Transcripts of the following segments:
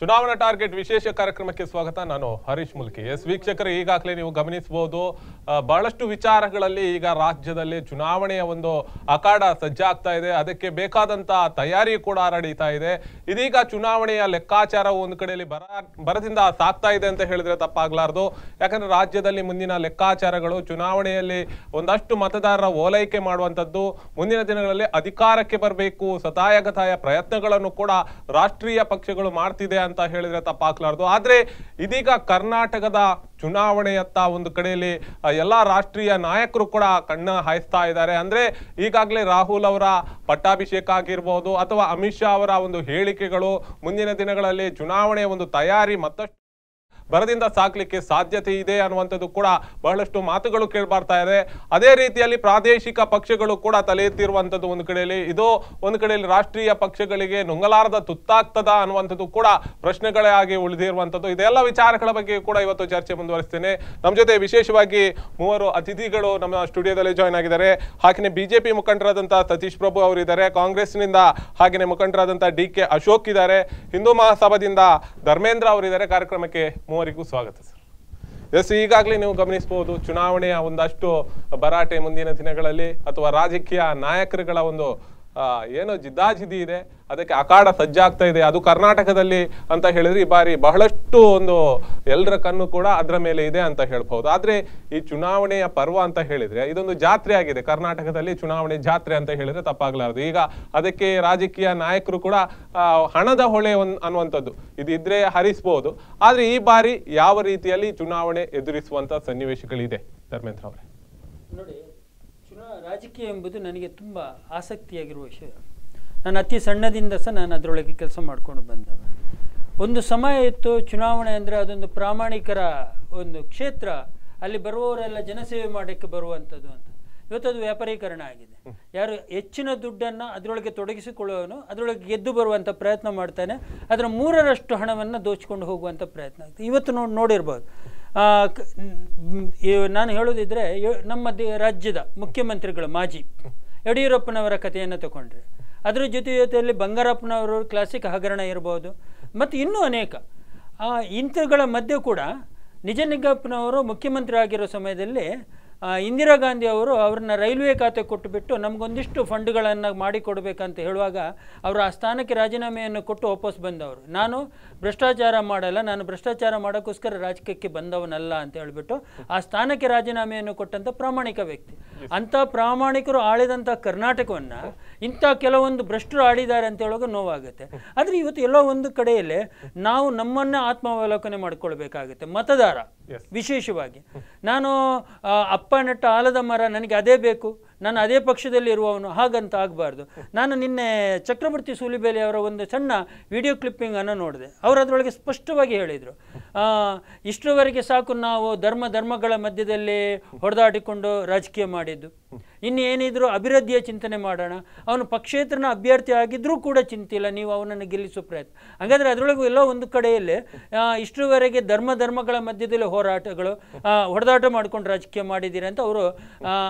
ಚುನಾವಣಾ ಟಾರ್ಗೆಟ್ ವಿಶೇಷ ಕಾರ್ಯಕ್ರಮಕ್ಕೆ ಸ್ವಾಗತ. ನಾನು ಹರೀಶ್ ಮುಲ್ಕಿ. ವೀಕ್ಷಕರು, ಈಗಾಗಲೇ ನೀವು ಗಮನಿಸಬಹುದು, ಬಹಳಷ್ಟು ವಿಚಾರಗಳಲ್ಲಿ ಈಗ ರಾಜ್ಯದಲ್ಲಿ ಚುನಾವಣೆಯ ಒಂದು ಅಖಾಡ ಸಜ್ಜಾಗ್ತಾ ಇದೆ. ಅದಕ್ಕೆ ಬೇಕಾದಂತ ತಯಾರಿ ಕೂಡ ನಡೀತಾ ಇದೆ. ಇದೀಗ ಚುನಾವಣೆಯ ಲೆಕ್ಕಾಚಾರ ಒಂದು ಕಡೆಯಲ್ಲಿ ಬರದಿಂದ ಸಾಕ್ತಾ ಇದೆ ಅಂತ ಹೇಳಿದ್ರೆ ತಪ್ಪಾಗ್ಲಾರ್ದು. ಯಾಕಂದ್ರೆ ರಾಜ್ಯದಲ್ಲಿ ಮುಂದಿನ ಲೆಕ್ಕಾಚಾರಗಳು, ಚುನಾವಣೆಯಲ್ಲಿ ಒಂದಷ್ಟು ಮತದಾರರ ಓಲೈಕೆ ಮಾಡುವಂತದ್ದು, ಮುಂದಿನ ದಿನಗಳಲ್ಲಿ ಅಧಿಕಾರಕ್ಕೆ ಬರಬೇಕು ಸತಾಯಗತಾಯ ಪ್ರಯತ್ನಗಳನ್ನು ಕೂಡ ರಾಷ್ಟ್ರೀಯ ಪಕ್ಷಗಳು ಮಾಡ್ತಿದೆ ಅಂತ ಹೇಳಿದ್ರೆ ತಪ್ಪಾಗ್ಲಾರ್ದು. ಆದ್ರೆ ಇದೀಗ ಕರ್ನಾಟಕದ ಚುನಾವಣೆಯತ್ತ ಒಂದು ಕಡೆಯಲ್ಲಿ ಎಲ್ಲಾ ರಾಷ್ಟ್ರೀಯ ನಾಯಕರು ಕೂಡ ಕಣ್ಣ ಹಾಯಿಸ್ತಾ ಇದ್ದಾರೆ. ಅಂದ್ರೆ ಈಗಾಗಲೇ ರಾಹುಲ್ ಅವರ ಪಟ್ಟಾಭಿಷೇಕ ಆಗಿರ್ಬೋದು ಅಥವಾ ಅಮಿತ್ ಶಾ ಅವರ ಒಂದು ಹೇಳಿಕೆಗಳು, ಮುಂದಿನ ದಿನಗಳಲ್ಲಿ ಚುನಾವಣೆಯ ಒಂದು ತಯಾರಿ ಮತ್ತಷ್ಟು ಬರದಿಂದ ಸಾಕ್ಲಿಕ್ಕೆ ಸಾಧ್ಯತೆ ಇದೆ ಅನ್ನುವಂಥದ್ದು ಕೂಡ ಬಹಳಷ್ಟು ಮಾತುಗಳು ಕೇಳ್ಬರ್ತಾ ಇದೆ. ಅದೇ ರೀತಿಯಲ್ಲಿ ಪ್ರಾದೇಶಿಕ ಪಕ್ಷಗಳು ಕೂಡ ತಲೆ ಎತ್ತಿರುವಂಥದ್ದು ಒಂದು ಕಡೆಯಲ್ಲಿ, ಇದು ಒಂದು ಕಡೆಯಲ್ಲಿ ರಾಷ್ಟ್ರೀಯ ಪಕ್ಷಗಳಿಗೆ ನುಂಗಲಾರದ ತುತ್ತಾಗ್ತದ ಅನ್ನುವಂಥದ್ದು ಕೂಡ ಪ್ರಶ್ನೆಗಳೇ ಆಗಿ ಉಳಿದಿರುವಂಥದ್ದು. ಇದೆಲ್ಲ ವಿಚಾರಗಳ ಬಗ್ಗೆ ಕೂಡ ಇವತ್ತು ಚರ್ಚೆ ಮುಂದುವರಿಸ್ತೇನೆ. ನಮ್ಮ ಜೊತೆ ವಿಶೇಷವಾಗಿ ಮೂವರು ಅತಿಥಿಗಳು ನಮ್ಮ ಸ್ಟುಡಿಯೋದಲ್ಲಿ ಜಾಯ್ನ್ ಆಗಿದ್ದಾರೆ. ಹಾಗೆಯೇ ಬಿಜೆಪಿ ಮುಖಂಡರಾದಂತಹ ಸತೀಶ್ ಪ್ರಭು ಅವರಿದ್ದಾರೆ, ಕಾಂಗ್ರೆಸ್ನಿಂದ ಹಾಗೆಯೇ ಮುಖಂಡರಾದಂತಹ DK ಅಶೋಕ್ ಇದ್ದಾರೆ, ಹಿಂದೂ ಮಹಾಸಭಾದಿಂದ ಧರ್ಮೇಂದ್ರ ಅವರಿದ್ದಾರೆ. ಕಾರ್ಯಕ್ರಮಕ್ಕೆ ಮೂವರಿಗೂ ಸ್ವಾಗತ ಸರ್. ಈಗಾಗಲೇ ನೀವು ಗಮನಿಸಬಹುದು, ಚುನಾವಣೆಯ ಒಂದಷ್ಟು ಭರಾಟೆ ಮುಂದಿನ ದಿನಗಳಲ್ಲಿ ಅಥವಾ ರಾಜಕೀಯ ನಾಯಕರುಗಳ ಒಂದು ಏನೋ ಜಿದ್ದಾಜಿದ್ದಿ ಇದೆ, ಅದಕ್ಕೆ ಅಖಾಡ ಸಜ್ಜಾಗ್ತಾ ಇದೆ. ಅದು ಕರ್ನಾಟಕದಲ್ಲಿ ಅಂತ ಹೇಳಿದ್ರೆ ಈ ಬಾರಿ ಬಹಳಷ್ಟು ಒಂದು ಎಲ್ಲರ ಕಣ್ಣು ಕೂಡ ಅದರ ಮೇಲೆ ಇದೆ ಅಂತ ಹೇಳ್ಬಹುದು. ಆದ್ರೆ ಈ ಚುನಾವಣೆಯ ಪರ್ವ ಅಂತ ಹೇಳಿದ್ರೆ ಇದೊಂದು ಜಾತ್ರೆ ಆಗಿದೆ. ಕರ್ನಾಟಕದಲ್ಲಿ ಚುನಾವಣೆ ಜಾತ್ರೆ ಅಂತ ಹೇಳಿದ್ರೆ ತಪ್ಪಾಗಲಾರದು. ಈಗ ಅದಕ್ಕೆ ರಾಜಕೀಯ ನಾಯಕರು ಕೂಡ ಹಣದ ಹೊಳೆ ಅನ್ನುವಂಥದ್ದು ಇದಿದ್ರೆ ಹರಿಸಬಹುದು. ಆದ್ರೆ ಈ ಬಾರಿ ಯಾವ ರೀತಿಯಲ್ಲಿ ಚುನಾವಣೆ ಎದುರಿಸುವಂತ ಸನ್ನಿವೇಶಗಳಿದೆ ಧರ್ಮೇಂದ್ರ ಅವರೇ? ನೋಡಿ, ರಾಜಕೀಯ ಎಂಬುದು ನನಗೆ ತುಂಬ ಆಸಕ್ತಿಯಾಗಿರುವ ವಿಷಯ. ನಾನು ಅತಿ ಸಣ್ಣದಿಂದ ಸಹ ನಾನು ಅದರೊಳಗೆ ಕೆಲಸ ಮಾಡಿಕೊಂಡು ಬಂದವ. ಒಂದು ಸಮಯ ಇತ್ತು, ಚುನಾವಣೆ ಅಂದರೆ ಅದೊಂದು ಪ್ರಾಮಾಣಿಕರ ಒಂದು ಕ್ಷೇತ್ರ, ಅಲ್ಲಿ ಬರುವವರೆಲ್ಲ ಜನಸೇವೆ ಮಾಡೋಕ್ಕೆ ಬರುವಂಥದ್ದು ಅಂತ. ಇವತ್ತು ಅದು ವ್ಯಾಪಾರೀಕರಣ ಆಗಿದೆ. ಯಾರು ಹೆಚ್ಚಿನ ದುಡ್ಡನ್ನು ಅದರೊಳಗೆ ತೊಡಗಿಸಿಕೊಳ್ಳುವವನು ಅದರೊಳಗೆ ಗೆದ್ದು ಬರುವಂಥ ಪ್ರಯತ್ನ ಮಾಡ್ತಾನೆ, ಅದರ 3ರಷ್ಟು ಹಣವನ್ನು ದೋಚಿಕೊಂಡು ಹೋಗುವಂಥ ಪ್ರಯತ್ನ ಆಗ್ತದೆ. ಇವತ್ತು ನೋಡಿರ್ಬೋದು. ನಾನು ಹೇಳೋದಿದ್ರೆ, ನಮ್ಮ ರಾಜ್ಯದ ಮುಖ್ಯಮಂತ್ರಿಗಳು ಮಾಜಿ ಯಡಿಯೂರಪ್ಪನವರ ಕಥೆಯನ್ನು ತಗೊಂಡ್ರೆ, ಅದರ ಜೊತೆಯಲ್ಲಿ ಬಂಗಾರಪ್ಪನವರು ಕ್ಲಾಸಿಕ್ ಹಗರಣ ಇರ್ಬೋದು, ಮತ್ತು ಇನ್ನೂ ಅನೇಕ ಇಂಥಗಳ ಮಧ್ಯೆ ಕೂಡ ನಿಜಲಿಂಗಪ್ಪನವರು ಮುಖ್ಯಮಂತ್ರಿ ಆಗಿರೋ ಸಮಯದಲ್ಲಿ ಇಂದಿರಾ ಗಾಂಧಿ ಅವರು ಅವ್ರನ್ನ ರೈಲ್ವೆ ಖಾತೆ ಕೊಟ್ಟುಬಿಟ್ಟು ನಮಗೊಂದಿಷ್ಟು ಫಂಡ್ಗಳನ್ನು ಮಾಡಿಕೊಡ್ಬೇಕಂತ ಹೇಳುವಾಗ ಅವರು ಆ ಸ್ಥಾನಕ್ಕೆ ರಾಜೀನಾಮೆಯನ್ನು ಕೊಟ್ಟು ವಾಪಸ್ ಬಂದವರು. ನಾನು ಭ್ರಷ್ಟಾಚಾರ ಮಾಡಲ್ಲ, ನಾನು ಭ್ರಷ್ಟಾಚಾರ ಮಾಡೋಕ್ಕೋಸ್ಕರ ರಾಜಕೀಯಕ್ಕೆ ಬಂದವನಲ್ಲ ಅಂತ ಹೇಳಿಬಿಟ್ಟು ಆ ಸ್ಥಾನಕ್ಕೆ ರಾಜೀನಾಮೆಯನ್ನು ಕೊಟ್ಟಂಥ ಪ್ರಾಮಾಣಿಕ ವ್ಯಕ್ತಿ. ಅಂಥ ಪ್ರಾಮಾಣಿಕರು ಆಳಿದಂಥ ಕರ್ನಾಟಕವನ್ನು ಇಂಥ ಕೆಲವೊಂದು ಭ್ರಷ್ಟರು ಆಳಿದ್ದಾರೆ ಅಂತ ಹೇಳುವಾಗ ನೋವಾಗುತ್ತೆ. ಆದರೆ ಇವತ್ತು ಎಲ್ಲೋ ಒಂದು ಕಡೆಯಲ್ಲಿ ನಾವು ನಮ್ಮನ್ನೇ ಆತ್ಮಾವಲೋಕನೆ ಮಾಡಿಕೊಳ್ಬೇಕಾಗುತ್ತೆ. ಮತದಾರ ವಿಶೇಷವಾಗಿ, ನಾನು ಅಪ್ಪ ನೆಟ್ಟ ಆಲದ ಮರ, ನನಗೆ ಅದೇ ಬೇಕು, ನಾನು ಅದೇ ಪಕ್ಷದಲ್ಲಿ ಇರುವವನು, ಹಾಗಂತ ಆಗಬಾರ್ದು. ನಾನು ನಿನ್ನೆ ಚಕ್ರವರ್ತಿ ಸೂಲಿಬೇಲಿ ಅವರ ಒಂದು ಸಣ್ಣ ವಿಡಿಯೋ ಕ್ಲಿಪ್ಪಿಂಗನ್ನು ನೋಡಿದೆ. ಅವರು ಅದರೊಳಗೆ ಸ್ಪಷ್ಟವಾಗಿ ಹೇಳಿದರು, ಇಷ್ಟರವರೆಗೆ ಸಾಕು ನಾವು ಧರ್ಮಗಳ ಮಧ್ಯದಲ್ಲಿ ಹೊಡೆದಾಡಿಕೊಂಡು ರಾಜಕೀಯ ಮಾಡಿದ್ದು, ಇನ್ನು ಏನಿದ್ರು ಅಭಿವೃದ್ಧಿಯ ಚಿಂತನೆ ಮಾಡೋಣ. ಅವನು ಪಕ್ಷೇತರನ ಅಭ್ಯರ್ಥಿ ಆಗಿದ್ರೂ ಕೂಡ ಚಿಂತಿಲ್ಲ, ನೀವು ಅವನನ್ನು ಗೆಲ್ಲಿಸೋ ಪ್ರಯತ್ನ. ಹಾಗಾದರೆ ಅದರೊಳಗೂ ಎಲ್ಲೋ ಒಂದು ಕಡೆಯಲ್ಲಿ ಇಷ್ಟರವರೆಗೆ ಧರ್ಮಗಳ ಮಧ್ಯದಲ್ಲಿ ಹೋರಾಟಗಳು, ಹೊಡೆದಾಟ ಮಾಡ್ಕೊಂಡು ರಾಜಕೀಯ ಮಾಡಿದ್ದೀರಿ ಅಂತ ಅವರು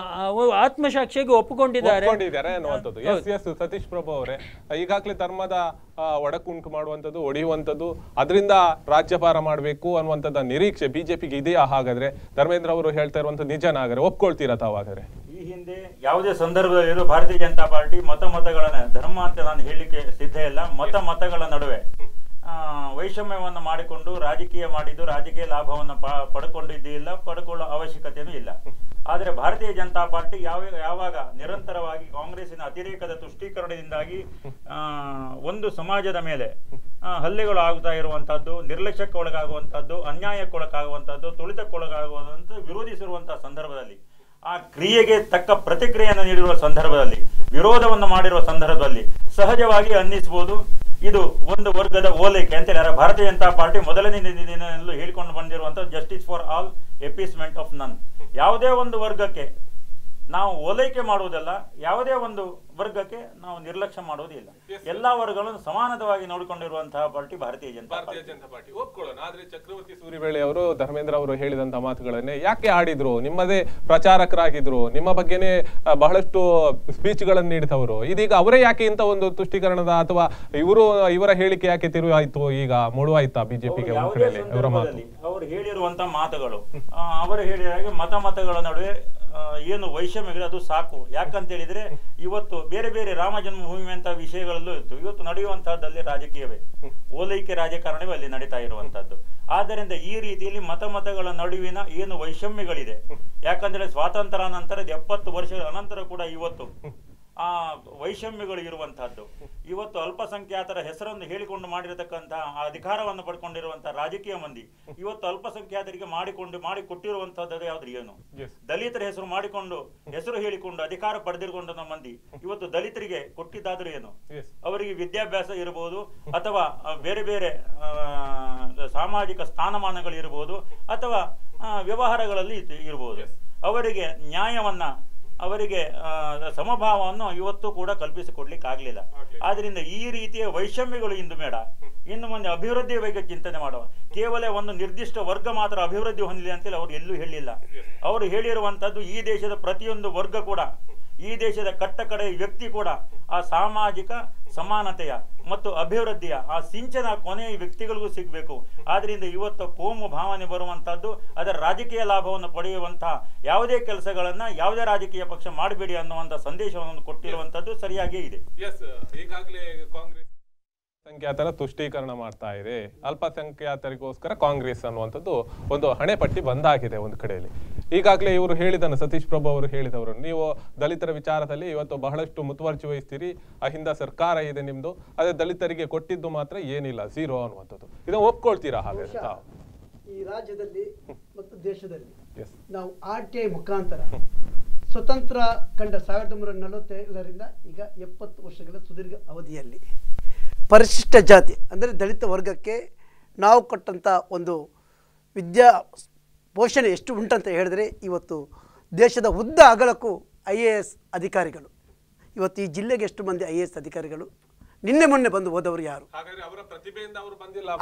ಆತ್ಮಸಾಕ್ಷಿಯಾಗಿ ಒಪ್ಪಿಕೊಂಡಿದ್ದಾರೆ ಅನ್ನುವಂಥದ್ದು. ಸತೀಶ್ ಪ್ರಭು ಅವರೇ, ಈಗಾಗಲೇ ಧರ್ಮದ ಒಡಕುಂಟು ಮಾಡುವಂಥದ್ದು, ಒಡೆಯುವಂಥದ್ದು, ಅದರಿಂದ ರಾಜ್ಯಭಾರ ಮಾಡಬೇಕು ಅನ್ನುವಂಥದ್ದು ನಿರೀಕ್ಷೆ ಬಿಜೆಪಿಗೆ ಇದೆಯಾ? ಹಾಗಾದ್ರೆ ಧರ್ಮೇಂದ್ರ ಅವರು ಹೇಳ್ತಾ ಇರುವಂಥದ್ದು ನಿಜನ? ಹಾಗಾದ್ರೆ ಒಪ್ಕೊಳ್ತೀರಾ ತಾವು? ಹಾಗಾದ್ರೆ ಈ ಹಿಂದೆ ಯಾವುದೇ ಸಂದರ್ಭದಲ್ಲಿ ಭಾರತೀಯ ಜನತಾ ಪಾರ್ಟಿ ಮತಗಳನ್ನ ಧರ್ಮ ಅಂತ ನಾನು ಹೇಳಲಿಕ್ಕೆ ಸಿದ್ಧ ಇಲ್ಲ. ಮತಗಳ ನಡುವೆ ವೈಷಮ್ಯವನ್ನು ಮಾಡಿಕೊಂಡು ರಾಜಕೀಯ ಮಾಡಿದ್ದು, ರಾಜಕೀಯ ಲಾಭವನ್ನು ಪಡ್ಕೊಂಡಿದ್ದಿಲ್ಲ, ಪಡ್ಕೊಳ್ಳೋ ಅವಶ್ಯಕತೆಯೂ ಇಲ್ಲ. ಆದರೆ ಭಾರತೀಯ ಜನತಾ ಪಾರ್ಟಿ ಯಾವಾಗ ನಿರಂತರವಾಗಿ ಕಾಂಗ್ರೆಸ್ಸಿನ ಅತಿರೇಕದ ತುಷ್ಟೀಕರಣದಿಂದಾಗಿ ಒಂದು ಸಮಾಜದ ಮೇಲೆ ಹಲ್ಲೆಗಳು ಆಗ್ತಾ ಇರುವಂತಹದ್ದು, ನಿರ್ಲಕ್ಷ್ಯಕ್ಕೆ ಒಳಗಾಗುವಂತಹದ್ದು, ಅನ್ಯಾಯಕ್ಕೊಳಗಾಗುವಂತಹದ್ದು, ತುಳಿತಕ್ಕೊಳಗಾಗುವಂತ ವಿರೋಧಿಸಿರುವಂತಹ ಸಂದರ್ಭದಲ್ಲಿ, ಆ ಕ್ರಿಯೆಗೆ ತಕ್ಕ ಪ್ರತಿಕ್ರಿಯೆಯನ್ನು ನೀಡಿರುವ ಸಂದರ್ಭದಲ್ಲಿ, ವಿರೋಧವನ್ನು ಮಾಡಿರುವ ಸಂದರ್ಭದಲ್ಲಿ ಸಹಜವಾಗಿ ಅನ್ನಿಸಬಹುದು ಇದು ಒಂದು ವರ್ಗದ ಓಲೈಕೆ ಅಂತೇಳಿ. ಭಾರತೀಯ ಜನತಾ ಪಾರ್ಟಿ ಮೊದಲನೇ ದಿನದಲ್ಲೂ ಹೇಳಿಕೊಂಡು ಬಂದಿರುವಂತಹ ಜಸ್ಟಿಸ್ ಫಾರ್ ಆಲ್, ಎಪೀಸ್ಮೆಂಟ್ ಆಫ್ ನನ್. ಯಾವುದೇ ಒಂದು ವರ್ಗಕ್ಕೆ ನಾವು ಓಲೈಕೆ ಮಾಡುವುದಲ್ಲ, ಯಾವುದೇ ಒಂದು ವರ್ಗಕ್ಕೆ ನಾವು ನಿರ್ಲಕ್ಷ್ಯ ಮಾಡುವುದಿಲ್ಲ. ಎಲ್ಲಾ ವರ್ಗಗಳನ್ನು ಸಮಾನವಾಗಿ ನೋಡಿಕೊಂಡಿರುವಂತಹ ಪಾರ್ಟಿ ಭಾರತೀಯ ಜನತಾ ಪಾರ್ಟಿ. ಒಪ್ಕೊಳ್ಳೋಣ. ಆದ್ರೆ ಚಕ್ರವರ್ತಿ ಸೂರಿಬೇಳೆ ಅವರು ಧರ್ಮೇಂದ್ರ ಅವರು ಹೇಳಿದಂತ ಮಾತುಗಳನ್ನೇ ಯಾಕೆ ಆಡಿದ್ರು? ನಿಮ್ಮದೇ ಪ್ರಚಾರಕರಾಗಿದ್ರು, ನಿಮ್ಮ ಬಗ್ಗೆನೇ ಬಹಳಷ್ಟು ಸ್ಪೀಚ್ ಗಳನ್ನು ನೀಡಿದವರು. ಇದೀಗ ಅವರೇ ಯಾಕೆ ಇಂತ ಒಂದು ತುಷ್ಟೀಕರಣದ ಅಥವಾ ಇವರ ಹೇಳಿಕೆ ಯಾಕೆ ತಿರುವಾಯ್ತು, ಈಗ ಮುಳುವಾಯ್ತಾ ಬಿಜೆಪಿಗೆ? ಅವರು ಹೇಳಿರುವಂತ ಮಾತುಗಳು, ಅವರು ಹೇಳಿದ ಹಾಗೆ ಮತಗಳ ನಡುವೆ ಏನು ವೈಷಮ್ಯಗಳು ಅದು ಸಾಕು. ಯಾಕಂತ ಹೇಳಿದ್ರೆ ಇವತ್ತು ಬೇರೆ ಬೇರೆ ರಾಮ ಜನ್ಮಭೂಮಿ ಅಂತ ವಿಷಯಗಳಲ್ಲೂ ಇತ್ತು. ಇವತ್ತು ನಡೆಯುವಂತಹದ್ದಲ್ಲಿ ರಾಜಕೀಯವೇ, ಓಲೈಕೆ ರಾಜಕಾರಣವೇ ಅಲ್ಲಿ ನಡೀತಾ ಇರುವಂತಹದ್ದು. ಆದ್ದರಿಂದ ಈ ರೀತಿಯಲ್ಲಿ ಮತಗಳ ನಡುವಿನ ಏನು ವೈಷಮ್ಯಗಳಿದೆ, ಯಾಕಂದ್ರೆ ಸ್ವಾತಂತ್ರ್ಯ ನಂತರ 70 ವರ್ಷಗಳ ಅನಂತರ ಕೂಡ ಇವತ್ತು ಆ ವೈಷಮ್ಯಗಳು ಇರುವಂತಹದ್ದು. ಇವತ್ತು ಅಲ್ಪಸಂಖ್ಯಾತರ ಹೆಸರನ್ನು ಹೇಳಿಕೊಂಡು ಮಾಡಿರತಕ್ಕಂತಹ ಅಧಿಕಾರವನ್ನು ಪಡ್ಕೊಂಡಿರುವಂತಹ ರಾಜಕೀಯ ಮಂದಿ ಇವತ್ತು ಅಲ್ಪಸಂಖ್ಯಾತರಿಗೆ ಮಾಡಿ ಕೊಟ್ಟಿರುವಂತಹದ್ದು ಯಾವ್ದು? ಏನು ದಲಿತರ ಹೆಸರು ಹೇಳಿಕೊಂಡು ಅಧಿಕಾರ ಪಡೆದಿರುಕೊಂಡ ಮಂದಿ ಇವತ್ತು ದಲಿತರಿಗೆ ಕೊಟ್ಟಿದ್ದಾದ್ರೂ ಏನು? ಅವರಿಗೆ ವಿದ್ಯಾಭ್ಯಾಸ ಇರಬಹುದು, ಅಥವಾ ಬೇರೆ ಬೇರೆ ಸಾಮಾಜಿಕ ಸ್ಥಾನಮಾನಗಳು ಇರಬಹುದು, ಅಥವಾ ವ್ಯವಹಾರಗಳಲ್ಲಿ ಇರಬಹುದು. ಅವರಿಗೆ ನ್ಯಾಯವನ್ನ, ಅವರಿಗೆ ಸಮಭಾವವನ್ನು ಇವತ್ತು ಕೂಡ ಕಲ್ಪಿಸಿಕೊಡ್ಲಿಕ್ಕೆ ಆಗ್ಲಿಲ್ಲ. ಆದ್ರಿಂದ ಈ ರೀತಿಯ ವೈಷಮ್ಯಗಳು ಇಂದು ಬೇಡ. ಇನ್ನು ಮುಂದೆ ಅಭಿವೃದ್ಧಿಯ ಬಗ್ಗೆ ಚಿಂತನೆ ಮಾಡುವ. ಕೇವಲ ಒಂದು ನಿರ್ದಿಷ್ಟ ವರ್ಗ ಮಾತ್ರ ಅಭಿವೃದ್ಧಿ ಹೊಂದಲಿ ಅಂತೇಳಿ ಅವರು ಎಲ್ಲೂ ಹೇಳಿಲ್ಲ. ಅವರು ಹೇಳಿರುವಂತದ್ದು ಈ ದೇಶದ ಪ್ರತಿಯೊಂದು ವರ್ಗ ಕೂಡ, ಈ ದೇಶದ ಕಟ್ಟಕಡೆ ವ್ಯಕ್ತಿ ಕೂಡ ಆ ಸಾಮಾಜಿಕ ಸಮಾನತೆಯ ಮತ್ತು ಅಭಿವೃದ್ಧಿಯ ಆ ಸಿಂಚನ ಕೊನೆಯ ವ್ಯಕ್ತಿಗಳಿಗೂ ಸಿಗಬೇಕು. ಆದ್ರಿಂದ ಇವತ್ತು ಕೋಮು ಭಾವನೆ ಬರುವಂತಹದ್ದು, ಅದರ ರಾಜಕೀಯ ಲಾಭವನ್ನು ಪಡೆಯುವಂತಹ ಯಾವುದೇ ಕೆಲಸಗಳನ್ನ ಯಾವುದೇ ರಾಜಕೀಯ ಪಕ್ಷ ಮಾಡಬೇಡಿ ಅನ್ನುವಂತ ಸಂದೇಶವನ್ನು ಕೊಟ್ಟಿರುವಂತದ್ದು ಸರಿಯಾಗಿಯೇ ಇದೆ. ಈಗಾಗಲೇ ಕಾಂಗ್ರೆಸ್ ಸಂಖ್ಯಾತರ ತುಷ್ಟೀಕರಣ ಮಾಡ್ತಾ ಇದೆ, ಅಲ್ಪಸಂಖ್ಯಾತರಿಗೋಸ್ಕರ ಕಾಂಗ್ರೆಸ್ ಅನ್ನುವಂಥದ್ದು ಒಂದು ಹಣೆಪಟ್ಟಿ ಬಂದಾಗಿದೆ ಒಂದು ಕಡೆಯಲ್ಲಿ. ಈಗಾಗಲೇ ಇವರು ಹೇಳಿದನು, ಸತೀಶ್ ಪ್ರಭು ಅವರು ಹೇಳಿದವರು, ನೀವು ದಲಿತರ ವಿಚಾರದಲ್ಲಿ ಇವತ್ತು ಬಹಳಷ್ಟು ಮುತುವರ್ಜಿ ವಹಿಸ್ತೀರಿ, ಅಹಿಂದ ಸರ್ಕಾರ ಇದೆ ನಿಮ್ದು, ಅದೇ ದಲಿತರಿಗೆ ಕೊಟ್ಟಿದ್ದು ಮಾತ್ರ ಏನಿಲ್ಲ, ಝೀರೋ ಅನ್ನುವಂಥದ್ದು. ಇದನ್ನು ಒಪ್ಕೊಳ್ತೀರಾ? ಹಾಗಾದ್ರೆ ಈ ರಾಜ್ಯದಲ್ಲಿ ಮತ್ತು ದೇಶದಲ್ಲಿ ನಾವು RTI ಮುಖಾಂತರ ಸ್ವತಂತ್ರ ಕಂಡ 1947ರಿಂದ ಈಗ 70 ವರ್ಷಗಳ ಸುದೀರ್ಘ ಅವಧಿಯಲ್ಲಿ ಪರಿಶಿಷ್ಟ ಜಾತಿ ಅಂದರೆ ದಲಿತ ವರ್ಗಕ್ಕೆ ನಾವು ಕೊಟ್ಟಂಥ ಒಂದು ವಿದ್ಯಾ ಪೋಷಣೆ ಎಷ್ಟು ಉಂಟಂತ ಹೇಳಿದ್ರೆ, ಇವತ್ತು ದೇಶದ ಉದ್ದ ಅಗಲಕ್ಕೂ IAS ಅಧಿಕಾರಿಗಳು, ಇವತ್ತು ಈ ಜಿಲ್ಲೆಗೆ ಎಷ್ಟು ಮಂದಿ IAS ಅಧಿಕಾರಿಗಳು ನಿನ್ನೆ ಮೊನ್ನೆ ಬಂದು ಹೋದವರು ಯಾರು?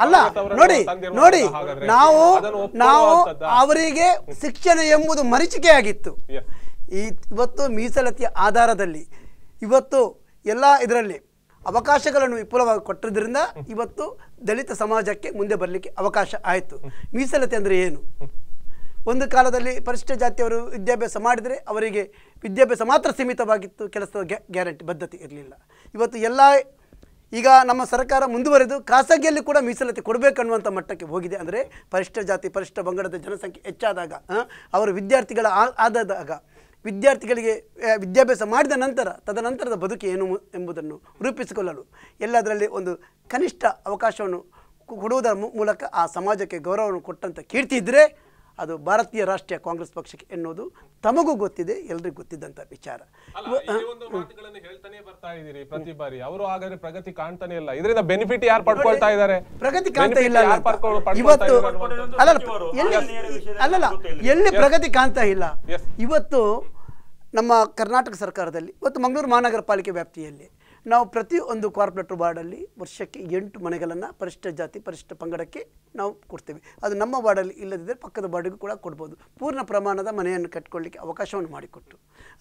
ಅಲ್ಲ, ನೋಡಿ ನಾವು ಅವರಿಗೆ ಶಿಕ್ಷಣ ಎಂಬುದು ಮರೀಚಿಕೆ ಆಗಿತ್ತು. ಇವತ್ತು ಮೀಸಲಾತಿಯ ಆಧಾರದಲ್ಲಿ ಇವತ್ತು ಎಲ್ಲ ಇದರಲ್ಲಿ ಅವಕಾಶಗಳನ್ನು ವಿಪುಲವಾಗಿ ಕೊಟ್ಟಿದ್ದರಿಂದ ಇವತ್ತು ದಲಿತ ಸಮಾಜಕ್ಕೆ ಮುಂದೆ ಬರಲಿಕ್ಕೆ ಅವಕಾಶ ಆಯಿತು. ಮೀಸಲಾತಿ ಅಂದರೆ ಏನು? ಒಂದು ಕಾಲದಲ್ಲಿ ಪರಿಶಿಷ್ಟ ಜಾತಿಯವರು ವಿದ್ಯಾಭ್ಯಾಸ ಮಾಡಿದರೆ ಅವರಿಗೆ ವಿದ್ಯಾಭ್ಯಾಸ ಮಾತ್ರ ಸೀಮಿತವಾಗಿತ್ತು, ಕೆಲಸದ ಗ್ಯಾರಂಟಿ ಬದ್ಧತೆ ಇರಲಿಲ್ಲ. ಇವತ್ತು ಎಲ್ಲ ಈಗ ನಮ್ಮ ಸರ್ಕಾರ ಮುಂದುವರೆದು ಖಾಸಗಿಯಲ್ಲಿ ಕೂಡ ಮೀಸಲಾತಿ ಕೊಡಬೇಕನ್ನುವಂಥ ಮಟ್ಟಕ್ಕೆ ಹೋಗಿದೆ. ಅಂದರೆ ಪರಿಶಿಷ್ಟ ಜಾತಿ ಪರಿಶಿಷ್ಟ ಪಂಗಡದ ಜನಸಂಖ್ಯೆ ಹೆಚ್ಚಾದಾಗ, ಅವರ ವಿದ್ಯಾರ್ಥಿಗಳ ಆದಾಗ ವಿದ್ಯಾರ್ಥಿಗಳಿಗೆ ವಿದ್ಯಾಭ್ಯಾಸ ಮಾಡಿದ ನಂತರ ತದನಂತರದ ಬದುಕು ಏನು ಎಂಬುದನ್ನು ರೂಪಿಸಿಕೊಳ್ಳಲು ಎಲ್ಲದರಲ್ಲಿ ಒಂದು ಕನಿಷ್ಠ ಅವಕಾಶವನ್ನು ಕೊಡುವುದರ ಮೂಲಕ ಆ ಸಮಾಜಕ್ಕೆ ಗೌರವವನ್ನು ಕೊಟ್ಟಂಥ ಕೀರ್ತಿ ಇದ್ದರೆ ಅದು ಭಾರತೀಯ ರಾಷ್ಟ್ರೀಯ ಕಾಂಗ್ರೆಸ್ ಪಕ್ಷಕ್ಕೆ ಎನ್ನುವುದು ತಮಗೂ ಗೊತ್ತಿದೆ, ಎಲ್ರಿಗೂ ಗೊತ್ತಿದ್ದಂಥ ವಿಚಾರ. ಹೇಳ್ತಾನೆ ಬರ್ತಾ ಇದ್ದೀರಿ ಪ್ರತಿ ಬಾರಿ. ಅವರು ಹಾಗಾದ್ರೆ ಪ್ರಗತಿ ಕಾಣ್ತಾನೆ ಇಲ್ಲ, ಇದರಿಂದ ಬೆನಿಫಿಟ್ ಯಾರು ಪಡ್ಕೊಳ್ತಾ ಇದ್ದಾರೆ? ಪ್ರಗತಿ ಕಾಣ್ತಾ ಇಲ್ಲ ಇವತ್ತು. ಅಲ್ಲಲ್ಲ, ಎಲ್ಲಿ ಪ್ರಗತಿ ಕಾಣ್ತಾ ಇಲ್ಲ ಇವತ್ತು. ನಮ್ಮ ಕರ್ನಾಟಕ ಸರ್ಕಾರದಲ್ಲಿ ಇವತ್ತು ಮಂಗಳೂರು ಮಹಾನಗರ ಪಾಲಿಕೆ ವ್ಯಾಪ್ತಿಯಲ್ಲಿ ನಾವು ಪ್ರತಿಯೊಂದು ಕಾರ್ಪೊರೇಟರ್ ವಾರ್ಡಲ್ಲಿ ವರ್ಷಕ್ಕೆ 8 ಮನೆಗಳನ್ನು ಪರಿಶಿಷ್ಟ ಜಾತಿ ಪರಿಶಿಷ್ಟ ಪಂಗಡಕ್ಕೆ ನಾವು ಕೊಡ್ತೇವೆ. ಅದು ನಮ್ಮ ವಾರ್ಡಲ್ಲಿ ಇಲ್ಲದಿದ್ದರೆ ಪಕ್ಕದ ವಾರ್ಡಿಗೂ ಕೂಡ ಕೊಡ್ಬೋದು. ಪೂರ್ಣ ಪ್ರಮಾಣದ ಮನೆಯನ್ನು ಕಟ್ಕೊಳ್ಳಿಕ್ಕೆ ಅವಕಾಶವನ್ನು ಮಾಡಿಕೊಟ್ಟು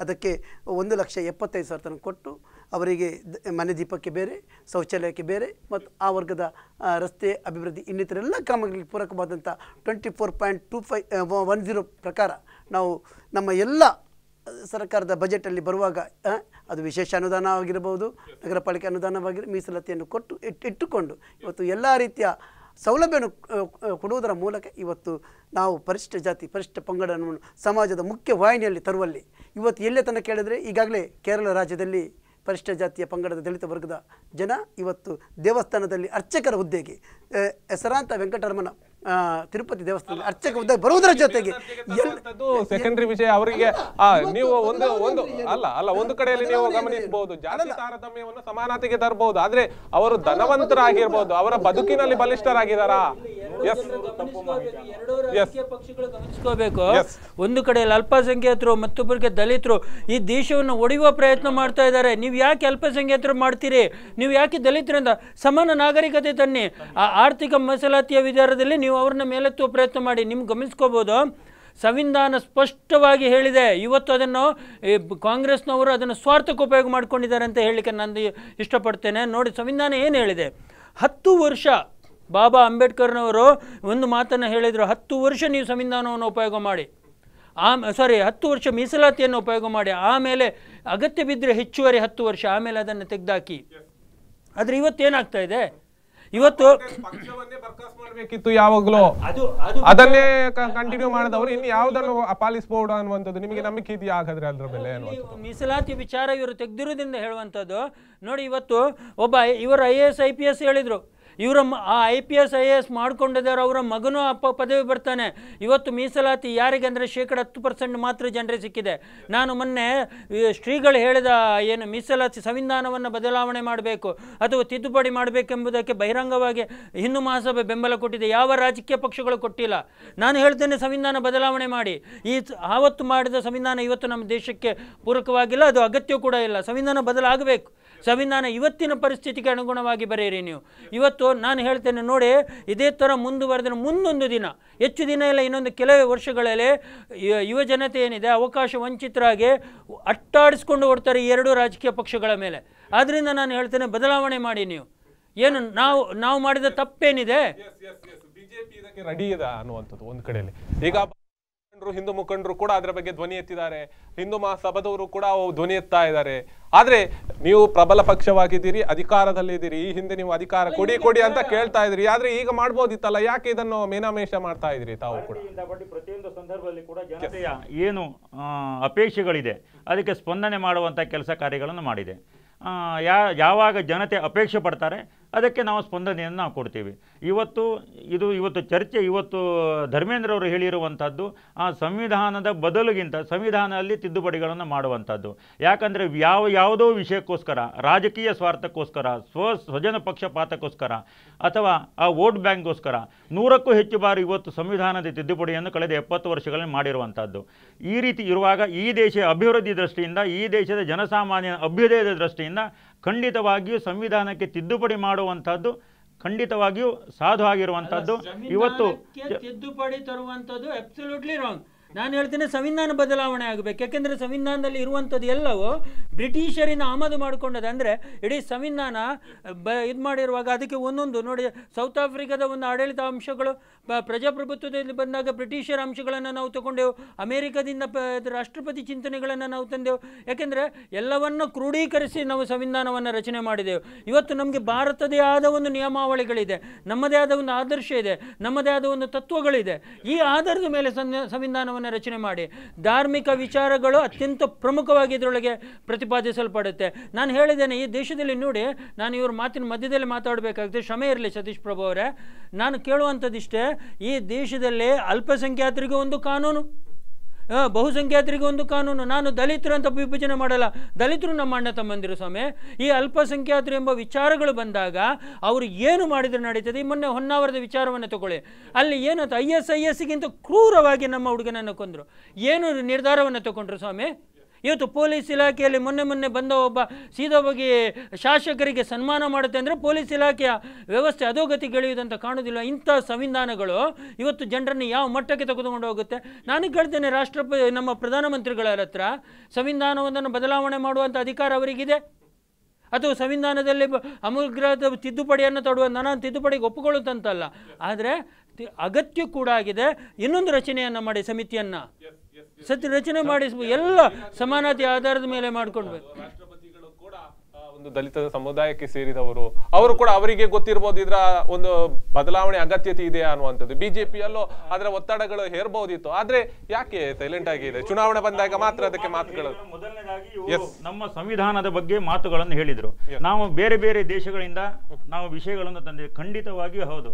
ಅದಕ್ಕೆ 1,75,000 ತನಕ ಕೊಟ್ಟು ಅವರಿಗೆ ಮನೆ ದೀಪಕ್ಕೆ ಬೇರೆ, ಶೌಚಾಲಯಕ್ಕೆ ಬೇರೆ ಮತ್ತು ಆ ವರ್ಗದ ರಸ್ತೆ ಅಭಿವೃದ್ಧಿ ಇನ್ನಿತರೆಲ್ಲ ಕಾಮಗಾರಿಗೆ ಪೂರಕವಾದಂಥ 24.2510 ಪ್ರಕಾರ ನಾವು ನಮ್ಮ ಎಲ್ಲ ಸರ್ಕಾರದ ಬಜೆಟಲ್ಲಿ ಬರುವಾಗ ಅದು ವಿಶೇಷ ಅನುದಾನ ಆಗಿರಬಹುದು, ನಗರ ಪಾಲಿಕೆ ಅನುದಾನವಾಗಿ ಮೀಸಲಾತಿಯನ್ನು ಕೊಟ್ಟು ಇಟ್ಟುಕೊಂಡು ಇವತ್ತು ಎಲ್ಲ ರೀತಿಯ ಸೌಲಭ್ಯವನ್ನು ಕೊಡುವುದರ ಮೂಲಕ ಇವತ್ತು ನಾವು ಪರಿಶಿಷ್ಟ ಜಾತಿ ಪರಿಶಿಷ್ಟ ಪಂಗಡವನ್ನು ಸಮಾಜದ ಮುಖ್ಯ ವಾಹಿನಿಯಲ್ಲಿ ತರುವಲ್ಲಿ ಇವತ್ತು ಎಲ್ಲೇ ತನಕ ಕೇಳಿದರೆ, ಈಗಾಗಲೇ ಕೇರಳ ರಾಜ್ಯದಲ್ಲಿ ಪರಿಶಿಷ್ಟ ಜಾತಿಯ ಪಂಗಡದ ದಲಿತ ವರ್ಗದ ಜನ ಇವತ್ತು ದೇವಸ್ಥಾನದಲ್ಲಿ ಅರ್ಚಕರ ಹುದ್ದೆಗೆ ಹೆಸರಾಂತ ವೆಂಕಟರಮಣ ತಿರುಪತಿ ದೇವಸ್ಥಾನದಲ್ಲಿ ಅರ್ಚಕ ಹುದ್ದೆ ಬರುವುದರ ಜೊತೆಗೆ ಸೆಕೆಂಡರಿ ವಿಷಯ ಅವರಿಗೆ ನೀವು ಒಂದು ಕಡೆಯಲ್ಲಿ ನೀವು ಗಮನಿಸಬಹುದು, ಜಾತಿ ತಾರತಮ್ಯವನ್ನು ಸಮಾನತೆಗೆ ತರಬಹುದು, ಆದ್ರೆ ಅವರು ಧನವಂತರಾಗಿರ್ಬೋದು, ಅವರ ಬದುಕಿನಲ್ಲಿ ಬಲಿಷ್ಠರಾಗಿದ್ದಾರಾ? ಪಕ್ಷಗಳು ಗಮನಿಸ್ಕೋಬೇಕು. ಒಂದು ಕಡೆಯಲ್ಲಿ ಅಲ್ಪಸಂಖ್ಯಾತರು, ಮತ್ತೊಬ್ಬರಿಗೆ ದಲಿತರು ಈ ದೇಶವನ್ನು ಒಡೆಯುವ ಪ್ರಯತ್ನ ಮಾಡ್ತಾ ಇದ್ದಾರೆ. ನೀವು ಯಾಕೆ ಅಲ್ಪಸಂಖ್ಯಾತರು ಮಾಡ್ತೀರಿ? ನೀವು ಯಾಕೆ ದಲಿತರಿಂದ ಸಮಾನ ನಾಗರಿಕತೆ ತನ್ನಿ. ಆ ಆರ್ಥಿಕ ಮೀಸಲಾತಿಯ ವಿಚಾರದಲ್ಲಿ ನೀವು ಅವ್ರನ್ನ ಮೇಲೆತ್ತುವ ಪ್ರಯತ್ನ ಮಾಡಿ. ನಿಮ್ಗೆ ಗಮನಿಸ್ಕೋಬಹುದು, ಸಂವಿಧಾನ ಸ್ಪಷ್ಟವಾಗಿ ಹೇಳಿದೆ. ಇವತ್ತು ಅದನ್ನು ಕಾಂಗ್ರೆಸ್ನವರು ಅದನ್ನು ಸ್ವಾರ್ಥಕ್ಕೆ ಉಪಯೋಗ ಮಾಡ್ಕೊಂಡಿದ್ದಾರೆ ಅಂತ ಹೇಳಲಿಕ್ಕೆ ನಾನು ಇಷ್ಟಪಡ್ತೇನೆ. ನೋಡಿ, ಸಂವಿಧಾನ ಏನು ಹೇಳಿದೆ? 10 ವರ್ಷ ಬಾಬಾ ಅಂಬೇಡ್ಕರ್ನವರು ಒಂದು ಮಾತನ್ನು ಹೇಳಿದರು, 10 ವರ್ಷ ನೀವು ಸಂವಿಧಾನವನ್ನು ಉಪಯೋಗ ಮಾಡಿ, 10 ವರ್ಷ ಮೀಸಲಾತಿಯನ್ನು ಉಪಯೋಗ ಮಾಡಿ, ಆಮೇಲೆ ಅಗತ್ಯ ಬಿದ್ದರೆ ಹೆಚ್ಚುವರಿ 10 ವರ್ಷ, ಆಮೇಲೆ ಅದನ್ನು ತೆಗೆದಾಕಿ. ಆದರೆ ಇವತ್ತೇನಾಗ್ತಾ ಇದೆ? ಇವತ್ತು ಮಾಡಬೇಕಿತ್ತು ಯಾವಾಗಲೂ, ಅದನ್ನೇ ಕಂಟಿನ್ಯೂ ಮಾಡಿದವರು ಇನ್ನು ಯಾವುದನ್ನು ಪಾಲಿಸಬಹುದು ಅನ್ನುವಂಥದ್ದು ನಿಮಗೆ ನಂಬಿಕೆ ಇದೆಯಾ ಹಾಗಾದ್ರೆ ಅದ್ರ ಮೇಲೆ? ಮೀಸಲಾತಿ ವಿಚಾರ ಇವರು ತೆಗೆದಿರೋದ್ರಿಂದ ಹೇಳುವಂಥದ್ದು. ನೋಡಿ, ಇವತ್ತು ಇವರು IAS IPS ಹೇಳಿದ್ರು, ಇವರ ಆ IPS IAS ಮಾಡ್ಕೊಂಡಿದ್ದಾರೆ, ಅವರ ಮಗನೂ ಪದವಿ ಬರ್ತಾನೆ. ಇವತ್ತು ಮೀಸಲಾತಿ ಯಾರಿಗೆ ಅಂದರೆ 10% ಮಾತ್ರ ಜನರಿಗೆ ಸಿಕ್ಕಿದೆ. ನಾನು ಮೊನ್ನೆ ಶ್ರೀಗಳು ಹೇಳಿದ ಏನು ಮೀಸಲಾತಿ ಸಂವಿಧಾನವನ್ನು ಬದಲಾವಣೆ ಮಾಡಬೇಕು ಅಥವಾ ತಿದ್ದುಪಡಿ ಮಾಡಬೇಕೆಂಬುದಕ್ಕೆ ಬಹಿರಂಗವಾಗಿ ಹಿಂದೂ ಮಹಾಸಭೆ ಬೆಂಬಲ ಕೊಟ್ಟಿದೆ. ಯಾವ ರಾಜಕೀಯ ಪಕ್ಷಗಳು ಕೊಟ್ಟಿಲ್ಲ. ನಾನು ಹೇಳ್ತೇನೆ, ಸಂವಿಧಾನ ಬದಲಾವಣೆ ಮಾಡಿ. ಆವತ್ತು ಮಾಡಿದ ಸಂವಿಧಾನ ಇವತ್ತು ನಮ್ಮ ದೇಶಕ್ಕೆ ಪೂರಕವಾಗಿಲ್ಲ, ಅದು ಅಗತ್ಯ ಕೂಡ ಇಲ್ಲ. ಸಂವಿಧಾನ ಬದಲಾಗಬೇಕು. ಸಂವಿಧಾನ ಇವತ್ತಿನ ಪರಿಸ್ಥಿತಿಗೆ ಅನುಗುಣವಾಗಿ ಬರೆಯಿರಿ ನೀವು. ಇವತ್ತು ನಾನು ಹೇಳ್ತೇನೆ ನೋಡಿ, ಇದೇ ಥರ ಮುಂದುವರೆದ್ರೆ ಮುಂದೊಂದು ದಿನ, ಹೆಚ್ಚು ದಿನ ಇಲ್ಲ, ಇನ್ನೊಂದು ಕೆಲವೇ ವರ್ಷಗಳಲ್ಲಿ ಯುವ ಜನತೆ ಏನಿದೆ ಅವಕಾಶ ವಂಚಿತರಾಗಿ ಅಟ್ಟಾಡಿಸ್ಕೊಂಡು ಓಡ್ತಾರೆ ಈ 2 ರಾಜಕೀಯ ಪಕ್ಷಗಳ ಮೇಲೆ. ಆದ್ದರಿಂದ ನಾನು ಹೇಳ್ತೇನೆ, ಬದಲಾವಣೆ ಮಾಡಿ ನೀವು. ಏನು ನಾವು ಮಾಡಿದ ತಪ್ಪೇನಿದೆ? ಬಿಜೆಪಿ ಇದಕ್ಕೆ ರೆಡಿ ಇದೆ ಅನ್ನುವಂಥದ್ದು ಒಂದು ಕಡೆಯಲ್ಲಿ. ಈಗ ಹಿಂದೂ ಮುಖಂಡರು ಕೂಡ ಅದರ ಬಗ್ಗೆ ಧ್ವನಿ ಎತ್ತಿದ್ದಾರೆ, ಹಿಂದೂ ಮಹಾಸಭಾದವರು ಕೂಡ ಧ್ವನಿ ಎತ್ತಾ ಇದ್ದಾರೆ. ಆದ್ರೆ ನೀವು ಪ್ರಬಲ ಪಕ್ಷವಾಗಿದ್ದೀರಿ, ಅಧಿಕಾರದಲ್ಲಿದ್ದೀರಿ, ಈ ಹಿಂದೆ ನೀವು ಅಧಿಕಾರ ಕೊಡಿ ಅಂತ ಕೇಳ್ತಾ ಇದ್ರಿ. ಆದ್ರೆ ಈಗ ಮಾಡ್ಬೋದಿತ್ತಲ್ಲ, ಯಾಕೆ ಇದನ್ನು ಮೇನಾಮೇಷ ಮಾಡ್ತಾ ಇದ್ರಿ ತಾವು ಕೂಡ? ಪ್ರತಿಯೊಂದು ಸಂದರ್ಭದಲ್ಲಿ ಕೂಡ ಜನತೆಯ ಏನು ಅಪೇಕ್ಷೆಗಳಿದೆ ಅದಕ್ಕೆ ಸ್ಪಂದನೆ ಮಾಡುವಂತ ಕೆಲಸ ಕಾರ್ಯಗಳನ್ನು ಮಾಡಿದೆ. ಯಾವಾಗ ಜನತೆ ಅಪೇಕ್ಷೆ ಪಡ್ತಾರೆ ಅದಕ್ಕೆ ನಾವು ಸ್ಪಂದನೆಯನ್ನು ನಾವು ಕೊಡ್ತೀವಿ. ಇವತ್ತು ಚರ್ಚೆ ಧರ್ಮೇಂದ್ರ ಅವರು ಹೇಳಿರುವಂಥದ್ದು ಆ ಸಂವಿಧಾನದ ಬದಲಿಗಿಂತ ಸಂವಿಧಾನದಲ್ಲಿ ತಿದ್ದುಪಡಿಗಳನ್ನು ಮಾಡುವಂಥದ್ದು. ಯಾಕಂದರೆ ಯಾವುದೋ ವಿಷಯಕ್ಕೋಸ್ಕರ, ರಾಜಕೀಯ ಸ್ವಾರ್ಥಕ್ಕೋಸ್ಕರ, ಸ್ವಜನ ಪಕ್ಷಪಾತಕ್ಕೋಸ್ಕರ ಅಥವಾ ಆ ವೋಟ್ ಬ್ಯಾಂಕ್ಗೋಸ್ಕರ 100ಕ್ಕೂ ಹೆಚ್ಚು ಬಾರಿ ಇವತ್ತು ಸಂವಿಧಾನದ ತಿದ್ದುಪಡಿಯನ್ನು ಕಳೆದ 70 ವರ್ಷಗಳಲ್ಲಿ ಮಾಡಿರುವಂಥದ್ದು. ಈ ರೀತಿ ಇರುವಾಗ ಈ ದೇಶ ಅಭಿವೃದ್ಧಿ ದೃಷ್ಟಿಯಿಂದ, ಈ ದೇಶದ ಜನಸಾಮಾನ್ಯ ಅಭ್ಯುದಯದ ದೃಷ್ಟಿಯಿಂದ ಖಂಡಿತವಾಗಿಯೂ ಸಂವಿಧಾನಕ್ಕೆ ತಿದ್ದುಪಡಿ ಮಾಡುವಂಥದ್ದು ಖಂಡಿತವಾಗಿಯೂ ಸಾಧು ಆಗಿರುವಂಥದ್ದು. ಇವತ್ತು ತಿದ್ದುಪಡಿ ತರುವಂಥದ್ದು ಅಬ್ಸಲ್ಯೂಟ್ಲಿ ರಾಂಗ್. ನಾನು ಹೇಳ್ತೇನೆ, ಸಂವಿಧಾನ ಬದಲಾವಣೆ ಆಗಬೇಕು. ಯಾಕೆಂದರೆ ಸಂವಿಧಾನದಲ್ಲಿ ಇರುವಂಥದ್ದು ಎಲ್ಲವೂ ಬ್ರಿಟಿಷರಿಂದ ಆಮದು ಮಾಡಿಕೊಂಡದ್ದು. ಅಂದರೆ ಇಡೀ ಸಂವಿಧಾನ ಇದು ಮಾಡಿರುವಾಗ ಅದಕ್ಕೆ ಒಂದೊಂದು ನೋಡಿ, ಸೌತ್ ಆಫ್ರಿಕಾದ ಒಂದು ಆಡಳಿತ ಅಂಶಗಳು ಪ್ರಜಾಪ್ರಭುತ್ವದಲ್ಲಿ ಬಂದಾಗ ಬ್ರಿಟಿಷರ ಅಂಶಗಳನ್ನು ನಾವು ತಗೊಂಡೆವು, ಅಮೇರಿಕಾದಿಂದ ರಾಷ್ಟ್ರಪತಿ ಚಿಂತನೆಗಳನ್ನು ನಾವು ತಂದೆವು. ಯಾಕೆಂದರೆ ಎಲ್ಲವನ್ನು ಕ್ರೋಢೀಕರಿಸಿ ನಾವು ಸಂವಿಧಾನವನ್ನು ರಚನೆ ಮಾಡಿದೆವು. ಇವತ್ತು ನಮಗೆ ಭಾರತದೇ ಆದ ಒಂದು ನಿಯಮಾವಳಿಗಳಿದೆ, ನಮ್ಮದೇ ಆದ ಒಂದು ಆದರ್ಶ ಇದೆ, ನಮ್ಮದೇ ಆದ ಒಂದು ತತ್ವಗಳಿದೆ. ಈ ಆಧಾರದ ಮೇಲೆ ಸಂವಿಧಾನವನ್ನು ರಚನೆ ಮಾಡಿ ಧಾರ್ಮಿಕ ವಿಚಾರಗಳು ಅತ್ಯಂತ ಪ್ರಮುಖವಾಗಿ ಇದರೊಳಗೆ ಪ್ರತಿಪಾದಿಸಲ್ಪಡುತ್ತೆ. ನಾನು ಹೇಳಿದ್ದೇನೆ, ಈ ದೇಶದಲ್ಲಿ ನೋಡಿ, ನಾನು ಇವ್ರ ಮಾತಿನ ಮಧ್ಯದಲ್ಲಿ ಮಾತಾಡಬೇಕಾಗುತ್ತೆ, ಕ್ಷಮೆ ಇರಲಿ ಸತೀಶ್ ಪ್ರಭು ಅವರೇ. ನಾನು ಕೇಳುವಂಥದ್ದಿಷ್ಟೇ, ಈ ದೇಶದಲ್ಲಿ ಅಲ್ಪಸಂಖ್ಯಾತರಿಗೆ ಒಂದು ಕಾನೂನು, ಬಹುಸಂಖ್ಯಾತರಿಗೆ ಒಂದು ಕಾನೂನು. ನಾನು ದಲಿತರು ಅಂತ ವಿಭಜನೆ ಮಾಡಲ್ಲ, ದಲಿತರು ನಮ್ಮ ಅಣ್ಣ ತಮ್ಮಂದಿರು ಸ್ವಾಮಿ. ಈ ಅಲ್ಪಸಂಖ್ಯಾತರು ಎಂಬ ವಿಚಾರಗಳು ಬಂದಾಗ ಅವರು ಏನು ಮಾಡಿದ್ರೆ ನಡೀತದೆ. ಈ ಮೊನ್ನೆ ಹೊನ್ನಾವರದ ವಿಚಾರವನ್ನು ತಗೊಳ್ಳಿ, ಅಲ್ಲಿ ಏನಂತ ISISಗಿಂತ ಕ್ರೂರವಾಗಿ ನಮ್ಮ ಹುಡುಗನನ್ನು ಕೊಂದರು. ಏನು ನಿರ್ಧಾರವನ್ನು ತಗೊಂಡ್ರು ಸ್ವಾಮಿ? ಇವತ್ತು ಪೊಲೀಸ್ ಇಲಾಖೆಯಲ್ಲಿ ಮೊನ್ನೆ ಬಂದ ಒಬ್ಬ ಸೀದಾ ಹೋಗಿ ಶಾಸಕರಿಗೆ ಸನ್ಮಾನ ಮಾಡುತ್ತೆ ಅಂದರೆ ಪೊಲೀಸ್ ಇಲಾಖೆಯ ವ್ಯವಸ್ಥೆ ಅಧೋಗತಿಗೆಳೆಯುವುದಂತ ಕಾಣುವುದಿಲ್ಲ. ಇಂಥ ಸಂವಿಧಾನಗಳು ಇವತ್ತು ಜನರನ್ನು ಯಾವ ಮಟ್ಟಕ್ಕೆ ತೆಗೆದುಕೊಂಡು ಹೋಗುತ್ತೆ? ನಾನು ಕೇಳ್ತೇನೆ, ನಮ್ಮ ಪ್ರಧಾನಮಂತ್ರಿಗಳ ಹತ್ರ ಸಂವಿಧಾನವನ್ನು ಬದಲಾವಣೆ ಮಾಡುವಂಥ ಅಧಿಕಾರ ಅವರಿಗಿದೆ ಅಥವಾ ಸಂವಿಧಾನದಲ್ಲಿ ಅಮೂಲ್ಯವಾದ ತಿದ್ದುಪಡಿಯನ್ನು ತಡುವ? ನಾನು ತಿದ್ದುಪಡಿಗೆ ಒಪ್ಪಿಕೊಳ್ಳುತ್ತಂತಲ್ಲ, ಆದರೆ ಅಗತ್ಯ ಕೂಡ ಆಗಿದೆ. ಇನ್ನೊಂದು ರಚನೆಯನ್ನು ಮಾಡಿ, ಸಮಿತಿಯನ್ನು ರಚನೆ ಮಾಡಿ, ಎಲ್ಲ ಸಮಾನತೆ ಆಧಾರದ ಮೇಲೆ ಮಾಡ್ಕೊಳ್ಬೇಕು. ರಾಷ್ಟ್ರಪತಿಗಳು ಕೂಡ ಒಂದು ದಲಿತ ಸಮುದಾಯಕ್ಕೆ ಸೇರಿದವರು, ಅವರು ಕೂಡ ಅವರಿಗೆ ಗೊತ್ತಿರಬಹುದು ಇದರ ಒಂದು ಬದಲಾವಣೆ ಅಗತ್ಯತೆ ಇದೆ ಅನ್ನುವಂಥದ್ದು. ಬಿಜೆಪಿಯಲ್ಲೂ ಅದರ ಒತ್ತಡಗಳು ಹೇರಬಹುದಿತ್ತು, ಆದ್ರೆ ಯಾಕೆ ಸೈಲೆಂಟ್ ಆಗಿದೆ? ಚುನಾವಣೆ ಬಂದಾಗ ಮಾತ್ರ ಅದಕ್ಕೆ ಮಾತುಗಳು. ಮೊದಲನೇದಾಗಿ ನಮ್ಮ ಸಂವಿಧಾನದ ಬಗ್ಗೆ ಮಾತುಗಳನ್ನು ಹೇಳಿದ್ರು. ನಾವು ಬೇರೆ ಬೇರೆ ದೇಶಗಳಿಂದ ನಾವು ವಿಷಯಗಳನ್ನು ತಂದಿದ್ದೇವೆ. ಖಂಡಿತವಾಗಿಯೂ ಹೌದು.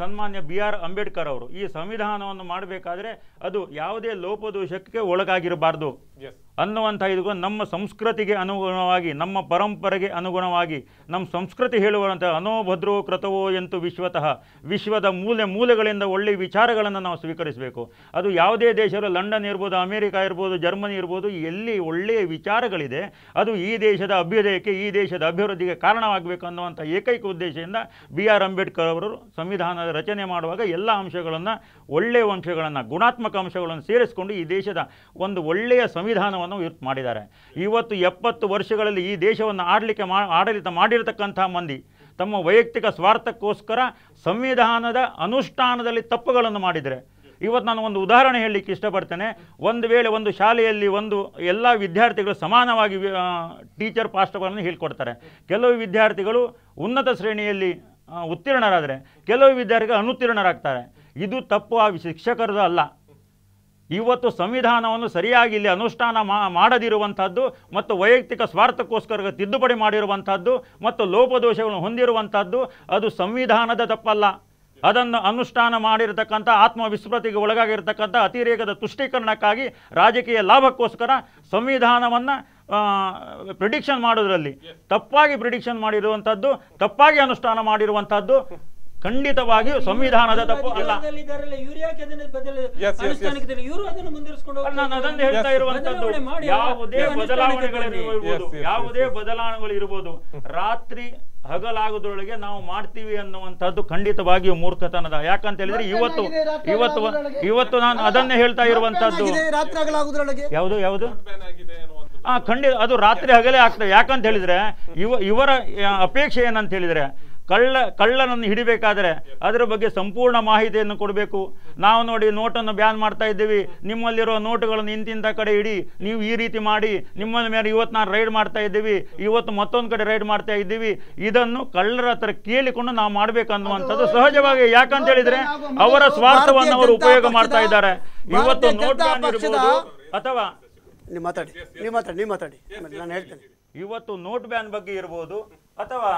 ಸನ್ಮಾನ್ಯ BR ಅಂಬೇಡ್ಕರ್ ಅವರು ಈ ಸಂವಿಧಾನವನ್ನು ಮಾಡಬೇಕಾದ್ರೆ ಅದು ಯಾವುದೇ ಲೋಪದೋಷಕ್ಕೆ ಒಳಗಾಗಿರಬಾರ್ದು ಅನ್ನುವಂಥ ಇದು ನಮ್ಮ ಸಂಸ್ಕೃತಿಗೆ ಅನುಗುಣವಾಗಿ, ನಮ್ಮ ಪರಂಪರೆಗೆ ಅನುಗುಣವಾಗಿ, ನಮ್ಮ ಸಂಸ್ಕೃತಿ ಹೇಳುವಂಥ ಅನೋಭದ್ರೋ ಕೃತವೋ ಎಂತು ವಿಶ್ವತಃ, ವಿಶ್ವದ ಮೂಲೆ ಮೂಲೆಗಳಿಂದ ಒಳ್ಳೆಯ ವಿಚಾರಗಳನ್ನು ನಾವು ಸ್ವೀಕರಿಸಬೇಕು. ಅದು ಯಾವುದೇ ದೇಶಗಳು, ಲಂಡನ್ ಇರ್ಬೋದು, ಅಮೇರಿಕಾ ಇರ್ಬೋದು, ಜರ್ಮನಿ ಇರ್ಬೋದು, ಎಲ್ಲಿ ಒಳ್ಳೆಯ ವಿಚಾರಗಳಿದೆ ಅದು ಈ ದೇಶದ ಅಭ್ಯುದಯಕ್ಕೆ, ಈ ದೇಶದ ಅಭಿವೃದ್ಧಿಗೆ ಕಾರಣವಾಗಬೇಕು ಅನ್ನುವಂಥ ಏಕೈಕ ಉದ್ದೇಶದಿಂದ BR ಅಂಬೇಡ್ಕರ್ ಅವರು ಸಂವಿಧಾನದ ರಚನೆ ಮಾಡುವಾಗ ಎಲ್ಲ ಅಂಶಗಳನ್ನು, ಒಳ್ಳೆಯ ಅಂಶಗಳನ್ನು, ಗುಣಾತ್ಮಕ ಅಂಶಗಳನ್ನು ಸೇರಿಸಿಕೊಂಡು ಈ ದೇಶದ ಒಂದು ಒಳ್ಳೆಯ ಸಂವಿಧಾನವನ್ನು ಮಾಡಿದ್ದಾರೆ. ಇವತ್ತು 70 ವರ್ಷಗಳಲ್ಲಿ ಈ ದೇಶವನ್ನು ಆಡಳಿತ ಮಾಡಿರತಕ್ಕಂಥ ಮಂದಿ ತಮ್ಮ ವೈಯಕ್ತಿಕ ಸ್ವಾರ್ಥಕ್ಕೋಸ್ಕರ ಸಂವಿಧಾನದ ಅನುಷ್ಠಾನದಲ್ಲಿ ತಪ್ಪುಗಳನ್ನು ಮಾಡಿದರೆ, ಇವತ್ತು ನಾನು ಒಂದು ಉದಾಹರಣೆ ಹೇಳಲಿಕ್ಕೆ ಇಷ್ಟಪಡ್ತೇನೆ. ಒಂದು ವೇಳೆ ಒಂದು ಶಾಲೆಯಲ್ಲಿ ಎಲ್ಲ ವಿದ್ಯಾರ್ಥಿಗಳು ಸಮಾನವಾಗಿ ಟೀಚರ್ ಪಾಠಗಳನ್ನು ಹೇಳ್ಕೊಡ್ತಾರೆ. ಕೆಲವು ವಿದ್ಯಾರ್ಥಿಗಳು ಉನ್ನತ ಶ್ರೇಣಿಯಲ್ಲಿ ಉತ್ತೀರ್ಣರಾದರೆ ಕೆಲವು ವಿದ್ಯಾರ್ಥಿಗಳು ಅನುತ್ತೀರ್ಣರಾಗ್ತಾರೆ. ಇದು ತಪ್ಪು ಆ ಶಿಕ್ಷಕರದು ಅಲ್ಲ. ಇವತ್ತು ಸಂವಿಧಾನವನ್ನು ಸರಿಯಾಗಿ ಇಲ್ಲಿ ಅನುಷ್ಠಾನ ಮಾಡದಿರುವಂಥದ್ದು ಮತ್ತು ವೈಯಕ್ತಿಕ ಸ್ವಾರ್ಥಕ್ಕೋಸ್ಕರ ತಿದ್ದುಪಡಿ ಮಾಡಿರುವಂಥದ್ದು ಮತ್ತು ಲೋಪದೋಷಗಳನ್ನು ಹೊಂದಿರುವಂಥದ್ದು ಅದು ಸಂವಿಧಾನದ ತಪ್ಪಲ್ಲ. ಅದನ್ನು ಅನುಷ್ಠಾನ ಮಾಡಿರತಕ್ಕಂಥ ಆತ್ಮವಿಸ್ಮೃತಿಗೆ ಒಳಗಾಗಿರ್ತಕ್ಕಂಥ ಅತಿರೇಕದ ತುಷ್ಟೀಕರಣಕ್ಕಾಗಿ ರಾಜಕೀಯ ಲಾಭಕ್ಕೋಸ್ಕರ ಸಂವಿಧಾನವನ್ನು ಪ್ರಿಡಿಕ್ಷನ್ ಮಾಡೋದ್ರಲ್ಲಿ ತಪ್ಪಾಗಿ ಪ್ರಿಡಿಕ್ಷನ್ ಮಾಡಿರುವಂಥದ್ದು, ತಪ್ಪಾಗಿ ಅನುಷ್ಠಾನ ಮಾಡಿರುವಂಥದ್ದು ಖಂಡಿತವಾಗಿಯೂ ಸಂವಿಧಾನದ ತಪ್ಪು ಅಲ್ಲ. ನಾನು ಅದನ್ನು ಹೇಳ್ತಾ ಇರುವಂತದ್ದು, ಯಾವುದೇ ಬದಲಾವಣೆಗಳು ಇರ್ಬೋದು, ರಾತ್ರಿ ಹಗಲಾಗೋದ್ರೊಳಗೆ ನಾವು ಮಾಡ್ತೀವಿ ಅನ್ನುವಂಥದ್ದು ಖಂಡಿತವಾಗಿಯೂ ಮೂರ್ಖತನದ. ಯಾಕಂತ ಹೇಳಿದ್ರೆ ಇವತ್ತು ನಾನು ಅದನ್ನೇ ಹೇಳ್ತಾ ಇರುವಂತದ್ದು. ಯಾವುದು ಖಂಡಿತ ಅದು ರಾತ್ರಿ ಹಗಲೇ ಆಗ್ತದೆ. ಯಾಕಂತ ಹೇಳಿದ್ರೆ ಇವರ ಅಪೇಕ್ಷೆ ಏನಂತ ಹೇಳಿದ್ರೆ ಕಳ್ಳನನ್ನು ಹಿಡಿಬೇಕಾದ್ರೆ ಅದರ ಬಗ್ಗೆ ಸಂಪೂರ್ಣ ಮಾಹಿತಿಯನ್ನು ಕೊಡಬೇಕು. ನಾವು ನೋಡಿ ನೋಟನ್ನು ಬ್ಯಾನ್ ಮಾಡ್ತಾ ಇದ್ದೀವಿ, ನಿಮ್ಮಲ್ಲಿರೋ ನೋಟುಗಳನ್ನು ಇಂತಿಂಥ ಕಡೆ ಇಡಿ, ನೀವು ಈ ರೀತಿ ಮಾಡಿ, ನಿಮ್ಮ ಮೇಲೆ ಇವತ್ತು ನಾನು ರೈಡ್ ಮಾಡ್ತಾ ಇದ್ದೀವಿ, ಇವತ್ತು ಮತ್ತೊಂದು ಕಡೆ ರೈಡ್ ಮಾಡ್ತಾ ಇದ್ದೀವಿ. ಇದನ್ನು ಕಳ್ಳರ ಹತ್ರ ಕೇಳಿಕೊಂಡು ನಾವು ಮಾಡ್ಬೇಕನ್ನುವಂಥದ್ದು ಸಹಜವಾಗಿ. ಯಾಕಂತ ಹೇಳಿದ್ರೆ ಅವರ ಸ್ವಾರ್ಥವನ್ನು ಅವರು ಉಪಯೋಗ ಮಾಡ್ತಾ ಇದ್ದಾರೆ. ಇವತ್ತು ನೋಟ್ ಬ್ಯಾನ್ ಇರ್ಬೋದು ಅಥವಾ ಇವತ್ತು ನೋಟ್ ಬ್ಯಾನ್ ಬಗ್ಗೆ ಇರ್ಬೋದು ಅಥವಾ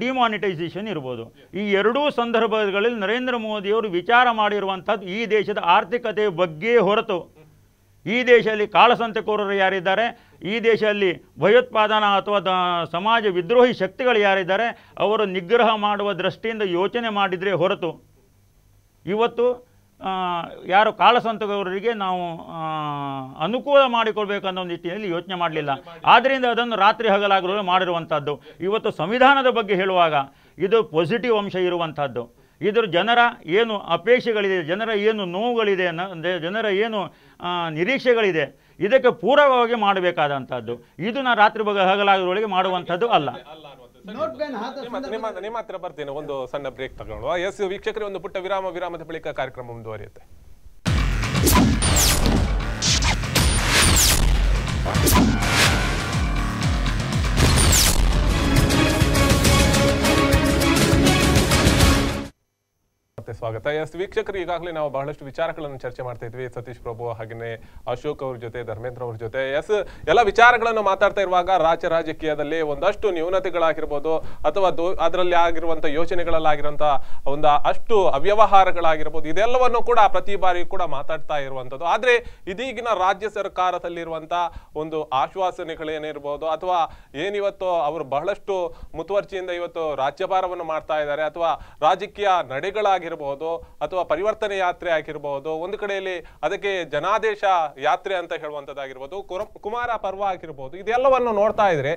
ಡಿಮಾನಿಟೈಸೇಷನ್ ಇರ್ಬೋದು. ಈ ಎರಡೂ ಸಂದರ್ಭಗಳಲ್ಲಿ ನರೇಂದ್ರ ಮೋದಿಯವರು ವಿಚಾರ ಮಾಡಿರುವಂಥದ್ದು ಈ ದೇಶದ ಆರ್ಥಿಕತೆಯ ಬಗ್ಗೆ ಹೊರತು ಈ ದೇಶದಲ್ಲಿ ಕಾಳಸಂತೆಕೋರರು ಯಾರಿದ್ದಾರೆ, ಈ ದೇಶದಲ್ಲಿ ಭಯೋತ್ಪಾದನಾ ಅಥವಾ ಸಮಾಜ ವಿದ್ರೋಹಿ ಶಕ್ತಿಗಳು ಯಾರಿದ್ದಾರೆ ಅವರು ನಿಗ್ರಹ ಮಾಡುವ ದೃಷ್ಟಿಯಿಂದ ಯೋಚನೆ ಮಾಡಿದರೆ ಹೊರತು ಇವತ್ತು ಯಾರು ಕಾಳಸಂತೆಕೋರರಿಗೆ ನಾವು ಅನುಕೂಲ ಮಾಡಿಕೊಳ್ಬೇಕನ್ನೋ ನಿಟ್ಟಿನಲ್ಲಿ ಯೋಚನೆ ಮಾಡಲಿಲ್ಲ. ಆದ್ದರಿಂದ ಅದನ್ನು ರಾತ್ರಿ ಹಗಲಾಗಲು ಮಾಡಿರುವಂಥದ್ದು. ಇವತ್ತು ಸಂವಿಧಾನದ ಬಗ್ಗೆ ಹೇಳುವಾಗ ಇದು ಪಾಸಿಟಿವ್ ಅಂಶ ಇರುವಂಥದ್ದು. ಇದರ ಜನರ ಏನು ಅಪೇಕ್ಷೆಗಳಿದೆ, ಜನರ ಏನು ನೋವುಗಳಿದೆ, ಜನರ ಏನು ನಿರೀಕ್ಷೆಗಳಿದೆ, ಇದಕ್ಕೆ ಪೂರಕವಾಗಿ ಮಾಡಬೇಕಾದಂಥದ್ದು. ಇದು ನಾ ರಾತ್ರಿ ಹಗಲಾಗಲೊಳಗೆ ಮಾಡುವಂಥದ್ದು ಅಲ್ಲ. ನಿಮ್ಮ ಹತ್ರ ಬರ್ತೇನೆ, ಒಂದು ಸಣ್ಣ ಬ್ರೇಕ್ ತಗೊಳ್ಳುವ. ಎಸ್ ವೀಕ್ಷಕರೇ, ಒಂದು ಪುಟ್ಟ ವಿರಾಮದ ಬಳಿಕ ಕಾರ್ಯಕ್ರಮ ಮುಂದುವರಿಯುತ್ತೆ. ಸ್ವಾಗತ. ಎಸ್ ವೀಕ್ಷಕರು, ಈಗಾಗಲೇ ನಾವು ಬಹಳಷ್ಟು ವಿಚಾರಗಳನ್ನು ಚರ್ಚೆ ಮಾಡ್ತಾ ಇದ್ವಿ. ಸತೀಶ್ ಪ್ರಭು ಹಾಗೆಯೇ ಅಶೋಕ್ ಅವ್ರ ಜೊತೆ, ಧರ್ಮೇಂದ್ರ ಅವ್ರ ಜೊತೆ. ಎಸ್ ಎಲ್ಲ ವಿಚಾರಗಳನ್ನು ಮಾತಾಡ್ತಾ ಇರುವಾಗ ರಾಜಕೀಯದಲ್ಲಿ ಒಂದಷ್ಟು ನ್ಯೂನತೆಗಳಾಗಿರ್ಬೋದು ಅಥವಾ ಅದರಲ್ಲಿ ಆಗಿರುವಂತಹ ಯೋಚನೆಗಳಲ್ಲಾಗಿರುವಂತಹ ಅಷ್ಟು ಅವ್ಯವಹಾರಗಳಾಗಿರ್ಬೋದು, ಇದೆಲ್ಲವನ್ನು ಕೂಡ ಪ್ರತಿ ಬಾರಿ ಕೂಡ ಮಾತಾಡ್ತಾ ಇರುವಂಥದ್ದು. ಆದ್ರೆ ಇದೀಗಿನ ರಾಜ್ಯ ಸರ್ಕಾರದಲ್ಲಿರುವಂತಹ ಒಂದು ಆಶ್ವಾಸನೆಗಳೇನಿರ್ಬೋದು ಅಥವಾ ಏನಿವತ್ತು ಅವರು ಬಹಳಷ್ಟು ಮುತುವರ್ಜಿಯಿಂದ ಇವತ್ತು ರಾಜ್ಯಭಾರವನ್ನು ಮಾಡ್ತಾ ಇದ್ದಾರೆ, ಅಥವಾ ರಾಜಕೀಯ ನಡೆಗಳಾಗಿರ್ಬೋದು ಅಥವಾ ಪರಿವರ್ತನೆ ಯಾತ್ರೆ ಆಗಿರಬಹುದು, ಒಂದು ಕಡೆಯಲ್ಲಿ ಅದಕ್ಕೆ ಜನಾದೇಶ ಯಾತ್ರೆ ಅಂತ ಹೇಳುವಂತದ್ದಾಗಿರ್ಬೋದು, ಕುಮಾರ ಪರ್ವ ಆಗಿರ್ಬೋದು, ಇದೆಲ್ಲವನ್ನು ನೋಡ್ತಾ ಇದ್ರೆ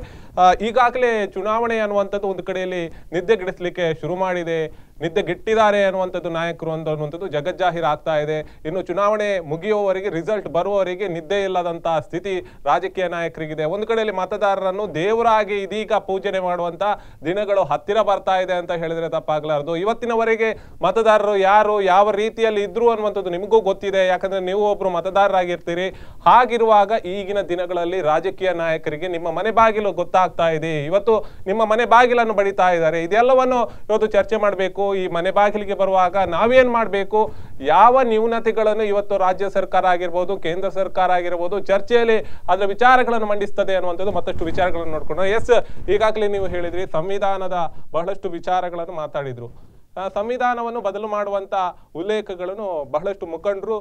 ಈಗಾಗಲೇ ಚುನಾವಣೆ ಅನ್ನುವಂಥದ್ದು ಒಂದು ಕಡೆಯಲ್ಲಿ ನಿದ್ದೆಗೆಡಿಸ್ಲಿಕ್ಕೆ ಶುರು ಮಾಡಿದೆ. ನಿದ್ದೆಗೆಟ್ಟಿದ್ದಾರೆ ಅನ್ನುವಂಥದ್ದು ನಾಯಕರು ಅನ್ನುವಂಥದ್ದು ಜಗಜ್ಜಾಹೀರ್ ಆಗ್ತಾ ಇದೆ. ಇನ್ನು ಚುನಾವಣೆ ಮುಗಿಯುವವರೆಗೆ, ರಿಸಲ್ಟ್ ಬರುವವರೆಗೆ ನಿದ್ದೆ ಇಲ್ಲದಂತಹ ಸ್ಥಿತಿ ರಾಜಕೀಯ ನಾಯಕರಿಗಿದೆ. ಒಂದು ಕಡೆಯಲ್ಲಿ ಮತದಾರರನ್ನು ದೇವರಾಗಿ ಇದೀಗ ಪೂಜನೆ ಮಾಡುವಂತ ದಿನಗಳು ಹತ್ತಿರ ಬರ್ತಾ ಇದೆ ಅಂತ ಹೇಳಿದ್ರೆ ತಪ್ಪಾಗಲಾರದು. ಇವತ್ತಿನವರೆಗೆ ಮತದಾರರು ಯಾರು, ಯಾವ ರೀತಿಯಲ್ಲಿ ಇದ್ರು ಅನ್ನುವಂಥದ್ದು ನಿಮಗೂ ಗೊತ್ತಿದೆ, ಯಾಕಂದ್ರೆ ನೀವು ಒಬ್ರು ಮತದಾರರಾಗಿರ್ತೀರಿ. ಹಾಗಿರುವಾಗ ಈಗಿನ ದಿನಗಳಲ್ಲಿ ರಾಜಕೀಯ ನಾಯಕರಿಗೆ ನಿಮ್ಮ ಮನೆ ಬಾಗಿಲು ಗೊತ್ತಾಗ್ತಾ ಇದೆ. ಇವತ್ತು ನಿಮ್ಮ ಮನೆ ಬಾಗಿಲನ್ನು ಬಡಿತಾ ಇದ್ದಾರೆ. ಇದೆಲ್ಲವನ್ನು ಇವತ್ತು ಚರ್ಚೆ ಮಾಡಬೇಕು. ಈ ಮನೆ ಬಾಗಿಲಿಗೆ ಬರುವಾಗ ನಾವೇನ್ ಮಾಡಬೇಕು, ಯಾವ ನ್ಯೂನತೆಗಳನ್ನು ಇವತ್ತು ರಾಜ್ಯ ಸರ್ಕಾರ ಆಗಿರ್ಬೋದು, ಕೇಂದ್ರ ಸರ್ಕಾರ ಆಗಿರ್ಬೋದು ಚರ್ಚೆಯಲ್ಲಿ ಅದರ ವಿಚಾರಗಳನ್ನು ಮಂಡಿಸ್ತದೆ ಅನ್ನುವಂಥದ್ದು ಮತ್ತಷ್ಟು ವಿಚಾರಗಳನ್ನು ನೋಡ್ಕೊಂಡು. ಎಸ್, ಈಗಾಗಲೇ ನೀವು ಹೇಳಿದ್ರಿ ಸಂವಿಧಾನದ ಬಹಳಷ್ಟು ವಿಚಾರಗಳನ್ನು ಮಾತಾಡಿದ್ರು. ಸಂವಿಧಾನವನ್ನು ಬದಲು ಮಾಡುವಂತ ಉಲ್ಲೇಖಗಳನ್ನು ಬಹಳಷ್ಟು ಮುಖಂಡರು,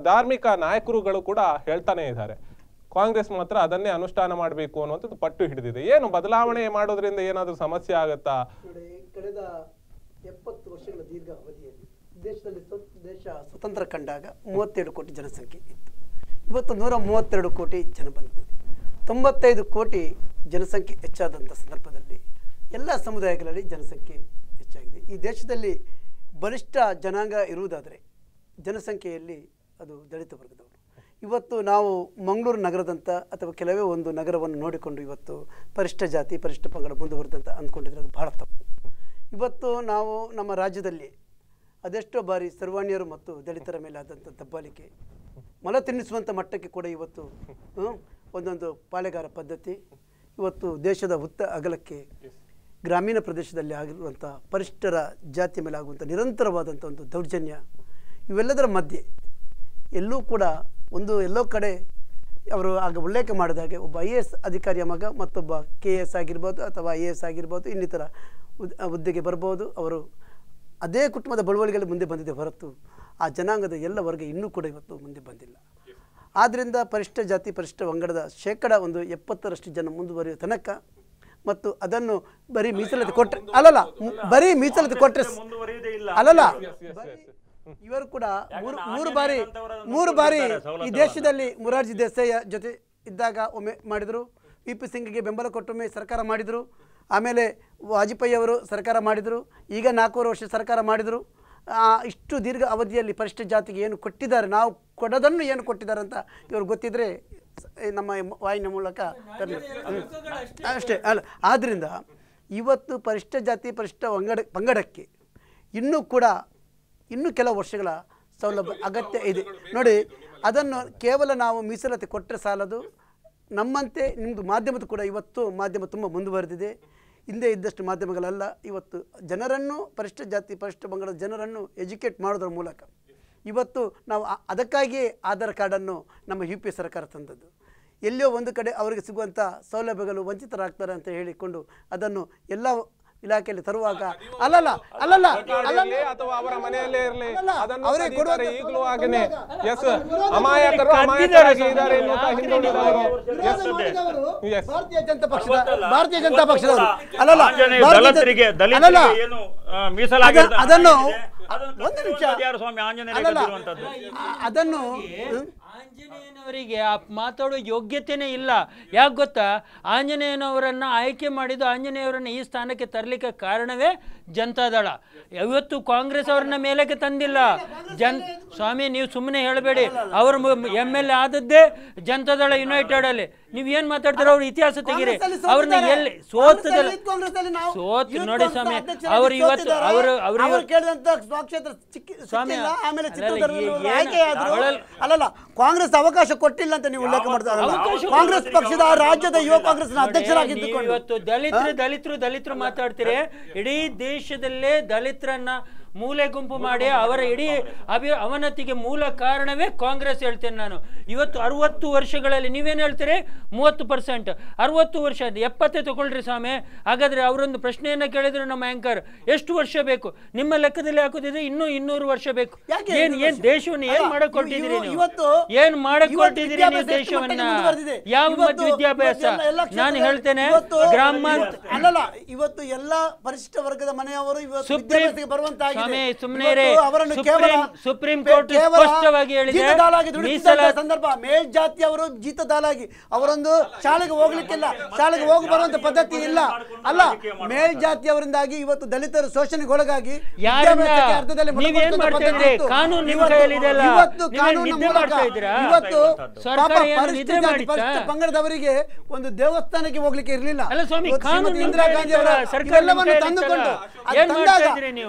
ಧಾರ್ಮಿಕ ನಾಯಕರುಗಳು ಕೂಡ ಹೇಳ್ತಾನೆ ಇದ್ದಾರೆ. ಕಾಂಗ್ರೆಸ್ ಮಾತ್ರ ಅದನ್ನೇ ಅನುಷ್ಠಾನ ಮಾಡಬೇಕು ಅನ್ನುವಂಥದ್ದು ಪಟ್ಟು ಹಿಡಿದಿದೆ. ಏನು ಬದಲಾವಣೆ ಮಾಡೋದ್ರಿಂದ ಏನಾದರೂ ಸಮಸ್ಯೆ ಆಗತ್ತಾ? ಕಳೆದ 70 ವರ್ಷಗಳ ದೀರ್ಘ ಅವಧಿಯಲ್ಲಿ ದೇಶದಲ್ಲಿ ದೇಶ ಸ್ವತಂತ್ರ ಕಂಡಾಗ 37 ಕೋಟಿ ಜನಸಂಖ್ಯೆ ಇತ್ತು. ಇವತ್ತು 132 ಕೋಟಿ ಜನ ಬಂದಿದೆ. 95 ಕೋಟಿ ಜನಸಂಖ್ಯೆ ಹೆಚ್ಚಾದಂಥ ಸಂದರ್ಭದಲ್ಲಿ ಎಲ್ಲ ಸಮುದಾಯಗಳಲ್ಲಿ ಜನಸಂಖ್ಯೆ ಹೆಚ್ಚಾಗಿದೆ. ಈ ದೇಶದಲ್ಲಿ ಬಲಿಷ್ಠ ಜನಾಂಗ ಇರುವುದಾದರೆ ಜನಸಂಖ್ಯೆಯಲ್ಲಿ ಅದು ದಲಿತ ವರ್ಗದವರು. ಇವತ್ತು ನಾವು ಮಂಗಳೂರು ನಗರದಂಥ ಅಥವಾ ಕೆಲವೇ ಒಂದು ನಗರವನ್ನು ನೋಡಿಕೊಂಡು ಇವತ್ತು ಪರಿಷ್ಠ ಜಾತಿ ಪರಿಷ್ಠ ಪಂಗಡ ಮುಂದುವರೆದಂತ ಅಂದ್ಕೊಂಡಿದ್ರೆ ಅದು ಬಹಳ ತಪ್ಪು. ಇವತ್ತು ನಾವು ನಮ್ಮ ರಾಜ್ಯದಲ್ಲಿ ಅದೆಷ್ಟೋ ಬಾರಿ ಸರ್ವಾಣ್ಯರು ಮತ್ತು ದಲಿತರ ಮೇಲೆ ಆದಂಥ ದಬ್ಬಾಳಿಕೆ, ಮಲ ತಿನ್ನಿಸುವಂಥ ಮಟ್ಟಕ್ಕೆ ಕೂಡ ಇವತ್ತು ಒಂದೊಂದು ಪಾಳೆಗಾರ ಪದ್ಧತಿ, ಇವತ್ತು ದೇಶದ ಅಗಲಕ್ಕೆ ಗ್ರಾಮೀಣ ಪ್ರದೇಶದಲ್ಲಿ ಆಗಿರುವಂಥ ಪರಿಷ್ಠರ ಜಾತಿಯ ಮೇಲೆ ಆಗುವಂಥ ನಿರಂತರವಾದಂಥ ಒಂದು ದೌರ್ಜನ್ಯ, ಇವೆಲ್ಲದರ ಮಧ್ಯೆ ಎಲ್ಲೂ ಕೂಡ ಎಲ್ಲೋ ಕಡೆ ಅವರು ಆಗ ಉಲ್ಲೇಖ ಮಾಡಿದಾಗೆ ಒಬ್ಬ IAS ಅಧಿಕಾರಿಯ ಮಗ ಮತ್ತೊಬ್ಬ KS ಆಗಿರ್ಬೋದು ಅಥವಾ IAS ಆಗಿರ್ಬೋದು, ಇನ್ನಿತರ ಹುದ್ದೆಗೆ ಬರ್ಬೋದು. ಅವರು ಅದೇ ಕುಟುಂಬದ ಬಳುವಳಿಗಳಲ್ಲಿ ಮುಂದೆ ಬಂದಿದೆ ಹೊರತು ಆ ಜನಾಂಗದ ಎಲ್ಲ ವರ್ಗ ಇನ್ನೂ ಕೂಡ ಇವತ್ತು ಮುಂದೆ ಬಂದಿಲ್ಲ. ಆದ್ದರಿಂದ ಪರಿಷ್ಠ ಜಾತಿ ಪರಿಷ್ಠ ಪಂಗಡದ ಶೇಕಡ 70% ಜನ ಮುಂದುವರಿಯುವ ತನಕ ಮತ್ತು ಅದನ್ನು ಬರೀ ಮೀಸಲಾತಿ ಕೊಟ್ಟರೆ ಬರೀ ಮೀಸಲಾತಿ ಕೊಟ್ಟರೆ ಇವರು ಕೂಡ ಮೂರು ಬಾರಿ ಈ ದೇಶದಲ್ಲಿ ಮೊರಾರ್ಜಿ ದೇಸಾಯಿ ಜೊತೆ ಇದ್ದಾಗ ಒಮ್ಮೆ ಮಾಡಿದರು, VP ಸಿಂಗ್ಗೆ ಬೆಂಬಲ ಕೊಟ್ಟೊಮ್ಮೆ ಸರ್ಕಾರ ಮಾಡಿದರು, ಆಮೇಲೆ ವಾಜಪೇಯಿ ಅವರು ಸರ್ಕಾರ ಮಾಡಿದರು, ಈಗ 4 ವರ್ಷ ಸರ್ಕಾರ ಮಾಡಿದರು. ಇಷ್ಟು ದೀರ್ಘ ಅವಧಿಯಲ್ಲಿ ಪರಿಷ್ಠ ಜಾತಿಗೆ ಏನು ಕೊಟ್ಟಿದ್ದಾರೆ, ನಾವು ಕೊಡೋದನ್ನು ಏನು ಕೊಟ್ಟಿದ್ದಾರೆ ಅಂತ ಇವರು ಗೊತ್ತಿದ್ರೆ ನಮ್ಮ ವಾಹಿನಿಯ ಮೂಲಕ ಅಷ್ಟೇ ಅಲ್ಲ. ಆದ್ದರಿಂದ ಇವತ್ತು ಪರಿಷ್ಠ ಜಾತಿ ಪರಿಷ್ಠ ಪಂಗಡಕ್ಕೆ ಇನ್ನೂ ಕೆಲವು ವರ್ಷಗಳ ಸೌಲಭ್ಯ ಅಗತ್ಯ ಇದೆ. ನೋಡಿ, ಅದನ್ನು ಕೇವಲ ನಾವು ಮೀಸಲಾತಿ ಕೊಟ್ಟರೆ ಸಾಲದು. ನಮ್ಮಂತೆ ನಿಮ್ಮದು ಮಾಧ್ಯಮದ ಕೂಡ ಇವತ್ತು ಮಾಧ್ಯಮ ತುಂಬ ಮುಂದುವರೆದಿದೆ. ಹಿಂದೆ ಇದ್ದಷ್ಟು ಮಾಧ್ಯಮಗಳಲ್ಲ. ಇವತ್ತು ಜನರನ್ನು ಪರಿಷ್ಠ ಜಾತಿ ಪರಿಷ್ಠ ಪಂಗಡದ ಜನರನ್ನು ಎಜುಕೇಟ್ ಮಾಡೋದ್ರ ಮೂಲಕ ಇವತ್ತು ನಾವು ಅದಕ್ಕಾಗಿಯೇ ಆಧಾರ್ ಕಾರ್ಡನ್ನು ನಮ್ಮ UPA ಸರ್ಕಾರ ತಂದದ್ದು. ಎಲ್ಲಿಯೋ ಒಂದು ಕಡೆ ಅವರಿಗೆ ಸಿಗುವಂಥ ಸೌಲಭ್ಯಗಳು ವಂಚಿತರಾಗ್ತಾರೆ ಅಂತ ಹೇಳಿಕೊಂಡು ಅದನ್ನು ಎಲ್ಲ ಇಲಾಖೆಯಲ್ಲಿ ತರುವಾಗ ಅಲ್ಲಲ್ಲ ಅಥವಾ ಅವರ ಮನೆಯಲ್ಲೇ ಇರಲಿ ಅವರೇ ಕೊಡುತ್ತಾರೆ. ಈಗಲೂ ಹಾಗೇನೆ ಎಸ್ ಅಮಾಯಕರು ಅಮಾಯಕರಾಗಿದ್ದಾರೆ ಭಾರತೀಯ ಜನತಾ ಪಕ್ಷದವರು ಅಲ್ಲಲ್ಲ ಅದನ್ನು ಒಂದು ನಿಮಿಷ ಅದನ್ನು ಆಂಜನೇಯನವರಿಗೆ ಮಾತಾಡೋ ಯೋಗ್ಯತೆನೇ ಇಲ್ಲ. ಯಾಕೆ ಗೊತ್ತಾ, ಆಂಜನೇಯನವರನ್ನು ಆಯ್ಕೆ ಮಾಡಿದ್ದು ಆಂಜನೇಯವರನ್ನು ಈ ಸ್ಥಾನಕ್ಕೆ ತರಲಿಕ್ಕೆ ಕಾರಣವೇ ಜನತಾದಳ. ಇವತ್ತು ಕಾಂಗ್ರೆಸ್ ಅವರನ್ನ ಮೇಲಕ್ಕೆ ತಂದಿಲ್ಲ. ಸ್ವಾಮಿ, ನೀವು ಸುಮ್ಮನೆ ಹೇಳಬೇಡಿ. ಅವರು MLA ಆದದ್ದೇ ಜನತಾದಳ ಯುನೈಟೆಡ್ ಅಲ್ಲಿ. ನೀವೇನ್ ಮಾತಾಡ್ತಾರೆ? ಅವ್ರ ಇತಿಹಾಸ ತೆಗೀರಿ. ಅವ್ರನ್ನ ಎಲ್ಲಿ ಸೋತು ನೋಡಿ ಸ್ವಾಮಿ. ಅವರು ಇವತ್ತು ಸ್ವಾಮಿ ಅಲ್ಲಲ್ಲ, ಕಾಂಗ್ರೆಸ್ ಅವಕಾಶ ಕೊಟ್ಟಿಲ್ಲ ಅಂತ ನೀವು ಉಲ್ಲೇಖ ಮಾಡ್ತಾರೆ. ಕಾಂಗ್ರೆಸ್ ಪಕ್ಷದ ರಾಜ್ಯದ ಯುವ ಕಾಂಗ್ರೆಸ್ ಅಧ್ಯಕ್ಷರಾಗಿದ್ದು ಇವತ್ತು ದಲಿತರು ಮಾತಾಡ್ತೀರಿ. ಇಡೀ ದೇಶದಲ್ಲೇ ದಲಿತರನ್ನ ಮೂಲೆ ಗುಂಪು ಮಾಡಿ ಅವರ ಇಡೀ ಅವನತಿಗೆ ಮೂಲ ಕಾರಣವೇ ಕಾಂಗ್ರೆಸ್ ಹೇಳ್ತೇನೆ ನಾನು. ಇವತ್ತು 60 ವರ್ಷಗಳಲ್ಲಿ ನೀವೇನು ಹೇಳ್ತೀರಿ? 30%. 60 ವರ್ಷ 70 ತಗೊಳ್ರಿ ಸ್ವಾಮಿ. ಹಾಗಾದ್ರೆ ಅವರೊಂದು ಪ್ರಶ್ನೆಯನ್ನ ಕೇಳಿದ್ರು ನಮ್ಮ ಆಂಕರ್, ಎಷ್ಟು ವರ್ಷ ಬೇಕು ನಿಮ್ಮ ಲೆಕ್ಕದಲ್ಲಿ ಹಾಕೋದಿದ್ರೆ? ಇನ್ನೂ 200 ವರ್ಷ ಬೇಕು. ಏನ್ ದೇಶವನ್ನು ಏನ್ ಮಾಡಕ್ ಕೊಟ್ಟಿದ್ದೀರಿ ನೀವು? ಏನ್ ಮಾಡಕ್ ಕೊಟ್ಟಿದ್ದೀರಿ ನೀವು ದೇಶವನ್ನ? ಯಾವ ವಿದ್ಯಾಭ್ಯಾಸ? ನಾನು ಹೇಳ್ತೇನೆ, ಗ್ರಾಮಾಂತರ ಅಲ್ಲಲ್ಲ, ಇವತ್ತು ಎಲ್ಲ ಪರಿಶಿಷ್ಟ ವರ್ಗದ ಮನೆಯವರು ಇವತ್ತು ಬರುವಂತ ಸುಪ್ರೀಂ ಕೋರ್ಟ್ ಸ್ಪಷ್ಟವಾಗಿ ಹೇಳಿದೆ. ಸಂದರ್ಭ ಮೇಲ್ಜಾತಿಯವರು ಜೀತದಾಲಾಗಿ ಅವರೊಂದು ಶಾಲೆಗೆ ಹೋಗ್ಲಿಕ್ಕಿಲ್ಲ, ಶಾಲೆಗೆ ಹೋಗಿ ಬರುವಂತ ಪದ್ಧತಿ ಇಲ್ಲ. ಅಲ್ಲ, ಮೇಲ್ಜಾತಿಯವರಿಂದಾಗಿ ಇವತ್ತು ದಲಿತರು ಶೋಷಣೆಗೊಳಗಾಗಿ ಪಂಗಡದವರಿಗೆ ಒಂದು ದೇವಸ್ಥಾನಕ್ಕೆ ಹೋಗ್ಲಿಕ್ಕೆ ಇರಲಿಲ್ಲ. ಇಂದಿರಾ ಗಾಂಧಿ ಅವರ ತಂದುಕೊಂಡು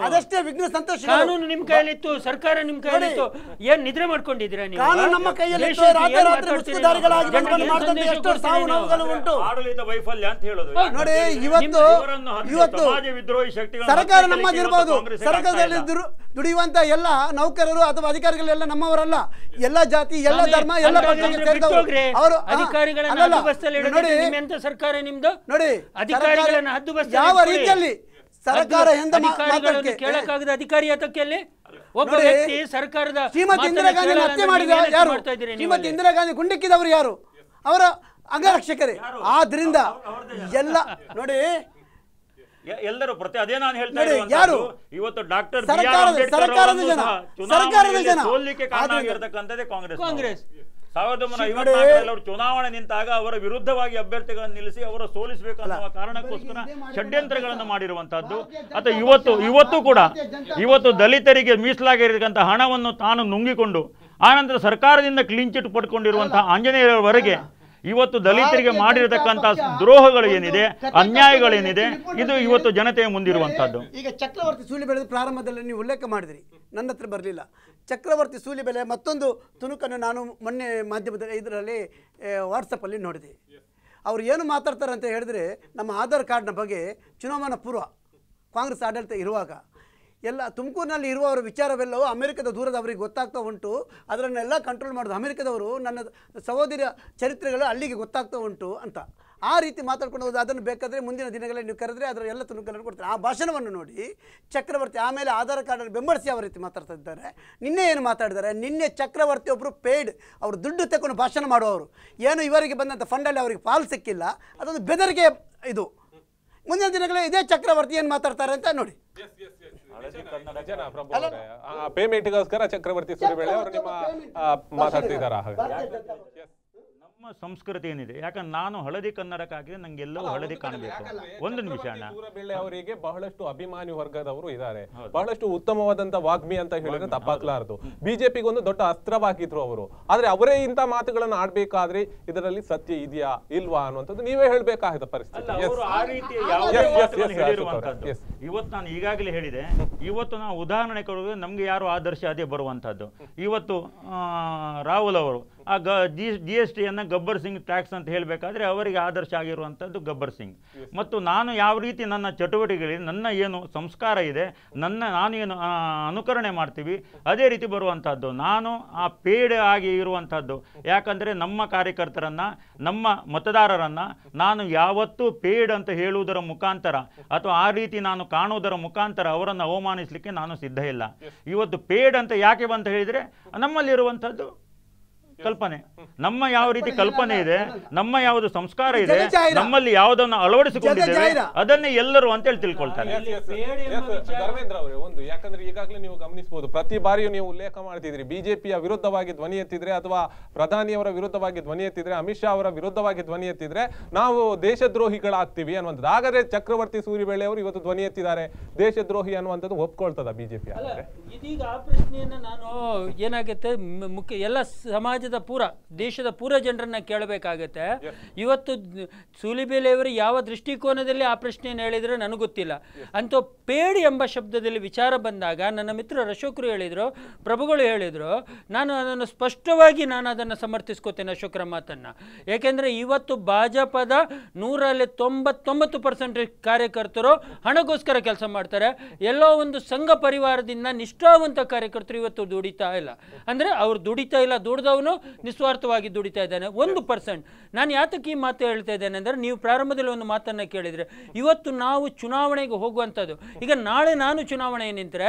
ಅದಷ್ಟೇ ಕಬ್ಬಿನ ಸಂತೋಷ. ಕಾನೂನು ನಿಮ್ ಕೈಯಲ್ಲಿತ್ತು, ಸರ್ಕಾರ ನಿಮ್ ಕೈಯಲ್ಲಿತ್ತು, ಏನ್ ನಿದ್ರೆ ಮಾಡ್ಕೊಂಡಿದ್ದೀರಾ ನೀವು? ಕಾನೂನು ನಮ್ಮ ಕೈಯಲ್ಲಿತ್ತು, ರಾತ್ರಿ ಮುಸುಕುದಾರಿಗಳಾಗಿ ಬಂಧನ ಮಾಡಿದಂತೆ ಎಷ್ಟೋ ಸಾವು ನೋವುಗಳು ಉಂಟು. ಆಡಳಿತ ವೈಫಲ್ಯ ಅಂತ ಹೇಳೋದು. ನೋಡಿ, ಇವತ್ತು ಸಮಾಜ ವಿದ್ರೋಹಿ ಶಕ್ತಿಗಳು ಸರ್ಕಾರ ನಮ್ಮದಿರ್ಬೋದು, ಸರ್ಕಾರದಲ್ಲಿ ದುಡಿಯುವಂತ ಎಲ್ಲ ನೌಕರರು ಅಥವಾ ಅಧಿಕಾರಿಗಳೆಲ್ಲ ನಮ್ಮವರಲ್ಲ, ಎಲ್ಲ ಜಾತಿ, ಎಲ್ಲ ಧರ್ಮ, ಎಲ್ಲ ಪಕ್ಷಕ್ಕೆ ಸೇರಿದವರು. ಅವರು ಅಧಿಕಾರಿಗಳನ್ನ ಹದ್ದು ಬಸ್ತಲ್ಲಿ ಇಡೋದು ನಿಮ್ಮೆಂತ ಸರ್ಕಾರ ನಿಮ್ದು? ನೋಡಿ, ಅಧಿಕಾರಿಗಳನ್ನ ಹದ್ದು ಬಸ್ತಲ್ಲಿ ಯಾವ ರೀತಿಯಲ್ಲಿ ಸರ್ಕಾರ ಅಧಿಕಾರಿಗಳನ್ನು ಕೇಳಕ್ಕಾಗದ ಅಧಿಕಾರಿ ಅದಕ್ಕೆಲ್ಲಿ ಒಬ್ಬ ವ್ಯಕ್ತಿ ಸರ್ಕಾರದ ಶ್ರೀಮತಿ ಇಂದಿರಾ ಗಾಂಧಿ ಹತ್ಯೆ ಮಾಡಿದ ಯಾರು? ಶ್ರೀಮತಿ ಇಂದಿರಾ ಗಾಂಧಿ ಗುಂಡಿಕ್ಕಿದವರು ಯಾರು? ಅವರ ಅಂಗರಕ್ಷಕರೇ. ಆದ್ರಿಂದ ಎಲ್ಲ ನೋಡಿ, ಎಲ್ಲರೂ ಅದೇ ನಾನು ಹೇಳ್ತಾ ಯಾರು ಇವತ್ತು ಡಾಕ್ಟರ್ ಸರ್ಕಾರದ ಜನ ಸೋಲಿಕ್ಕೆ ಕಾರಣ ಆಗಿರತಕ್ಕಂಥದ್ದೇ ಕಾಂಗ್ರೆಸ್. 1954 ಚುನಾವಣೆ ನಿಂತಾಗ ಅವರ ವಿರುದ್ಧವಾಗಿ ಅಭ್ಯರ್ಥಿಗಳನ್ನು ನಿಲ್ಲಿಸಿ ಅವರ ಸೋಲಿಸಬೇಕು ಅನ್ನುವ ಕಾರಣಕ್ಕೋಸ್ಕರ ಷಡ್ಯಂತ್ರಗಳನ್ನು ಮಾಡಿರುವಂತಹದ್ದು. ಅಥವಾ ಇವತ್ತು ಕೂಡ ಇವತ್ತು ದಲಿತರಿಗೆ ಮೀಸಲಾಗಿರತಕ್ಕಂಥ ಹಣವನ್ನು ತಾನು ನುಂಗಿಕೊಂಡು ಆನಂತರ ಸರ್ಕಾರದಿಂದ ಕ್ಲೀನ್ ಚಿಟ್ ಪಡ್ಕೊಂಡಿರುವಂತಹ ಆಂಜನೇಯರವರೆಗೆ ಇವತ್ತು ದಲಿತರಿಗೆ ಮಾಡಿರತಕ್ಕಂಥ ದ್ರೋಹಗಳು ಏನಿದೆ, ಅನ್ಯಾಯಗಳೇನಿದೆ, ಇದು ಇವತ್ತು ಜನತೆಯ ಮುಂದಿರುವಂತಹದ್ದು. ಈಗ ಚಕ್ರವರ್ತಿ ಸೂಲಿಬೆಲೆ ಪ್ರಾರಂಭದಲ್ಲಿ ನೀವು ಉಲ್ಲೇಖ ಮಾಡಿದ್ರಿ, ನನ್ನ ಹತ್ರ ಬರಲಿಲ್ಲ. ಚಕ್ರವರ್ತಿ ಸೂಲಿಬೆಲೆ ಮತ್ತೊಂದು ತುಣುಕನ್ನು ನಾನು ಮೊನ್ನೆ ಮಾಧ್ಯಮದಲ್ಲಿ ಇದರಲ್ಲಿ ವಾಟ್ಸಪ್ಪಲ್ಲಿ ನೋಡಿದೆ. ಅವರು ಏನು ಮಾತಾಡ್ತಾರೆ ಅಂತ ಹೇಳಿದ್ರೆ, ನಮ್ಮ ಆಧಾರ್ ಕಾರ್ಡ್ನ ಬಗ್ಗೆ ಚುನಾವಣಾ ಪೂರ್ವ ಕಾಂಗ್ರೆಸ್ ಆಡಳಿತ ಇರುವಾಗ ಎಲ್ಲ ತುಮಕೂರಿನಲ್ಲಿ ಇರುವವರ ವಿಚಾರವೆಲ್ಲವೂ ಅಮೆರಿಕದ ದೂರದವರಿಗೆ ಗೊತ್ತಾಗ್ತಾ ಉಂಟು, ಅದರನ್ನೆಲ್ಲ ಕಂಟ್ರೋಲ್ ಮಾಡೋದು ಅಮೆರಿಕದವರು, ನನ್ನ ಸಹೋದರಿಯ ಚರಿತ್ರೆಗಳು ಅಲ್ಲಿಗೆ ಗೊತ್ತಾಗ್ತಾ ಉಂಟು ಅಂತ ಆ ರೀತಿ ಮಾತಾಡ್ಕೊಂಡು ಹೋದು. ಅದನ್ನು ಬೇಕಾದರೆ ಮುಂದಿನ ದಿನಗಳಲ್ಲಿ ನೀವು ಕರೆದ್ರೆ ಅದರ ಎಲ್ಲ ತುಣುಕನ್ನು ಕೊಡ್ತಾರೆ. ಆ ಭಾಷಣವನ್ನು ನೋಡಿ ಚಕ್ರವರ್ತಿ ಆಮೇಲೆ ಆಧಾರ್ ಕಾರ್ಡನ್ನು ಬೆಂಬಲಿಸಿ ಯಾವ ರೀತಿ ಮಾತಾಡ್ತಾ ಇದ್ದಾರೆ. ನಿನ್ನೆ ಏನು ಮಾತಾಡಿದ್ದಾರೆ? ನಿನ್ನೆ ಚಕ್ರವರ್ತಿ ಒಬ್ಬರು ಪೇಯ್ಡ್, ಅವರು ದುಡ್ಡು ತಗೊಂಡು ಭಾಷಣ ಮಾಡುವವರು, ಏನು ಇವರಿಗೆ ಬಂದಂಥ ಫಂಡಲ್ಲಿ ಅವರಿಗೆ ಪಾಲು ಸಿಕ್ಕಿಲ್ಲ, ಅದೊಂದು ಬೆದರಿಕೆ. ಇದು ಮುಂದಿನ ದಿನಗಳಲ್ಲಿ ಇದೇ ಚಕ್ರವರ್ತಿ ಏನು ಮಾತಾಡ್ತಾರೆ ಅಂತ ನೋಡಿ. ಪೇಮೆಂಟ್ಗೋಸ್ಕರ ಚಕ್ರವರ್ತಿ ಸೂಲಿಬೆಲೆ ಅವರು ನಿಮ್ಮ ಮಾತಾಡ್ತಿದ್ದಾರಾ? ನಮ್ಮ ಸಂಸ್ಕೃತಿ ಏನಿದೆ, ಯಾಕಂದ್ರೆ ನಾನು ಹಳದಿ ಕನ್ನಡಕ್ಕಾಗಿದೆ, ನಂಗೆಲ್ಲವೂ ಹಳದಿ ಕಾಣಬೇಕು. ಒಂದು ನಿಮಿಷ ಅಣ್ಣ, ಸೂಲಿಬೆಲೆ ಅವರಿಗೆ ಬಹಳಷ್ಟು ಅಭಿಮಾನಿ ವರ್ಗದವರು ಇದ್ದಾರೆ, ಬಹಳಷ್ಟು ಉತ್ತಮವಾದಂತ ವಾಗ್ಮಿ ಅಂತ ಹೇಳಿದ್ರೆ ತಪ್ಪಾಗ್ಲಾರದು. ಬಿಜೆಪಿಗೆ ಒಂದು ದೊಡ್ಡ ಅಸ್ತ್ರವಾಗಿದ್ರು ಅವರು. ಆದ್ರೆ ಅವರೇ ಇಂಥ ಮಾತುಗಳನ್ನು ಆಡ್ಬೇಕಾದ್ರೆ ಇದರಲ್ಲಿ ಸತ್ಯ ಇದೆಯಾ ಇಲ್ವಾ ಅನ್ನುವಂಥದ್ದು ನೀವೇ ಹೇಳ್ಬೇಕಾದ ಪರಿಸ್ಥಿತಿ. ಇವತ್ತು ನಾನು ಈಗಾಗಲೇ ಹೇಳಿದೆ, ಇವತ್ತು ನಾವು ಉದಾಹರಣೆ ಕೊಡುವುದು ನಮ್ಗೆ ಯಾರು ಆದರ್ಶ ಅದೇ ಬರುವಂತಹದ್ದು. ಇವತ್ತು ರಾಹುಲ್ ಅವರು ಆ GST ಅನ್ನ ಗಬ್ಬರ್ ಸಿಂಗ್ ಟ್ಯಾಕ್ಸ್ ಅಂತ ಹೇಳಬೇಕಾದ್ರೆ ಅವರಿಗೆ ಆದರ್ಶ ಆಗಿರುವಂಥದ್ದು ಗಬ್ಬರ್ ಸಿಂಗ್. ಮತ್ತು ನಾನು ಯಾವ ರೀತಿ ನನ್ನ ಚಟುವಟಿಕೆಗಳಲ್ಲಿ ನನ್ನ ಏನು ಸಂಸ್ಕಾರ ಇದೆ, ನಾನು ಏನು ಅನುಕರಣೆ ಮಾಡ್ತೀವಿ ಅದೇ ರೀತಿ ಬರುವಂಥದ್ದು. ನಾನು ಆ ಪೇಡ್ ಆಗಿ ಇರುವಂಥದ್ದು. ಯಾಕಂದರೆ ನಮ್ಮ ಕಾರ್ಯಕರ್ತರನ್ನು, ನಮ್ಮ ಮತದಾರರನ್ನು ನಾನು ಯಾವತ್ತೂ ಪೇಡ್ ಅಂತ ಹೇಳುವುದರ ಮುಖಾಂತರ ಅಥವಾ ಆ ರೀತಿ ನಾನು ಕಾಣುವುದರ ಮುಖಾಂತರ ಅವರನ್ನು ಅವಮಾನಿಸಲಿಕ್ಕೆ ನಾನು ಸಿದ್ಧ ಇಲ್ಲ. ಇವತ್ತು ಪೇಡ್ ಅಂತ ಯಾಕೆ ಬಂತ ಹೇಳಿದರೆ ನಮ್ಮಲ್ಲಿರುವಂಥದ್ದು ಕಲ್ಪನೆ, ನಮ್ಮ ಯಾವ ರೀತಿ ಕಲ್ಪನೆ ಇದೆ, ನಮ್ಮ ಯಾವುದು ಸಂಸ್ಕಾರ ಇದೆ, ನಮ್ಮಲ್ಲಿ ಯಾವುದನ್ನು ಅಳವಡಿಸಿಕೊಂಡಿದ್ದೇವೆ ಅದನ್ನೇ ಎಲ್ಲರೂ ಅಂತೇಳಿ ತಿಳ್ಕೊಳ್ತಾರೆ. ಧರ್ಮೇಂದ್ರ ಅವರೇ, ಒಂದು ಯಾಕಂದ್ರೆ ಈಗಾಗಲೇ ನೀವು ಗಮನಿಸಬಹುದು, ಪ್ರತಿ ಬಾರಿಯೂ ನೀವು ಉಲ್ಲೇಖ ಮಾಡ್ತಿದ್ರಿ, ಬಿಜೆಪಿಯ ವಿರುದ್ಧವಾಗಿ ಧ್ವನಿ ಎತ್ತಿದ್ರೆ ಅಥವಾ ಪ್ರಧಾನಿಯವರ ವಿರುದ್ಧವಾಗಿ ಧ್ವನಿ ಎತ್ತಿದ್ರೆ, ಅಮಿತ್ ಶಾ ಅವರ ವಿರುದ್ಧವಾಗಿ ಧ್ವನಿ ಎತ್ತಿದ್ರೆ ನಾವು ದೇಶದ್ರೋಹಿಗಳಾಗ್ತೀವಿ ಅನ್ನುವಂಥದ್ದು. ಹಾಗಾದ್ರೆ ಚಕ್ರವರ್ತಿ ಸೂಲಿಬೆಲೆ ಅವರು ಇವತ್ತು ಧ್ವನಿ ಎತ್ತಿದ್ದಾರೆ, ದೇಶದ್ರೋಹಿ ಅನ್ನುವಂಥದ್ದು ಒಪ್ಕೊಳ್ತದ ಬಿಜೆಪಿ? ಇದೀಗ ಆ ಪ್ರಶ್ನೆಯನ್ನ ನಾನು ಏನಾಗುತ್ತೆ, ಮುಖ್ಯ ಎಲ್ಲ ಸಮಾಜ ದೇಶದ ಪೂರ ಜನರನ್ನ ಕೇಳಬೇಕಾಗತ್ತೆ. ಇವತ್ತು ಸೂಲಿಬೆಲೆಯವರು ಯಾವ ದೃಷ್ಟಿಕೋನದಲ್ಲಿ ಆ ಪ್ರಶ್ನೆಯನ್ನು ಹೇಳಿದ್ರೆ ನನಗೆ ಗೊತ್ತಿಲ್ಲ. ಅಂತೂ ಪೇಡ್ ಎಂಬ ಶಬ್ದದಲ್ಲಿ ವಿಚಾರ ಬಂದಾಗ ನನ್ನ ಮಿತ್ರರು ಅಶೋಕರು ಹೇಳಿದ್ರು, ಪ್ರಭುಗಳು ಹೇಳಿದ್ರು, ನಾನು ಅದನ್ನು ಸ್ಪಷ್ಟವಾಗಿ ಅದನ್ನು ಸಮರ್ಥಿಸ್ಕೋತೇನೆ ಅಶೋಕರ ಮಾತನ್ನ. ಯಾಕೆಂದ್ರೆ ಇವತ್ತು ಭಾಜಪದ 199% ಕಾರ್ಯಕರ್ತರು ಹಣಗೋಸ್ಕರ ಕೆಲಸ ಮಾಡ್ತಾರೆ. ಎಲ್ಲೋ ಒಂದು ಸಂಘ ಪರಿವಾರದಿಂದ ನಿಷ್ಠಾವಂತ ಕಾರ್ಯಕರ್ತರು ಇವತ್ತು ದುಡಿತಾ ಇಲ್ಲ. ಅಂದ್ರೆ ಅವ್ರು ದುಡಿತಾ ಇಲ್ಲ, ದುಡಿದವನು ನಿಸ್ವಾರ್ಥವಾಗಿ ದುಡಿತಾ ಇದ್ದಾನೆ 1%. ನಾನು ಯಾತಕ್ಕೆ ಈ ಮಾತು ಹೇಳ್ತಾ ಇದ್ದೇನೆ ಅಂದರೆ, ನೀವು ಪ್ರಾರಂಭದಲ್ಲಿ ಒಂದು ಮಾತನ್ನು ಕೇಳಿದರೆ, ಇವತ್ತು ನಾವು ಚುನಾವಣೆಗೆ ಹೋಗುವಂಥದ್ದು. ಈಗ ನಾಳೆ ನಾನು ಚುನಾವಣೆ ನಿಂತರೆ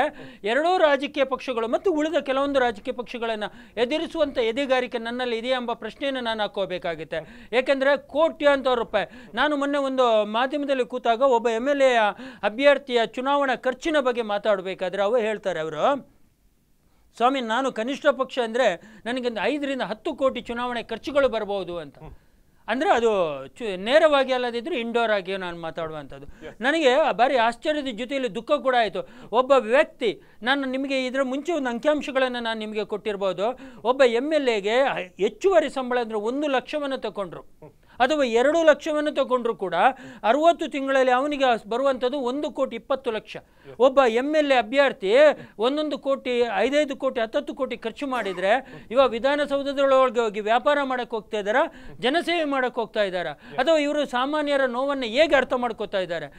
ಎರಡೂ ರಾಜಕೀಯ ಪಕ್ಷಗಳು ಮತ್ತು ಉಳಿದ ಕೆಲವೊಂದು ರಾಜಕೀಯ ಪಕ್ಷಗಳನ್ನು ಎದುರಿಸುವಂಥ ಎದೆಗಾರಿಕೆ ನನ್ನಲ್ಲಿ ಇದೆಯಾ ಎಂಬ ಪ್ರಶ್ನೆಯನ್ನು ನಾನು ಹಾಕೋಬೇಕಾಗುತ್ತೆ. ಏಕೆಂದರೆ ಕೋಟ್ಯಾಂತರ ರೂಪಾಯಿ, ನಾನು ಮೊನ್ನೆ ಒಂದು ಮಾಧ್ಯಮದಲ್ಲಿ ಕೂತಾಗ ಒಬ್ಬ MLA ಅಭ್ಯರ್ಥಿಯ ಚುನಾವಣಾ ಖರ್ಚಿನ ಬಗ್ಗೆ ಮಾತಾಡಬೇಕಾದ್ರೆ ಅವರು ಹೇಳ್ತಾರೆ, ಅವರು ಸ್ವಾಮಿ ನಾನು ಕನಿಷ್ಠ ಪಕ್ಷ ಅಂದರೆ ನನಗೆ 5 ರಿಂದ 10 ಕೋಟಿ ಚುನಾವಣೆ ಖರ್ಚುಗಳು ಬರಬಹುದು ಅಂತ. ಅಂದರೆ ಅದು ನೇರವಾಗಿ ಅಲ್ಲದಿದ್ದರೆ ಇಂಡೋರ್ ಆಗಿ ನಾನು ಮಾತಾಡುವಂಥದ್ದು. ನನಗೆ ಭಾರಿ ಆಶ್ಚರ್ಯದ ಜೊತೆಯಲ್ಲಿ ದುಃಖ ಕೂಡ ಆಯಿತು. ಒಬ್ಬ ವ್ಯಕ್ತಿ, ನಾನು ನಿಮಗೆ ಇದರ ಮುಂಚೆ ಒಂದು ಅಂಕಿಅಂಶಗಳನ್ನು ನಾನು ನಿಮಗೆ ಕೊಟ್ಟಿರ್ಬೋದು, ಒಬ್ಬ MLAಗೆ ಹೆಚ್ಚುವರಿ ಸಂಬಳ ಅಂದರೆ 1 ಲಕ್ಷವನ್ನು ತಗೊಂಡ್ರು. ಅಥವಾ 2 ಲಕ್ಷವನ್ನು ತಗೊಂಡ್ರು ಕೂಡ 60 ತಿಂಗಳಲ್ಲಿ ಅವನಿಗೆ ಬರುವಂಥದ್ದು 1,20,00,000. ಒಬ್ಬ MLA ಅಭ್ಯರ್ಥಿ 1 ಕೋಟಿ 5 ಕೋಟಿ 10 ಕೋಟಿ ಖರ್ಚು ಮಾಡಿದರೆ ಇವಾಗ ವಿಧಾನಸೌಧದೊಳಗೆ ಹೋಗಿ ವ್ಯಾಪಾರ ಮಾಡಕ್ಕೆ ಹೋಗ್ತಾ ಇದ್ದಾರಾ, ಜನಸೇವೆ ಮಾಡಕ್ಕೆ ಹೋಗ್ತಾ ಇದ್ದಾರಾ, ಅಥವಾ ಇವರು ಸಾಮಾನ್ಯರ ನೋವನ್ನು ಹೇಗೆ ಅರ್ಥ ಮಾಡ್ಕೋತಾ ಇದ್ದಾರೆ?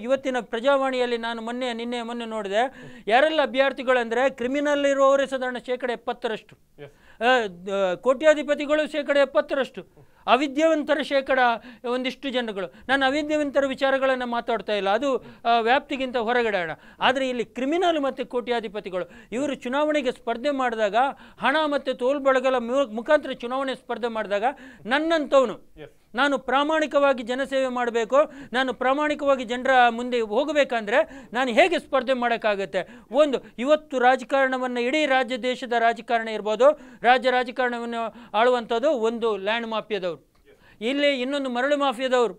ಇವತ್ತಿನ ಪ್ರಜಾವಾಣಿಯಲ್ಲಿ ನಾನು ಮೊನ್ನೆ ನೋಡಿದೆ, ಯಾರೆಲ್ಲ ಅಭ್ಯರ್ಥಿಗಳಂದರೆ ಕ್ರಿಮಿನಲ್ ಇರುವವರೇ ಸಾಧಾರಣ 70%, ಕೋಟ್ಯಾಧಿಪತಿಗಳು 70%, ಅವಿದ್ಯಾವಂತರ ಒಂದಿಷ್ಟು ಜನಗಳು. ನಾನು ಅವಿದ್ಯಾವಂತರ ವಿಚಾರಗಳನ್ನು ಮಾತಾಡ್ತಾ ಇಲ್ಲ, ಅದು ವ್ಯಾಪ್ತಿಗಿಂತ ಹೊರಗಡೆ. ಆದರೆ ಇಲ್ಲಿ ಕ್ರಿಮಿನಲ್ ಮತ್ತು ಕೋಟ್ಯಾಧಿಪತಿಗಳು ಇವರು ಚುನಾವಣೆಗೆ ಸ್ಪರ್ಧೆ ಮಾಡಿದಾಗ, ಹಣ ಮತ್ತು ತೋಳ್ಬಳಗಲ ಮುಖಾಂತರ ಚುನಾವಣೆ ಸ್ಪರ್ಧೆ ಮಾಡಿದಾಗ, ನನ್ನಂಥವನು ನಾನು ಪ್ರಾಮಾಣಿಕವಾಗಿ ಜನಸೇವೆ ಮಾಡಬೇಕು, ನಾನು ಪ್ರಾಮಾಣಿಕವಾಗಿ ಜನರ ಮುಂದೆ ಹೋಗಬೇಕಂದ್ರೆ ನಾನು ಹೇಗೆ ಸ್ಪರ್ಧೆ ಮಾಡೋಕ್ಕಾಗತ್ತೆ? ಇವತ್ತು ರಾಜಕಾರಣವನ್ನು, ಇಡೀ ದೇಶದ ರಾಜಕಾರಣ ಇರ್ಬೋದು, ರಾಜ್ಯ ರಾಜಕಾರಣವನ್ನು ಆಳುವಂಥದ್ದು ಒಂದು ಲ್ಯಾಂಡ್ ಮಾಫಿಯಾದವರು, ಇಲ್ಲಿ ಇನ್ನೊಂದು ಮರಳು ಮಾಫಿಯಾದವರು,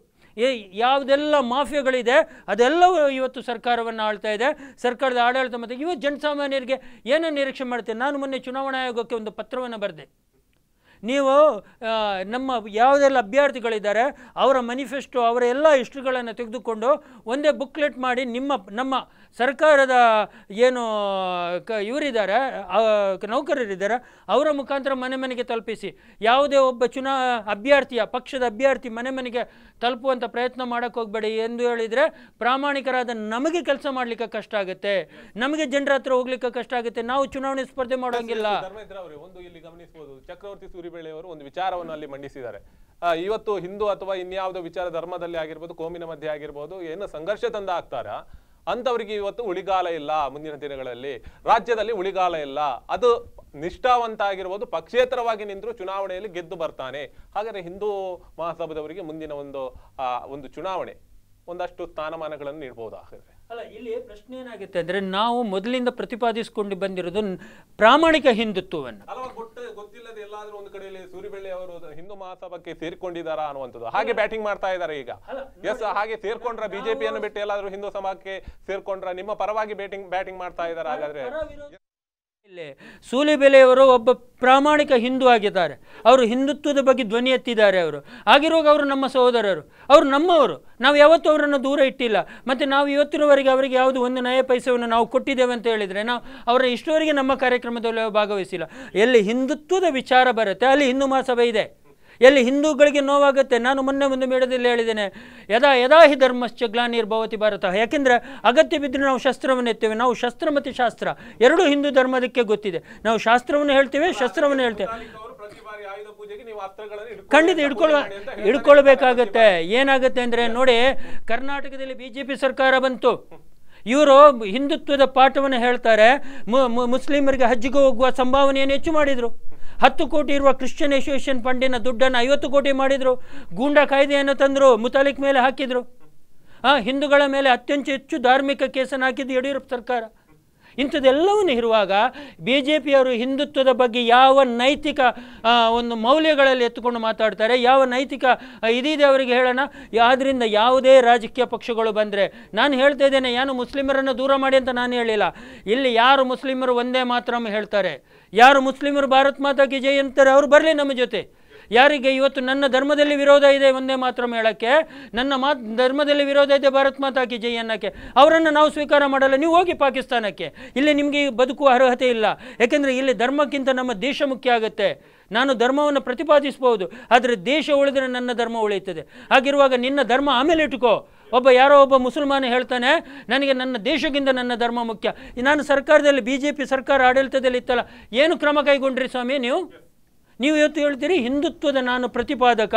ಯಾವುದೆಲ್ಲ ಮಾಫಿಯಾಗಳಿದೆ ಅದೆಲ್ಲವೂ ಇವತ್ತು ಸರ್ಕಾರವನ್ನು ಆಳ್ತಾ ಇದೆ. ಸರ್ಕಾರದ ಆಡಳಿತ ಮತ್ತು ಇವತ್ತು ಜನಸಾಮಾನ್ಯರಿಗೆ ಏನೋ ನಿರೀಕ್ಷೆ ಮಾಡ್ತೇನೆ. ನಾನು ಮೊನ್ನೆ ಚುನಾವಣಾ ಆಯೋಗಕ್ಕೆ ಒಂದು ಪತ್ರವನ್ನು ಬರೆದೆ. ನೀವು ನಮ್ಮ ಯಾವುದೆಲ್ಲ ಅಭ್ಯರ್ಥಿಗಳಿದ್ದಾರೆ ಅವರ ಮ್ಯಾನಿಫೆಸ್ಟೋ, ಅವರ ಎಲ್ಲ ಹಿಸ್ಟ್ರಿಗಳನ್ನು ತೆಗೆದುಕೊಂಡು ಒಂದೇ ಬುಕ್ಲೆಟ್ ಮಾಡಿ ನಮ್ಮ ಸರ್ಕಾರದ ಏನು ಇವರಿದ್ದಾರೆ, ನೌಕರರಿದ್ದಾರೆ, ಅವರ ಮುಖಾಂತರ ಮನೆಗೆ ತಲುಪಿಸಿ. ಯಾವುದೇ ಒಬ್ಬ ಪಕ್ಷದ ಅಭ್ಯರ್ಥಿ ಮನೆಗೆ ತಲುಪುವಂಥ ಪ್ರಯತ್ನ ಮಾಡೋಕ್ಕೆ ಹೋಗಬೇಡಿ ಎಂದು ಹೇಳಿದರೆ, ಪ್ರಾಮಾಣಿಕರಾದ ನಮಗೆ ಕೆಲಸ ಮಾಡಲಿಕ್ಕೆ ಕಷ್ಟ ಆಗುತ್ತೆ, ನಮಗೆ ಜನರ ಹತ್ರ ಹೋಗ್ಲಿಕ್ಕೆ ಕಷ್ಟ ಆಗುತ್ತೆ, ನಾವು ಚುನಾವಣೆ ಸ್ಪರ್ಧೆ ಮಾಡೋಂಗಿಲ್ಲ. ಇಲ್ಲಿ ಗಮನಿಸಬಹುದು, ಚಕ್ರವರ್ತಿ ಸೂರಿಬೇಳೆಯವರು ಒಂದು ವಿಚಾರವನ್ನು ಅಲ್ಲಿ ಮಂಡಿಸಿದ್ದಾರೆ. ಇವತ್ತು ಹಿಂದೂ ಅಥವಾ ಇನ್ಯಾವುದೋ ವಿಚಾರ, ಧರ್ಮದಲ್ಲಿ ಆಗಿರ್ಬೋದು, ಕೋಮಿನ ಮಧ್ಯೆ ಆಗಿರ್ಬೋದು, ಏನು ಸಂಘರ್ಷ ತಂದ ಆಗ್ತಾರ ಅಂತವರಿಗೆ ಇವತ್ತು ಉಳಿಗಾಲ ಇಲ್ಲ. ಮುಂದಿನ ದಿನಗಳಲ್ಲಿ ರಾಜ್ಯದಲ್ಲಿ ಉಳಿಗಾಲ ಇಲ್ಲ. ಅದು ನಿಷ್ಠಾವಂತ ಆಗಿರ್ಬೋದು, ಪಕ್ಷೇತರವಾಗಿ ನಿಂತರೂ ಚುನಾವಣೆಯಲ್ಲಿ ಗೆದ್ದು ಬರ್ತಾನೆ. ಹಾಗಾದ್ರೆ ಹಿಂದೂ ಮಹಾಸಭಾದವರಿಗೆ ಮುಂದಿನ ಒಂದು ಚುನಾವಣೆ ಒಂದಷ್ಟು ಸ್ಥಾನಮಾನಗಳನ್ನು ನೀಡಬಹುದು. ಹಾಗಾದ್ರೆ ಅಲ್ಲ, ಇಲ್ಲಿ ಪ್ರಶ್ನೆ ಏನಾಗುತ್ತೆ ಅಂದ್ರೆ, ನಾವು ಮೊದಲಿಂದ ಪ್ರತಿಪಾದಿಸಿಕೊಂಡು ಬಂದಿರೋದು ಪ್ರಾಮಾಣಿಕ ಹಿಂದುತ್ವವನ್ನು. ಗೊತ್ತಿಲ್ಲದೆ ಎಲ್ಲಾದ್ರೂ ಒಂದು ಕಡೆಯಲ್ಲಿ ಸೂರಿಬೆಳ್ಳಿ ಅವರು ಹಿಂದೂ ಮಹಾಸಭಾಕ್ಕೆ ಸೇರ್ಕೊಂಡಿದ್ದಾರಾ ಅನ್ನುವಂಥದ್ದು, ಹಾಗೆ ಬ್ಯಾಟಿಂಗ್ ಮಾಡ್ತಾ ಇದ್ದಾರೆ ಈಗ. ಎಸ್, ಹಾಗೆ ಸೇರ್ಕೊಂಡ್ರ ಬಿಜೆಪಿಯನ್ನು ಬಿಟ್ಟು ಎಲ್ಲಾದ್ರೂ ಹಿಂದೂ ಸಮಾಜಕ್ಕೆ ಸೇರ್ಕೊಂಡ್ರ ನಿಮ್ಮ ಪರವಾಗಿ ಬ್ಯಾಟಿಂಗ್ ಮಾಡ್ತಾ ಇದ್ದಾರೆ. ಹಾಗಾದ್ರೆ ಸೂಲಿಬೆಲೆಯವರು ಒಬ್ಬ ಪ್ರಾಮಾಣಿಕ ಹಿಂದೂ ಆಗಿದ್ದಾರೆ, ಅವರು ಹಿಂದುತ್ವದ ಬಗ್ಗೆ ಧ್ವನಿ ಎತ್ತಿದ್ದಾರೆ. ಆಗಿರುವಾಗ ಅವರು ನಮ್ಮ ಸಹೋದರರು, ಅವರು ನಮ್ಮವರು, ನಾವು ಯಾವತ್ತೂ ಅವರನ್ನು ದೂರ ಇಟ್ಟಿಲ್ಲ. ಮತ್ತು ನಾವು ಇವತ್ತಿನವರೆಗೆ ಅವರಿಗೆ ಯಾವುದು ಒಂದು ನಯ ಪೈಸೆಯನ್ನು ನಾವು ಕೊಟ್ಟಿದ್ದೇವೆ ಅಂತ ಹೇಳಿದರೆ, ನಾವು ಅವರ ಇಷ್ಟವರೆಗೆ ನಮ್ಮ ಕಾರ್ಯಕ್ರಮದಲ್ಲಿ ಭಾಗವಹಿಸಿಲ್ಲ. ಎಲ್ಲಿ ಹಿಂದುತ್ವದ ವಿಚಾರ ಬರುತ್ತೆ ಅಲ್ಲಿ ಹಿಂದೂ ಮಹಾಸಭೆ ಇದೆ. ಎಲ್ಲಿ ಹಿಂದೂಗಳಿಗೆ ನೋವಾಗುತ್ತೆ, ನಾನು ಮೊನ್ನೆ ಒಂದು ಮೇಳದಲ್ಲಿ ಹೇಳಿದ್ದೇನೆ, ಯದಾ ಹಿ ಧರ್ಮಶ್ಚ ಗ್ಲಾನಿರ್ಭವತಿ ಭಾರತ. ಯಾಕೆಂದರೆ ಅಗತ್ಯ ಬಿದ್ದರೆ ನಾವು ಶಸ್ತ್ರವನ್ನು ಎತ್ತೇವೆ. ನಾವು ಶಸ್ತ್ರ ಮತ್ತು ಶಾಸ್ತ್ರ ಎರಡೂ ಹಿಂದೂ ಧರ್ಮದಕ್ಕೆ ಗೊತ್ತಿದೆ. ನಾವು ಶಾಸ್ತ್ರವನ್ನು ಹೇಳ್ತೇವೆ, ಶಸ್ತ್ರವನ್ನು ಹೇಳ್ತೇವೆ. ಖಂಡಿತ ಹಿಡ್ಕೊಳ್ಬೇಕಾಗತ್ತೆ. ಏನಾಗುತ್ತೆ ಅಂದರೆ ನೋಡಿ, ಕರ್ನಾಟಕದಲ್ಲಿ BJP ಸರ್ಕಾರ ಬಂತು, ಇವರು ಹಿಂದುತ್ವದ ಪಾಠವನ್ನು ಹೇಳ್ತಾರೆ. ಮುಸ್ಲಿಮರಿಗೆ ಹಜ್ಜಿಗೆ ಹೋಗುವ ಸಂಭಾವನೆಯನ್ನು ಹೆಚ್ಚು ಮಾಡಿದರು. 10 ಕೋಟಿ ಇರುವ ಕ್ರಿಶ್ಚಿಯನ್ ಅಸೋಸಿಯೇಷನ್ ಫಂಡಿನ ದುಡ್ಡನ್ನು 50 ಕೋಟಿ ಮಾಡಿದರು. ಗೂಂಡಾ ಕಾಯ್ದೆಯನ್ನು ತಂದರು, ಮುತಾಲಿಕ್ ಮೇಲೆ ಹಾಕಿದರು. ಹಿಂದೂಗಳ ಮೇಲೆ ಅತ್ಯಂತ ಹೆಚ್ಚು ಧಾರ್ಮಿಕ ಕೇಸನ್ನು ಹಾಕಿದ್ದು ಯಡಿಯೂರಪ್ಪ ಸರ್ಕಾರ. ಇಂಥದ್ದೆಲ್ಲವನ್ನು ಇರುವಾಗ BJPಯವರು ಹಿಂದುತ್ವದ ಬಗ್ಗೆ ಯಾವ ನೈತಿಕ ಒಂದು ಮೌಲ್ಯಗಳಲ್ಲಿ ಎತ್ತುಕೊಂಡು ಮಾತಾಡ್ತಾರೆ, ಯಾವ ನೈತಿಕ ಇದಿದೆ ಅವರಿಗೆ ಹೇಳೋಣ. ಆದ್ದರಿಂದ ಯಾವುದೇ ರಾಜಕೀಯ ಪಕ್ಷಗಳು ಬಂದರೆ, ನಾನು ಹೇಳ್ತಾ ಇದ್ದೇನೆ, ಯಾರು ಮುಸ್ಲಿಮರನ್ನು ದೂರ ಮಾಡಿ ಅಂತ ನಾನು ಹೇಳಿಲ್ಲ. ಇಲ್ಲಿ ಯಾರು ಮುಸ್ಲಿಮರು ಒಂದೇ ಮಾತ್ರ ಹೇಳ್ತಾರೆ, ಯಾರು ಮುಸ್ಲಿಮರು ಭಾರತ್ ಮಾತಾ ಕಿ ಜೈ ಅಂತಾರೆ ಅವರು ಬರಲಿ ನಮ್ಮ ಜೊತೆ. ಯಾರಿಗೆ ಇವತ್ತು ನನ್ನ ಧರ್ಮದಲ್ಲಿ ವಿರೋಧ ಇದೆ ಒಂದೇ ಮಾತ್ರ ಹೇಳೋಕ್ಕೆ, ನನ್ನ ಧರ್ಮದಲ್ಲಿ ವಿರೋಧ ಇದೆ ಭಾರತ್ ಮಾತಾ ಕಿ ಜೈ ಅನ್ನೋಕ್ಕೆ, ಅವರನ್ನು ನಾವು ಸ್ವೀಕಾರ ಮಾಡಲ್ಲ. ನೀವು ಹೋಗಿ ಪಾಕಿಸ್ತಾನಕ್ಕೆ, ಇಲ್ಲಿ ನಿಮಗೆ ಬದುಕುವ ಅರ್ಹತೆ ಇಲ್ಲ. ಯಾಕೆಂದರೆ ಇಲ್ಲಿ ಧರ್ಮಕ್ಕಿಂತ ನಮ್ಮ ದೇಶ ಮುಖ್ಯ ಆಗುತ್ತೆ. ನಾನು ಧರ್ಮವನ್ನು ಪ್ರತಿಪಾದಿಸ್ಬೋದು, ಆದರೆ ದೇಶ ಉಳಿದರೆ ನನ್ನ ಧರ್ಮ ಉಳಿಯುತ್ತದೆ. ಹಾಗಿರುವಾಗ ನಿನ್ನ ಧರ್ಮ ಆಮೇಲೆ ಇಟ್ಕೋ. ಯಾರೋ ಒಬ್ಬ ಮುಸಲ್ಮಾನ ಹೇಳ್ತಾನೆ, ನನಗೆ ನನ್ನ ದೇಶಕ್ಕಿಂತ ನನ್ನ ಧರ್ಮ ಮುಖ್ಯ. ನಾನು ಸರ್ಕಾರದಲ್ಲಿ BJP ಸರ್ಕಾರ ಆಡಳಿತದಲ್ಲಿ ಇತ್ತಲ್ಲ, ಏನು ಕ್ರಮ ಕೈಗೊಂಡ್ರಿ ಸ್ವಾಮಿ ನೀವು ಇವತ್ತು ಹೇಳ್ತೀರಿ ಹಿಂದುತ್ವದ ನಾನು ಪ್ರತಿಪಾದಕ.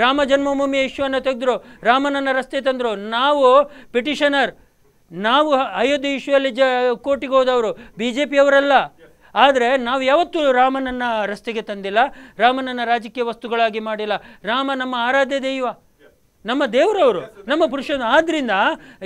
ರಾಮ ಜನ್ಮಭೂಮಿ ಇಶ್ಯೂವನ್ನು ತೆಗೆದ್ರು, ರಾಮನನ್ನ ರಸ್ತೆ ತಂದರು. ನಾವು ಪಿಟಿಷನರ್, ನಾವು ಅಯೋಧ್ಯೆ ಇಶ್ಯೂಯಲ್ಲಿ ಕೋರ್ಟಿಗೆ ಹೋದವರು, BJPಯವರಲ್ಲ. ಆದರೆ ನಾವು ಯಾವತ್ತೂ ರಾಮನನ್ನು ರಸ್ತೆಗೆ ತಂದಿಲ್ಲ, ರಾಮನನ್ನು ರಾಜಕೀಯ ವಸ್ತುಗಳಾಗಿ ಮಾಡಿಲ್ಲ. ರಾಮ ನಮ್ಮ ಆರಾಧ್ಯ ದೈವ, ನಮ್ಮ ದೇವರವರು, ನಮ್ಮ ಪುರುಷನು. ಆದ್ದರಿಂದ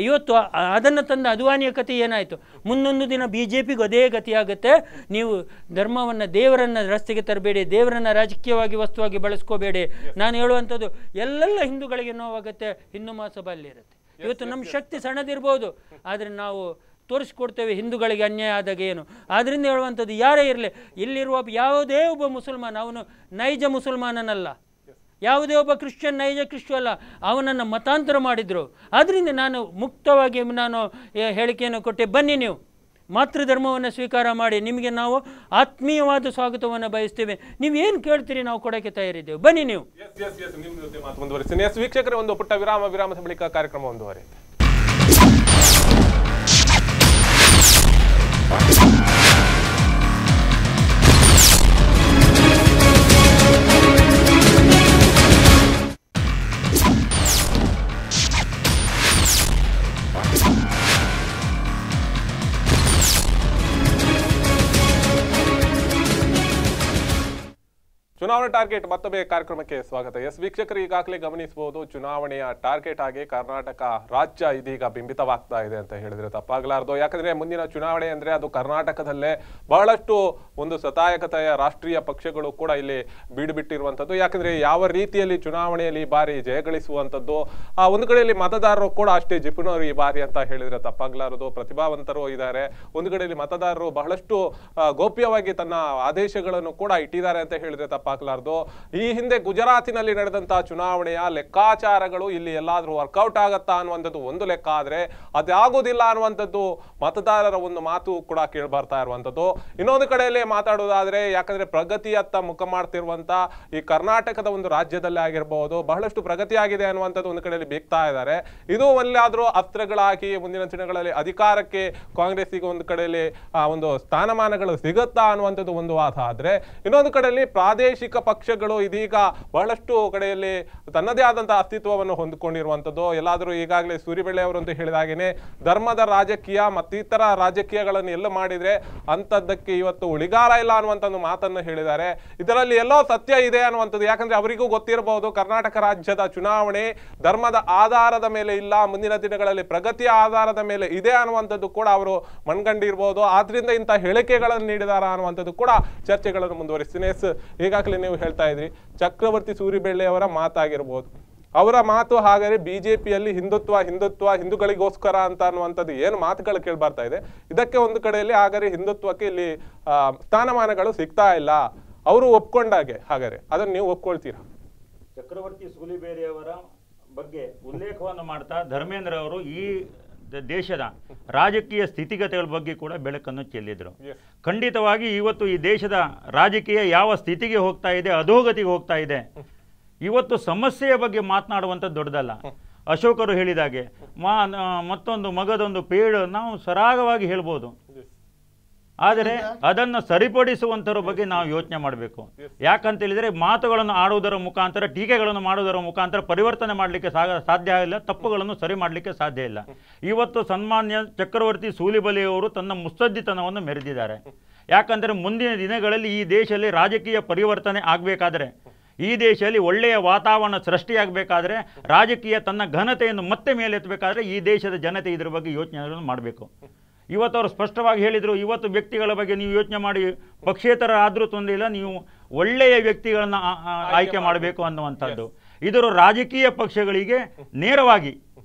ಇವತ್ತು ಅದನ್ನು ತಂದ ಅದ್ವಾನಿಯ ಕಥೆ ಏನಾಯಿತು? ಮುಂದೊಂದು ದಿನ BJPಗೂ ಅದೇ ಗತಿಯಾಗುತ್ತೆ. ನೀವು ಧರ್ಮವನ್ನು, ದೇವರನ್ನು ರಸ್ತೆಗೆ ತರಬೇಡಿ, ದೇವರನ್ನು ರಾಜಕೀಯವಾಗಿ ವಸ್ತುವಾಗಿ ಬಳಸ್ಕೋಬೇಡಿ. ನಾನು ಹೇಳುವಂಥದ್ದು ಎಲ್ಲೆಲ್ಲ ಹಿಂದೂಗಳಿಗೆ ನೋವಾಗುತ್ತೆ, ಹಿಂದೂ ಮಹಾಸಭೆಯಲ್ಲಿ ಇರುತ್ತೆ. ಇವತ್ತು ನಮ್ಮ ಶಕ್ತಿ ಸಣ್ಣದಿರ್ಬೋದು, ಆದರೆ ನಾವು ತೋರಿಸ್ಕೊಡ್ತೇವೆ ಹಿಂದೂಗಳಿಗೆ ಅನ್ಯಾಯ ಆದಾಗ ಏನು. ಆದ್ದರಿಂದ ಹೇಳುವಂಥದ್ದು, ಯಾರೇ ಇರಲಿ, ಇಲ್ಲಿರುವ ಯಾವುದೇ ಒಬ್ಬ ಮುಸಲ್ಮಾನ, ಅವನು ನೈಜ ಮುಸಲ್ಮಾನನಲ್ಲ, ಯಾವುದೇ ಒಬ್ಬ ಕ್ರಿಶ್ಚಿಯನ್ ನೈಜ ಕ್ರಿಶ್ಚು ಅಲ್ಲ, ಅವನನ್ನು ಮತಾಂತರ ಮಾಡಿದರು. ಆದ್ದರಿಂದ ನಾನು ಮುಕ್ತವಾಗಿ ನಾನು ಹೇಳಿಕೆಯನ್ನು ಕೊಟ್ಟೆ, ಬನ್ನಿ ನೀವು ಮಾತೃಧರ್ಮವನ್ನು ಸ್ವೀಕಾರ ಮಾಡಿ, ನಿಮಗೆ ನಾವು ಆತ್ಮೀಯವಾದ ಸ್ವಾಗತವನ್ನು ಬಯಸ್ತೇವೆ, ನೀವೇನು ಕೇಳ್ತೀರಿ ನಾವು ಕೊಡೋಕ್ಕೆ ತಯಾರಿದ್ದೇವೆ, ಬನ್ನಿ ನೀವು. ಮುಂದುವರಿಸ್ತೀನಿ. ವೀಕ್ಷಕರೇ, ಒಂದು ಪುಟ್ಟ ವಿರಾಮದ ಬಳಿಕ ಕಾರ್ಯಕ್ರಮ ಮುಂದುವರಿಯುತ್ತೆ. ಚುನಾವಣಾ ಟಾರ್ಗೆಟ್ ಮತ್ತೊಮ್ಮೆ ಕಾರ್ಯಕ್ರಮಕ್ಕೆ ಸ್ವಾಗತ. ವೀಕ್ಷಕರು, ಈಗಾಗಲೇ ಗಮನಿಸಬಹುದು, ಚುನಾವಣೆಯ ಟಾರ್ಗೆಟ್ ಆಗಿ ಕರ್ನಾಟಕ ರಾಜ್ಯ ಇದೀಗ ಬಿಂಬಿತವಾಗ್ತಾ ಇದೆ ಅಂತ ಹೇಳಿದ್ರೆ ತಪ್ಪಾಗಲಾರದು. ಯಾಕಂದ್ರೆ ಮುಂದಿನ ಚುನಾವಣೆ ಅಂದ್ರೆ ಅದು ಕರ್ನಾಟಕದಲ್ಲೇ ಬಹಳಷ್ಟು ಒಂದು ಸತಾಯಕತೆಯ ರಾಷ್ಟ್ರೀಯ ಪಕ್ಷಗಳು ಕೂಡ ಇಲ್ಲಿ ಬೀಡುಬಿಟ್ಟಿರುವಂತದ್ದು. ಯಾಕಂದ್ರೆ ಯಾವ ರೀತಿಯಲ್ಲಿ ಚುನಾವಣೆಯಲ್ಲಿ ಈ ಬಾರಿ ಜಯಗಳಿಸುವಂತದ್ದು, ಒಂದು ಕಡೆಯಲ್ಲಿ ಮತದಾರರು ಕೂಡ ಅಷ್ಟೇ ಜಿಪುಣರು ಈ ಬಾರಿ ಅಂತ ಹೇಳಿದ್ರೆ ತಪ್ಪಾಗಲಾರದು. ಪ್ರತಿಭಾವಂತರು ಇದ್ದಾರೆ. ಒಂದು ಕಡೆಯಲ್ಲಿ ಮತದಾರರು ಬಹಳಷ್ಟು ಗೋಪ್ಯವಾಗಿ ತನ್ನ ಆದೇಶಗಳನ್ನು ಕೂಡ ಇಟ್ಟಿದ್ದಾರೆ ಅಂತ ಹೇಳಿದ್ರೆ ತಪ್ಪಾಗಲಾರದು. ಈ ಹಿಂದೆ ಗುಜರಾತಿನಲ್ಲಿ ನಡೆದಂತಹ ಚುನಾವಣೆಯ ಲೆಕ್ಕಾಚಾರಗಳು ಇಲ್ಲಿ ಎಲ್ಲಾದ್ರೂ ವರ್ಕೌಟ್ ಆಗತ್ತಾ ಅನ್ನುವಂಥದ್ದು ಒಂದು ಲೆಕ್ಕ ಆದ್ರೆ ಅದಾಗೋದಿಲ್ಲ ಅನ್ನುವಂಥದ್ದು ಮತದಾರರ ಒಂದು ಮಾತು ಕೂಡ ಕೇಳಿ ಬರ್ತಾ ಇರುವಂತದ್ದು. ಇನ್ನೊಂದು ಕಡೆಯಲ್ಲಿ ಮಾತಾಡೋದಾದ್ರೆ, ಯಾಕಂದ್ರೆ ಪ್ರಗತಿಯತ್ತ ಮುಖ ಮಾಡ್ತಿರುವಂತ ಈ ಕರ್ನಾಟಕದ ಒಂದು ರಾಜ್ಯದಲ್ಲಿ ಆಗಿರಬಹುದು ಬಹಳಷ್ಟು ಪ್ರಗತಿ ಆಗಿದೆ ಅನ್ನುವಂಥದ್ದು ಒಂದು ಕಡೆಯಲ್ಲಿ ಬೇಕ್ತಾ ಇದ್ದಾರೆ. ಇದು ಎಲ್ಲಾದ್ರೂ ಅಸ್ತ್ರಗಳಾಗಿ ಮುಂದಿನ ದಿನಗಳಲ್ಲಿ ಅಧಿಕಾರಕ್ಕೆ ಕಾಂಗ್ರೆಸ್ಸಿಗೆ ಒಂದು ಕಡೆಯಲ್ಲಿ ಒಂದು ಸ್ಥಾನಮಾನಗಳು ಸಿಗುತ್ತಾ ಅನ್ನುವಂಥದ್ದು ಒಂದು ವಾದ ಆದ್ರೆ, ಇನ್ನೊಂದು ಕಡೆಯಲ್ಲಿ ಪ್ರಾದೇಶಿಕ ಪಕ್ಷಗಳು ಇದೀಗ ಬಹಳಷ್ಟು ಕಡೆಯಲ್ಲಿ ತನ್ನದೇ ಆದಂತಹ ಅಸ್ತಿತ್ವವನ್ನು ಹೊಂದಿಕೊಂಡಿರುವಂತದ್ದು. ಎಲ್ಲಾದ್ರೂ ಈಗಾಗಲೇ ಸೂರಿಬೆಳ್ಳೆ ಅವರಂತೂ ಹೇಳಿದ ಹಾಗೇನೆ ಧರ್ಮದ ರಾಜಕೀಯ ಮತ್ತಿತರ ರಾಜಕೀಯಗಳನ್ನು ಎಲ್ಲ ಮಾಡಿದ್ರೆ ಅಂತದ್ದಕ್ಕೆ ಇವತ್ತು ಉಳಿಗಾರ ಇಲ್ಲ ಅನ್ನುವಂತ ಒಂದು ಮಾತನ್ನು ಹೇಳಿದ್ದಾರೆ. ಇದರಲ್ಲಿ ಎಲ್ಲೋ ಸತ್ಯ ಇದೆ ಅನ್ನುವಂಥದ್ದು. ಯಾಕಂದ್ರೆ ಅವರಿಗೂ ಗೊತ್ತಿರಬಹುದು, ಕರ್ನಾಟಕ ರಾಜ್ಯದ ಚುನಾವಣೆ ಧರ್ಮದ ಆಧಾರದ ಮೇಲೆ ಇಲ್ಲ, ಮುಂದಿನ ದಿನಗಳಲ್ಲಿ ಪ್ರಗತಿಯ ಆಧಾರದ ಮೇಲೆ ಇದೆ ಅನ್ನುವಂಥದ್ದು ಕೂಡ ಅವರು ಮನ್ಗಂಡಿರ್ಬೋದು. ಆದ್ರಿಂದ ಇಂಥ ಹೇಳಿಕೆಗಳನ್ನು ನೀಡಿದಾರ ಅನ್ನುವಂಥದ್ದು ಕೂಡ ಚರ್ಚೆಗಳನ್ನು ಮುಂದುವರಿಸ್ತೀನಿ. ಈಗಾಗಲೇ ನೀವು ಹೇಳ್ತಾ ಇದ್ರಿ, ಚಕ್ರವರ್ತಿ ಸೂರಿಬೆಳ್ಳೆ ಅವರ ಮಾತಾಗಿರ್ಬೋದು, ಅವರ ಮಾತು ಹಾಗಾದ್ರೆ ಬಿಜೆಪಿಯಲ್ಲಿ ಹಿಂದೂಗಳಿಗೋಸ್ಕರ ಅಂತ ಅನ್ನುವಂಥದ್ದು ಏನು ಮಾತುಗಳು ಕೇಳಿ ಬರ್ತಾ ಇದೆ, ಇದಕ್ಕೆ ಒಂದು ಕಡೆಯಲ್ಲಿ ಹಾಗಾದ್ರೆ ಹಿಂದುತ್ವಕ್ಕೆ ಇಲ್ಲಿ ಸ್ಥಾನಮಾನಗಳು ಸಿಗ್ತಾ ಇಲ್ಲ ಅವರು ಒಪ್ಕೊಂಡಾಗೆ. ಹಾಗಾದ್ರೆ ಅದನ್ನು ನೀವು ಒಪ್ಕೊಳ್ತೀರಾ? ಚಕ್ರವರ್ತಿ ಸೂಲಿಬೇರೆಯವರ ಬಗ್ಗೆ ಉಲ್ಲೇಖವನ್ನು ಮಾಡ್ತಾ ಧರ್ಮೇಂದ್ರ ಅವರು ಈ ದೇಶದ ರಾಜಕೀಯ ಸ್ಥಿತಿಗತಿಗಳ ಬಗ್ಗೆ ಕೂಡ ಬೆಳಕನ್ನು ಚೆಲ್ಲಿದ್ರು. ಖಂಡಿತವಾಗಿ ಇವತ್ತು ಈ ದೇಶದ ರಾಜಕೀಯ ಯಾವ ಸ್ಥಿತಿಗೆ ಹೋಗ್ತಾ ಇದೆ, ಅಧೋಗತಿಗೆ ಹೋಗ್ತಾ ಇದೆ. ಇವತ್ತು ಸಮಸ್ಯೆಯ ಬಗ್ಗೆ ಮಾತನಾಡುವಂಥದ್ದು ದೊಡ್ಡದಲ್ಲ. ಅಶೋಕರು ಹೇಳಿದಾಗೆ ಮತ್ತೊಂದು ಮಗದೊಂದು ಪೇಡು ನಾವು ಸರಾಗವಾಗಿ ಹೇಳ್ಬೋದು, ಆದರೆ ಅದನ್ನು ಸರಿಪಡಿಸುವಂಥರ ಬಗ್ಗೆ ನಾವು ಯೋಚನೆ ಮಾಡಬೇಕು. ಯಾಕಂತ ಹೇಳಿದರೆ ಮಾತುಗಳನ್ನು ಆಡುವುದರ ಮುಖಾಂತರ, ಟೀಕೆಗಳನ್ನು ಮಾಡುವುದರ ಮುಖಾಂತರ ಪರಿವರ್ತನೆ ಮಾಡಲಿಕ್ಕೆ ಸಾಧ್ಯ ಇಲ್ಲ, ತಪ್ಪುಗಳನ್ನು ಸರಿ ಮಾಡಲಿಕ್ಕೆ ಸಾಧ್ಯ ಇಲ್ಲ. ಇವತ್ತು ಸನ್ಮಾನ್ಯ ಚಕ್ರವರ್ತಿ ಸೂಲಿಬೆಲೆಯವರು ತನ್ನ ಮುತ್ಸದ್ದಿತನವನ್ನು ಮೆರೆದಿದ್ದಾರೆ. ಯಾಕಂದರೆ ಮುಂದಿನ ದಿನಗಳಲ್ಲಿ ಈ ದೇಶದಲ್ಲಿ ರಾಜಕೀಯ ಪರಿವರ್ತನೆ ಆಗಬೇಕಾದ್ರೆ, ಈ ದೇಶದಲ್ಲಿ ಒಳ್ಳೆಯ ವಾತಾವರಣ ಸೃಷ್ಟಿಯಾಗಬೇಕಾದ್ರೆ, ರಾಜಕೀಯ ತನ್ನ ಘನತೆಯನ್ನು ಮತ್ತೆ ಮೇಲೆತ್ತಬೇಕಾದ್ರೆ ಈ ದೇಶದ ಜನತೆ ಇದರ ಬಗ್ಗೆ ಯೋಚನೆಗಳನ್ನು ಮಾಡಬೇಕು. ಇವತ್ತು ಅವರು ಸ್ಪಷ್ಟವಾಗಿ ಹೇಳಿದರು, ಇವತ್ತು ವ್ಯಕ್ತಿಗಳ ಬಗ್ಗೆ ನೀವು ಯೋಚನೆ ಮಾಡಿ, ಪಕ್ಷೇತರ ಆದರೂ ತೊಂದರೆ ಇಲ್ಲ, ನೀವು ಒಳ್ಳೆಯ ವ್ಯಕ್ತಿಗಳನ್ನು ಆಯ್ಕೆ ಮಾಡಬೇಕು ಅನ್ನುವಂಥದ್ದು. ಇದರ ರಾಜಕೀಯ ಪಕ್ಷಗಳಿಗೆ ನೇರವಾಗಿ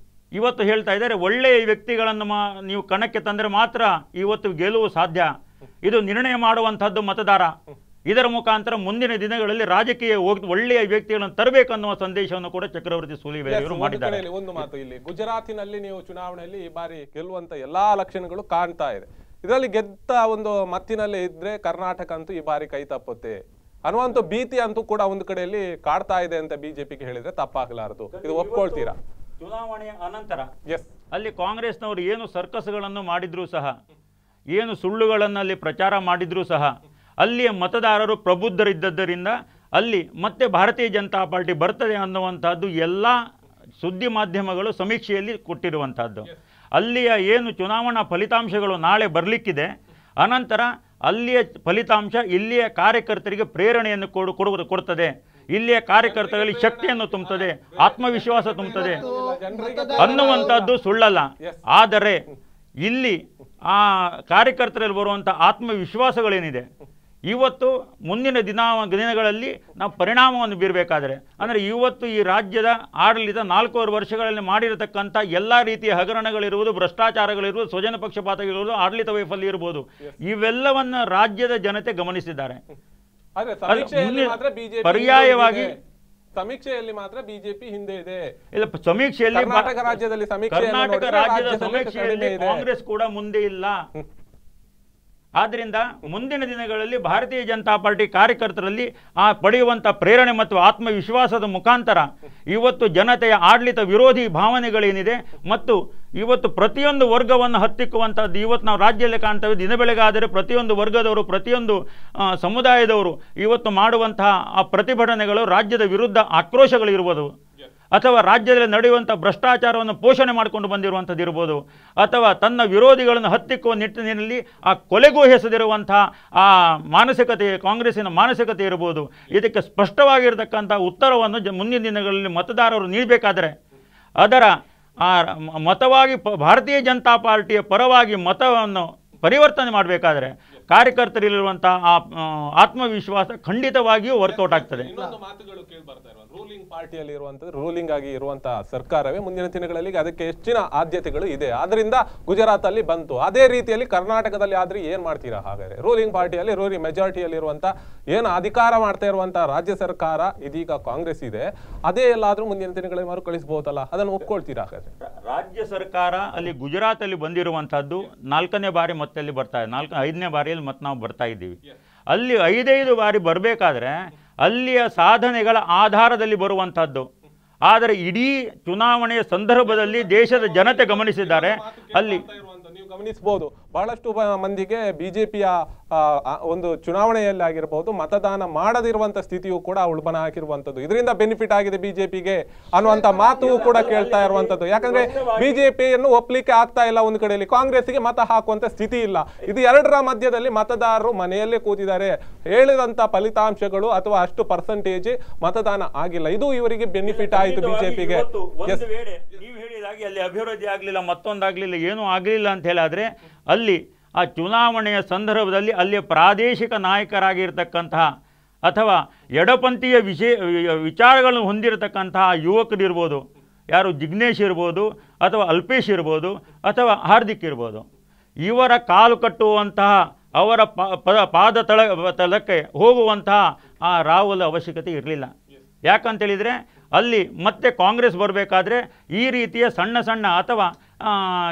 ಇವತ್ತು ಹೇಳ್ತಾ ಇದ್ದಾರೆ, ಒಳ್ಳೆಯ ವ್ಯಕ್ತಿಗಳನ್ನು ನೀವು ಕಣಕ್ಕೆ ತಂದರೆ ಮಾತ್ರ ಇವತ್ತು ಗೆಲುವು ಸಾಧ್ಯ. ಇದು ನಿರ್ಣಯ ಮಾಡುವಂಥದ್ದು ಮತದಾರ. ಇದರ ಮುಖಾಂತರ ಮುಂದಿನ ದಿನಗಳಲ್ಲಿ ರಾಜಕೀಯ ಒಳ್ಳೆಯ ವ್ಯಕ್ತಿಗಳನ್ನು ತರಬೇಕನ್ನುವ ಸಂದೇಶವನ್ನು ಕೂಡ ಚಕ್ರವರ್ತಿ ಸೂಲಿಬೆಲೆಯವರು ಮಾಡಿದ್ದಾರೆ. ಒಂದು ಮಾತು, ಇಲ್ಲಿ ಗುಜರಾತಿನಲ್ಲಿ ನೀವು ಚುನಾವಣೆಯಲ್ಲಿ ಈ ಬಾರಿ ಗೆಲ್ಲುವಂತ ಎಲ್ಲಾ ಲಕ್ಷಣಗಳು ಕಾಣ್ತಾ ಇದೆ. ಇದರಲ್ಲಿ ಗೆದ್ದ ಒಂದು ಮತ್ತಿನಲ್ಲಿ ಇದ್ರೆ ಕರ್ನಾಟಕ ಅಂತೂ ಈ ಬಾರಿ ಕೈ ತಪ್ಪುತ್ತೆ ಅನ್ನುವಂಥ ಭೀತಿ ಅಂತೂ ಕೂಡ ಒಂದು ಕಡೆಯಲ್ಲಿ ಕಾಡ್ತಾ ಇದೆ ಅಂತ ಬಿಜೆಪಿಗೆ ಹೇಳಿದ್ರೆ ತಪ್ಪಾಗಲಾರದು. ಇದು ಒಪ್ಕೊಳ್ತೀರಾ? ಚುನಾವಣೆಯ ಅನಂತರ ಅಲ್ಲಿ ಕಾಂಗ್ರೆಸ್ನವರು ಏನು ಸರ್ಕಸ್ಗಳನ್ನು ಮಾಡಿದ್ರೂ ಸಹ, ಏನು ಸುಳ್ಳುಗಳನ್ನಲ್ಲಿ ಪ್ರಚಾರ ಮಾಡಿದ್ರೂ ಸಹ, ಅಲ್ಲಿಯ ಮತದಾರರು ಪ್ರಬುದ್ಧರಿದ್ದದ್ದರಿಂದ ಅಲ್ಲಿ ಮತ್ತೆ ಭಾರತೀಯ ಜನತಾ ಪಾರ್ಟಿ ಬರ್ತದೆ ಅನ್ನುವಂಥದ್ದು ಎಲ್ಲ ಸುದ್ದಿ ಮಾಧ್ಯಮಗಳು ಸಮೀಕ್ಷೆಯಲ್ಲಿ ಕೊಟ್ಟಿರುವಂಥದ್ದು. ಅಲ್ಲಿಯ ಏನು ಚುನಾವಣಾ ಫಲಿತಾಂಶಗಳು ನಾಳೆ ಬರಲಿಕ್ಕಿದೆ, ಅನಂತರ ಅಲ್ಲಿಯ ಫಲಿತಾಂಶ ಇಲ್ಲಿಯ ಕಾರ್ಯಕರ್ತರಿಗೆ ಪ್ರೇರಣೆಯನ್ನು ಕೊಡುತ್ತದೆ, ಇಲ್ಲಿಯ ಕಾರ್ಯಕರ್ತರಲ್ಲಿ ಶಕ್ತಿಯನ್ನು ತುಂಬುತ್ತದೆ, ಆತ್ಮವಿಶ್ವಾಸ ತುಂಬುತ್ತದೆ ಅನ್ನುವಂಥದ್ದು ಸುಳ್ಳಲ್ಲ. ಆದರೆ ಇಲ್ಲಿ ಆ ಕಾರ್ಯಕರ್ತರಲ್ಲಿ ಬರುವಂಥ ಆತ್ಮವಿಶ್ವಾಸಗಳೇನಿದೆ, ಇವತ್ತು ಮುಂದಿನ ದಿನಗಳಲ್ಲಿ ನಾವು ಪರಿಣಾಮವನ್ನು ಬೀರಬೇಕಾದ್ರೆ, ಅಂದರೆ ಇವತ್ತು ಈ ರಾಜ್ಯದ ಆಡಳಿತ 4 ವರ್ಷಗಳಲ್ಲಿ ಮಾಡಿರತಕ್ಕಂಥ ಎಲ್ಲ ರೀತಿಯ ಹಗರಣಗಳಿರುವುದು, ಭ್ರಷ್ಟಾಚಾರಗಳಿರುವುದು, ಸ್ವಜನ ಪಕ್ಷಪಾತಗಳಿರುವುದು, ಆಡಳಿತ ವೈಫಲ್ಯ ಇರ್ಬೋದು, ಇವೆಲ್ಲವನ್ನು ರಾಜ್ಯದ ಜನತೆ ಗಮನಿಸಿದ್ದಾರೆ. ಪರ್ಯಾಯವಾಗಿ ಸಮೀಕ್ಷೆಯಲ್ಲಿ ಮಾತ್ರ ಬಿಜೆಪಿ ಹಿಂದೆ ಇದೆ. ಇಲ್ಲ, ಸಮೀಕ್ಷೆಯಲ್ಲಿ ಕರ್ನಾಟಕ ರಾಜ್ಯದಲ್ಲಿ ಕರ್ನಾಟಕ ರಾಜ್ಯದ ಸಮೀಕ್ಷೆಯಲ್ಲಿ ಕಾಂಗ್ರೆಸ್ ಕೂಡ ಮುಂದೆ ಇಲ್ಲ. ಆದ್ದರಿಂದ ಮುಂದಿನ ದಿನಗಳಲ್ಲಿ ಭಾರತೀಯ ಜನತಾ ಪಾರ್ಟಿ ಕಾರ್ಯಕರ್ತರಲ್ಲಿ ಆ ಪಡೆಯುವಂಥ ಪ್ರೇರಣೆ ಮತ್ತು ಆತ್ಮವಿಶ್ವಾಸದ ಮುಖಾಂತರ ಇವತ್ತು ಜನತೆಯ ಆಡಳಿತ ವಿರೋಧಿ ಭಾವನೆಗಳೇನಿದೆ ಮತ್ತು ಇವತ್ತು ಪ್ರತಿಯೊಂದು ವರ್ಗವನ್ನು ಹತ್ತಿಕ್ಕುವಂಥದ್ದು ಇವತ್ತು ನಾವು ರಾಜ್ಯದಲ್ಲಿ ಕಾಣ್ತೇವೆ. ದಿನ ಬೆಳಗಾದರೆ ಪ್ರತಿಯೊಂದು ವರ್ಗದವರು, ಪ್ರತಿಯೊಂದು ಸಮುದಾಯದವರು ಇವತ್ತು ಮಾಡುವಂತಹ ಆ ಪ್ರತಿಭಟನೆಗಳು ರಾಜ್ಯದ ವಿರುದ್ಧ ಆಕ್ರೋಶಗಳಿರ್ಬೋದು, ಅಥವಾ ರಾಜ್ಯದಲ್ಲಿ ನಡೆಯುವಂಥ ಭ್ರಷ್ಟಾಚಾರವನ್ನು ಪೋಷಣೆ ಮಾಡಿಕೊಂಡು ಬಂದಿರುವಂಥದ್ದು ಇರ್ಬೋದು, ಅಥವಾ ತನ್ನ ವಿರೋಧಿಗಳನ್ನು ಹತ್ತಿಕ್ಕುವ ನಿಟ್ಟಿನಲ್ಲಿ ಆ ಕೊಲೆಗೂ ಹೆಸರಿರುವಂಥ ಆ ಮಾನಸಿಕತೆ, ಕಾಂಗ್ರೆಸ್ಸಿನ ಮಾನಸಿಕತೆ ಇರ್ಬೋದು. ಇದಕ್ಕೆ ಸ್ಪಷ್ಟವಾಗಿರತಕ್ಕಂಥ ಉತ್ತರವನ್ನು ಮುಂದಿನ ದಿನಗಳಲ್ಲಿ ಮತದಾರರು ನೀಡಬೇಕಾದರೆ ಅದರ ಮತವಾಗಿ ಭಾರತೀಯ ಜನತಾ ಪಾರ್ಟಿಯ ಪರವಾಗಿ ಮತವನ್ನು ಪರಿವರ್ತನೆ ಮಾಡಬೇಕಾದ್ರೆ ಕಾರ್ಯಕರ್ತರಲ್ಲಿರುವಂಥ ಆ ಆತ್ಮವಿಶ್ವಾಸ ಖಂಡಿತವಾಗಿಯೂ ವರ್ಕೌಟ್ ಆಗ್ತದೆ. ಇನ್ನೊಂದು ಮಾತುಗಳು ಕೇಳಿ ಬರ್ತಾ ಇರುವ ರೂಲಿಂಗ್ ಪಾರ್ಟಿಯಲ್ಲಿ ಇರುವಂತದ್ದು, ರೂಲಿಂಗ್ ಆಗಿ ಇರುವಂತಹ ಸರ್ಕಾರವೇ ಮುಂದಿನ ದಿನಗಳಲ್ಲಿ ಅದಕ್ಕೆ ಹೆಚ್ಚಿನ ಆದ್ಯತೆಗಳು ಇದೆ, ಆದ್ರಿಂದ ಗುಜರಾತ್ ಅಲ್ಲಿ ಬಂತು. ಅದೇ ರೀತಿಯಲ್ಲಿ ಕರ್ನಾಟಕದಲ್ಲಿ ಆದ್ರೆ ಏನ್ ಮಾಡ್ತೀರಾ? ಹಾಗಾದ್ರೆ ರೂಲಿಂಗ್ ಪಾರ್ಟಿಯಲ್ಲಿ ರೂಲಿಂಗ್ ಮೆಜಾರಿಟಿಯಲ್ಲಿ ಇರುವಂತ ಏನು ಅಧಿಕಾರ ಮಾಡ್ತಾ ಇರುವಂತಹ ರಾಜ್ಯ ಸರ್ಕಾರ ಇದೀಗ ಕಾಂಗ್ರೆಸ್ ಇದೆ, ಅದೇ ಎಲ್ಲಾದ್ರೂ ಮುಂದಿನ ದಿನಗಳಲ್ಲಿ ಮರುಕಳಿಸಬಹುದಲ್ಲ, ಅದನ್ನು ಒಪ್ಕೊಳ್ತೀರಾ? ಹಾಗಾದ್ರೆ ರಾಜ್ಯ ಸರ್ಕಾರ ಅಲ್ಲಿ ಗುಜರಾತ್ ಅಲ್ಲಿ ಬಂದಿರುವಂತಹದ್ದು 4ನೇ ಬಾರಿ ಮತ್ತೆ ಅಲ್ಲಿ ಬರ್ತಾ ಇದೆ, 5ನೇ ಬಾರಿಯಲ್ಲಿ ಮತ್ತೆ ನಾವು ಬರ್ತಾ ಇದ್ದೀವಿ. ಅಲ್ಲಿ 5 ಬಾರಿ ಬರಬೇಕಾದ್ರೆ ಅಲ್ಲಿಯ ಸಾಧನೆಗಳ ಆಧಾರದಲ್ಲಿ ಬರುವಂತಹದ್ದು. ಆದರೆ ಇಡೀ ಚುನಾವಣೆಯ ಸಂದರ್ಭದಲ್ಲಿ ದೇಶದ ಜನತೆ ಗಮನಿಸಿದ್ದಾರೆ. ಅಲ್ಲಿ ನೀವು ಗಮನಿಸಬಹುದು, ಬಹಳಷ್ಟು ಮಂದಿಗೆ ಬಿಜೆಪಿಯ ಒಂದು ಚುನಾವಣೆಯಲ್ಲಿ ಆಗಿರಬಹುದು ಮತದಾನ ಮಾಡದಿರುವಂತ ಸ್ಥಿತಿಯು ಕೂಡ ಉಳ್ಬಣ ಹಾಕಿರುವಂತದ್ದು. ಇದರಿಂದ ಬೆನಿಫಿಟ್ ಆಗಿದೆ ಬಿಜೆಪಿಗೆ ಅನ್ನುವಂತ ಮಾತು ಕೂಡ ಕೇಳ್ತಾ ಇರುವಂತದ್ದು. ಯಾಕಂದ್ರೆ ಬಿಜೆಪಿಯನ್ನು ಒಪ್ಲಿಕ್ಕೆ ಆಗ್ತಾ ಇಲ್ಲ, ಒಂದು ಕಡೆಯಲ್ಲಿ ಕಾಂಗ್ರೆಸ್ಗೆ ಮತ ಹಾಕುವಂತ ಸ್ಥಿತಿ ಇಲ್ಲ. ಇದು ಎರಡರ ಮಧ್ಯದಲ್ಲಿ ಮತದಾರರು ಮನೆಯಲ್ಲೇ ಕೂತಿದ್ದಾರೆ. ಹೇಳಿದಂತ ಫಲಿತಾಂಶಗಳು ಅಥವಾ ಅಷ್ಟು ಪರ್ಸೆಂಟೇಜ್ ಮತದಾನ ಆಗಿಲ್ಲ, ಇದು ಇವರಿಗೆ ಬೆನಿಫಿಟ್ ಆಯಿತು ಬಿಜೆಪಿಗೆ. ನೀವು ಹೇಳಿದಾಗೆ ಅಲ್ಲಿ ಅಭಿವೃದ್ಧಿ ಆಗ್ಲಿಲ್ಲ, ಮತ್ತೊಂದಾಗ್ಲಿಲ್ಲ, ಏನೂ ಆಗ್ಲಿಲ್ಲ ಅಂತ ಹೇಳಿದ್ರೆ ಅಲ್ಲಿ ಆ ಚುನಾವಣೆಯ ಸಂದರ್ಭದಲ್ಲಿ ಅಲ್ಲಿಯ ಪ್ರಾದೇಶಿಕ ನಾಯಕರಾಗಿರ್ತಕ್ಕಂತಹ ಅಥವಾ ಎಡಪಂಥೀಯ ವಿಚಾರಗಳನ್ನು ಹೊಂದಿರತಕ್ಕಂತಹ ಯುವಕರಿರ್ಬೋದು, ಯಾರು ಜಿಗ್ನೇಶ್ ಇರ್ಬೋದು ಅಥವಾ ಅಲ್ಪೇಶ್ ಇರ್ಬೋದು ಅಥವಾ ಹಾರ್ದಿಕ್ ಇರ್ಬೋದು, ಇವರ ಕಾಲು ಕಟ್ಟುವಂತಹ ಅವರ ಪಾದ ತಳಕ್ಕೆ ಹೋಗುವಂತಹ ಆ ರಾಹುಲ್ ಅವಶ್ಯಕತೆ ಇರಲಿಲ್ಲ. ಯಾಕಂತೇಳಿದರೆ ಅಲ್ಲಿ ಮತ್ತೆ ಕಾಂಗ್ರೆಸ್ ಬರಬೇಕಾದ್ರೆ ಈ ರೀತಿಯ ಸಣ್ಣ ಸಣ್ಣ ಅಥವಾ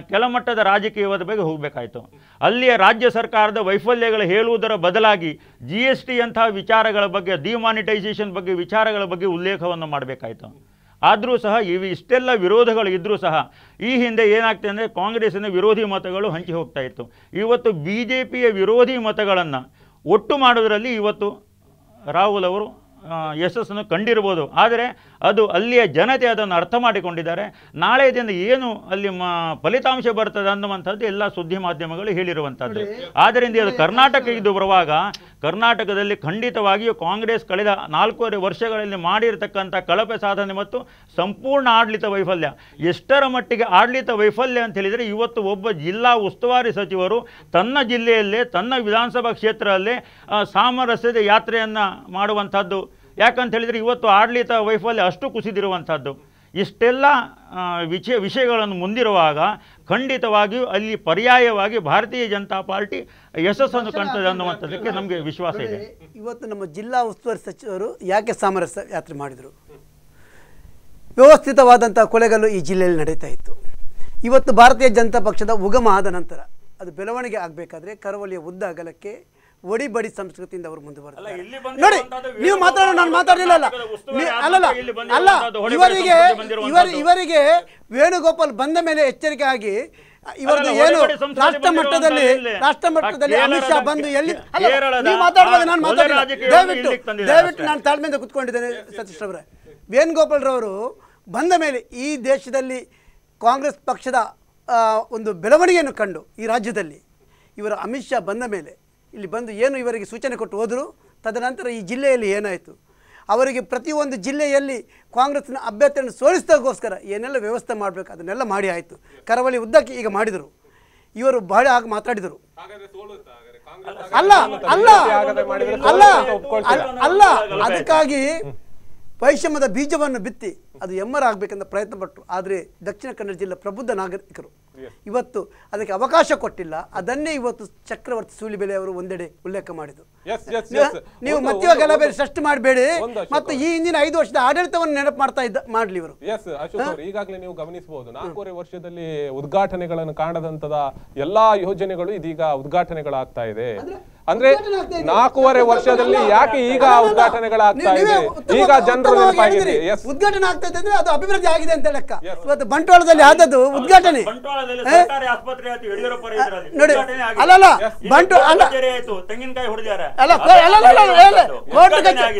ಕೆಳಮಟ್ಟದ ರಾಜಕೀಯದ ಬಗ್ಗೆ ಹೋಗಬೇಕಾಯಿತು. ಅಲ್ಲಿಯ ರಾಜ್ಯ ಸರ್ಕಾರದ ವೈಫಲ್ಯಗಳು ಹೇಳುವುದರ ಬದಲಾಗಿ GST ಅಂತಹ ವಿಚಾರಗಳ ಬಗ್ಗೆ, ಡಿಮಾನಿಟೈಸೇಷನ್ ಬಗ್ಗೆ ವಿಚಾರಗಳ ಬಗ್ಗೆ ಉಲ್ಲೇಖವನ್ನು ಮಾಡಬೇಕಾಯಿತು. ಆದರೂ ಸಹ ಇಷ್ಟೆಲ್ಲ ವಿರೋಧಗಳು ಇದ್ದರೂ ಸಹ ಈ ಹಿಂದೆ ಏನಾಗ್ತದೆ ಅಂದರೆ ಕಾಂಗ್ರೆಸ್ಸಿನ ವಿರೋಧಿ ಮತಗಳು ಹಂಚಿ ಹೋಗ್ತಾ ಇತ್ತು. ಇವತ್ತು BJPಯ ವಿರೋಧಿ ಮತಗಳನ್ನು ಒಟ್ಟು ಮಾಡೋದರಲ್ಲಿ ಇವತ್ತು ರಾಹುಲ್ ಅವರು ಯಶಸ್ಸನ್ನು ಕಂಡಿರ್ಬೋದು. ಆದರೆ ಅದು ಅಲ್ಲಿಯ ಜನತೆ ಅದನ್ನು ಅರ್ಥ ಮಾಡಿಕೊಂಡಿದ್ದಾರೆ. ನಾಳೆ ದಿನ ಏನು ಅಲ್ಲಿ ಫಲಿತಾಂಶ ಬರ್ತದೆ ಅನ್ನುವಂಥದ್ದು ಎಲ್ಲ ಸುದ್ದಿ ಮಾಧ್ಯಮಗಳು ಹೇಳಿರುವಂಥದ್ದು. ಆದ್ದರಿಂದ ಇದು ಕರ್ನಾಟಕ ಇದು ಬರುವಾಗ ಕರ್ನಾಟಕದಲ್ಲಿ ಖಂಡಿತವಾಗಿಯೂ ಕಾಂಗ್ರೆಸ್ ಕಳೆದ 4.5 ವರ್ಷಗಳಲ್ಲಿ ಮಾಡಿರತಕ್ಕಂಥ ಕಳಪೆ ಸಾಧನೆ ಮತ್ತು ಸಂಪೂರ್ಣ ಆಡಳಿತ ವೈಫಲ್ಯ, ಎಷ್ಟರ ಮಟ್ಟಿಗೆ ಆಡಳಿತ ವೈಫಲ್ಯ ಅಂತ ಹೇಳಿದರೆ ಇವತ್ತು ಒಬ್ಬ ಜಿಲ್ಲಾ ಉಸ್ತುವಾರಿ ಸಚಿವರು ತನ್ನ ಜಿಲ್ಲೆಯಲ್ಲೇ ತನ್ನ ವಿಧಾನಸಭಾ ಕ್ಷೇತ್ರದಲ್ಲೇ ಸಾಮರಸ್ಯದ ಯಾತ್ರೆಯನ್ನು ಮಾಡುವಂಥದ್ದು. ಯಾಕಂತ ಹೇಳಿದರೆ ಇವತ್ತು ಆಡಳಿತ ವೈಫಲ್ಯ ಅಷ್ಟು ಕುಸಿದಿರುವಂಥದ್ದು. ಇಷ್ಟೆಲ್ಲ ವಿಷಯಗಳನ್ನು ಮುಂದಿರುವಾಗ ಖಂಡಿತವಾಗಿಯೂ ಅಲ್ಲಿ ಪರ್ಯಾಯವಾಗಿ ಭಾರತೀಯ ಜನತಾ ಪಾರ್ಟಿ ಯಶಸ್ಸನ್ನು ಕಾಣ್ತದೆ ಅನ್ನುವಂಥದ್ದಕ್ಕೆ ನಮಗೆ ವಿಶ್ವಾಸ ಇದೆ. ಇವತ್ತು ನಮ್ಮ ಜಿಲ್ಲಾ ಉಸ್ತುವಾರಿ ಸಚಿವರು ಯಾಕೆ ಸಾಮರಸ್ಯ ಯಾತ್ರೆ ಮಾಡಿದರು? ವ್ಯವಸ್ಥಿತವಾದಂಥ ಕೊಲೆಗಳು ಈ ಜಿಲ್ಲೆಯಲ್ಲಿ ನಡೀತಾ ಇತ್ತು. ಇವತ್ತು ಭಾರತೀಯ ಜನತಾ ಪಕ್ಷದ ಉಗಮ ಆದ ನಂತರ ಅದು ಬೆಳವಣಿಗೆ ಆಗಬೇಕಾದ್ರೆ ಕರಾವಳಿಯ ಉದ್ದ ಅಗಲಕ್ಕೆ ಒಡಿಬಡಿ ಸಂಸ್ಕೃತಿಯಿಂದ ಅವರು ಮುಂದೆ ಬರ್ತಾರೆ. ನೋಡಿ, ನೀವು ಮಾತಾಡೋ, ನಾನು ಮಾತಾಡಲಿಲ್ಲ ಅಲ್ಲ. ಇವರಿಗೆ ವೇಣುಗೋಪಾಲ್ ಬಂದ ಮೇಲೆ ಎಚ್ಚರಿಕೆ ಆಗಿ ಇವರದ್ದು ಏನು ರಾಷ್ಟ್ರ ಮಟ್ಟದಲ್ಲಿ ಅಮಿತ್ ಶಾ ಬಂದು ಎಲ್ಲಿ ನೀವು ಮಾತಾಡುವಾಗ ನಾನು ಮಾತಾಡಿಲ್ಲ. ದಯವಿಟ್ಟು ನಾನು ತಾಳ್ಮೆಯಿಂದ ಕುತ್ಕೊಂಡಿದ್ದೇನೆ ಸತೀಶ್ ಅವರೇ. ವೇಣುಗೋಪಾಲ್ ರವರು ಬಂದ ಮೇಲೆ ಈ ದೇಶದಲ್ಲಿ ಕಾಂಗ್ರೆಸ್ ಪಕ್ಷದ ಒಂದು ಬೆಳವಣಿಗೆಯನ್ನು ಕಂಡು ಈ ರಾಜ್ಯದಲ್ಲಿ ಇವರ ಅಮಿತ್ ಶಾ ಬಂದ ಮೇಲೆ ಇಲ್ಲಿ ಬಂದು ಏನು ಇವರಿಗೆ ಸೂಚನೆ ಕೊಟ್ಟು ಹೋದರು. ತದನಂತರ ಈ ಜಿಲ್ಲೆಯಲ್ಲಿ ಏನಾಯಿತು, ಅವರಿಗೆ ಪ್ರತಿಯೊಂದು ಜಿಲ್ಲೆಯಲ್ಲಿ ಕಾಂಗ್ರೆಸ್ನ ಅಭ್ಯರ್ಥಿಯನ್ನು ಸೋಲಿಸೋದಕ್ಕೋಸ್ಕರ ಏನೆಲ್ಲ ವ್ಯವಸ್ಥೆ ಮಾಡಬೇಕು ಅದನ್ನೆಲ್ಲ ಮಾಡಿ ಆಯಿತು. ಕರಾವಳಿ ಉದ್ದಕ್ಕೆ ಈಗ ಮಾಡಿದರು. ಇವರು ಬಹಳ ಆಗಿ ಮಾತಾಡಿದರು. ಅಲ್ಲ ಅಲ್ಲ ಅಲ್ಲ ಅಲ್ಲ ಅದಕ್ಕಾಗಿ ವೈಷಮ್ಯದ ಬೀಜವನ್ನು ಬಿತ್ತಿ ಅದು ಎಮ್ಮರಾಗಬೇಕೆಂದ ಪ್ರಯತ್ನ ಪಟ್ಟರು. ಆದರೆ ದಕ್ಷಿಣ ಕನ್ನಡ ಜಿಲ್ಲೆ ಪ್ರಬುದ್ಧ ನಾಗರಿಕರು ಇವತ್ತು ಅದಕ್ಕೆ ಅವಕಾಶ ಕೊಟ್ಟಿಲ್ಲ. ಅದನ್ನೇ ಇವತ್ತು ಚಕ್ರವರ್ತಿ ಸೂಲಿಬೆಲೆ ಅವರು ಒಂದೆಡೆ ಉಲ್ಲೇಖ ಮಾಡಿದರು. ನೀವು ಮತ್ತೆ ಗಲಭೆ ಸೃಷ್ಟಿ ಮಾಡಬೇಡಿ ಮತ್ತು ಈ ಹಿಂದಿನ 5 ವರ್ಷದ ಆಡಳಿತವನ್ನು ನೆನಪು ಮಾಡಲಿ ಇವರು. ಅಶೋಕ್ ಅವರು ಈಗಾಗಲೇ ನೀವು ಗಮನಿಸಬಹುದು 4.5 ವರ್ಷದಲ್ಲಿ ಉದ್ಘಾಟನೆಗಳನ್ನು ಕಾಣದಂತದ ಎಲ್ಲಾ ಯೋಜನೆಗಳು ಇದೀಗ ಉದ್ಘಾಟನೆಗಳಾಗ್ತಾ ಇದೆ. ಅಂದ್ರೆ 4.5 ವರ್ಷದಲ್ಲಿ ಯಾಕೆ ಈಗ ಉದ್ಘಾಟನೆಗಳಾಗ್ತಾ ಇದೆ? ಈಗ ಜನರು ನೆನಪಾಗಿದೆ. ಉದ್ಘಾಟನೆ ಆಗ್ತಾ ಇದೆ ಅಂದ್ರೆ ಅದು ಅಭಿವೃದ್ಧಿ ಆಗಿದೆ ಅಂತ ಲೆಕ್ಕ. ಇವತ್ತು ಬಂಟ್ವಾಳದಲ್ಲಿ ಆದದ್ದು ಉದ್ಘಾಟನೆ ನೋಡಿ. ಅಲ್ಲಲ್ಲ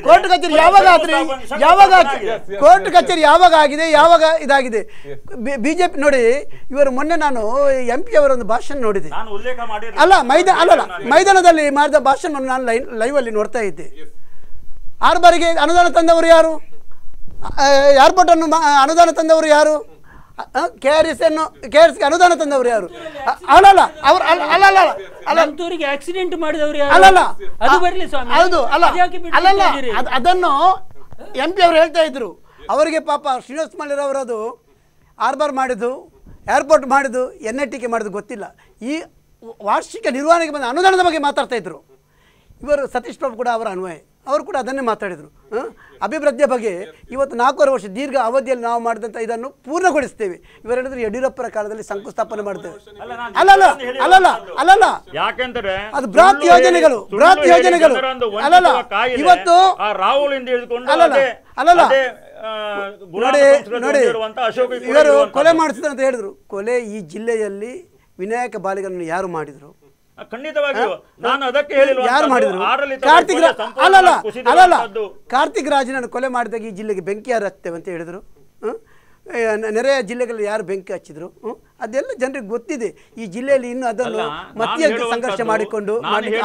ಕೋರ್ಟ್ ಕಚೇರಿ ಯಾವಾಗ ಆದ್ರಿ? ಕೋರ್ಟ್ ಕಚೇರಿ ಯಾವಾಗ ಆಗಿದೆ? ಯಾವಾಗ ಇದಾಗಿದೆ? ಬಿಜೆಪಿ ನೋಡಿ, ಇವರು ಮೊನ್ನೆ ನಾನು MP ಅವರ ಒಂದು ಭಾಷಣ ನೋಡಿದೆ. ಅಲ್ಲ ಮೈದಾನದಲ್ಲಿ ಮಾಡಿದ ಭಾಷಣವನ್ನು ನಾನು ಲೈವ್ ಅಲ್ಲಿ ನೋಡ್ತಾ ಇದ್ದೆ. 6 ಬಾರಿಗೆ ಅನುದಾನ ತಂದವರು ಯಾರು? ಏರ್ಪೋರ್ಟ್ ಅನ್ನು ಅನುದಾನ ತಂದವರು ಯಾರು? KRS ಅನುದಾನ ತಂದವರು ಯಾರು? ಅಲ್ಲಲ್ಲ ಅವರು ಆಕ್ಸಿಡೆಂಟ್ ಮಾಡಿದವರು ಯಾರು? ಅಲ್ಲಲ್ಲ ಹೌದು ಅಲ್ಲಲ್ಲ ಅದನ್ನು MP ಅವರು ಹೇಳ್ತಾ ಇದ್ರು. ಅವರಿಗೆ ಪಾಪ ಶ್ರೀನಿವಾಸ ಮಲ್ಲಿರವರದು 6 ಬಾರ್ ಮಾಡಿದ್ದು, ಏರ್ಪೋರ್ಟ್ ಮಾಡಿದ್ದು, NITK ಮಾಡಿದ್ದು ಗೊತ್ತಿಲ್ಲ. ಈ ವಾರ್ಷಿಕ ನಿರ್ವಹಣೆಗೆ ಬಂದ ಅನುದಾನದ ಬಗ್ಗೆ ಮಾತಾಡ್ತಾ ಇದ್ರು. ಇವರು ಸತೀಶ್ ಬಾಬು ಕೂಡ ಅವರ ಅನ್ವಯ, ಅವರು ಕೂಡ ಅದನ್ನೇ ಮಾತಾಡಿದರು. ಅಭಿವೃದ್ಧಿಯ ಬಗ್ಗೆ ಇವತ್ತು 4.5 ವರ್ಷ ದೀರ್ಘ ಅವಧಿಯಲ್ಲಿ ನಾವು ಮಾಡಿದಂಥ ಇದನ್ನು ಪೂರ್ಣಗೊಳಿಸ್ತೇವೆ. ಇವರ ಹೇಳಿದ್ರು ಯಡಿಯೂರಪ್ಪರ ಕಾಲದಲ್ಲಿ ಶಂಕುಸ್ಥಾಪನೆ ಮಾಡ್ತೇವೆ. ಅಲ್ಲಲ್ಲ ಯಾಕೆಂದ್ರೆ ಅದು ಬೃಹತ್ ಯೋಜನೆಗಳು ಅಲ್ಲಲ್ಲ. ಇವತ್ತು ಅಲ್ಲಲ್ಲ ನೋಡಿ ಇವರು ಕೊಲೆ ಮಾಡಿಸಿದ್ರು ಅಂತ ಹೇಳಿದ್ರು. ಕೊಲೆ ಈ ಜಿಲ್ಲೆಯಲ್ಲಿ ವಿನಾಯಕ ಬಾಲಿಗರನ್ನು ಯಾರು ಮಾಡಿದ್ರು? ಖಂಡಿತವಾಗಿಯೂ ನಾನು ಅದಕ್ಕೆ ಹೇಳಿಲ್ಲ. ಯಾರು ಮಾಡಿದ್ರು? ಕಾರ್ತಿಕ್ ರಾಜನನ್ನು ಕೊಲೆ ಮಾಡಿದಾಗ ಈ ಜಿಲ್ಲೆಗೆ ಬೆಂಕಿ ಯಾರು ಹಚ್ತೇವೆ ಅಂತ ಹೇಳಿದ್ರು. ನೆರೆಯ ಜಿಲ್ಲೆಗಳಲ್ಲಿ ಯಾರು ಬೆಂಕಿ ಹಚ್ಚಿದ್ರು? ಅದೆಲ್ಲ ಜನರಿಗೆ ಗೊತ್ತಿದೆ. ಈ ಜಿಲ್ಲೆಯಲ್ಲಿ ಇನ್ನು ಅದನ್ನು ಮತ್ತೆ ಸಂಘರ್ಷ ಮಾಡಿಕೊಂಡು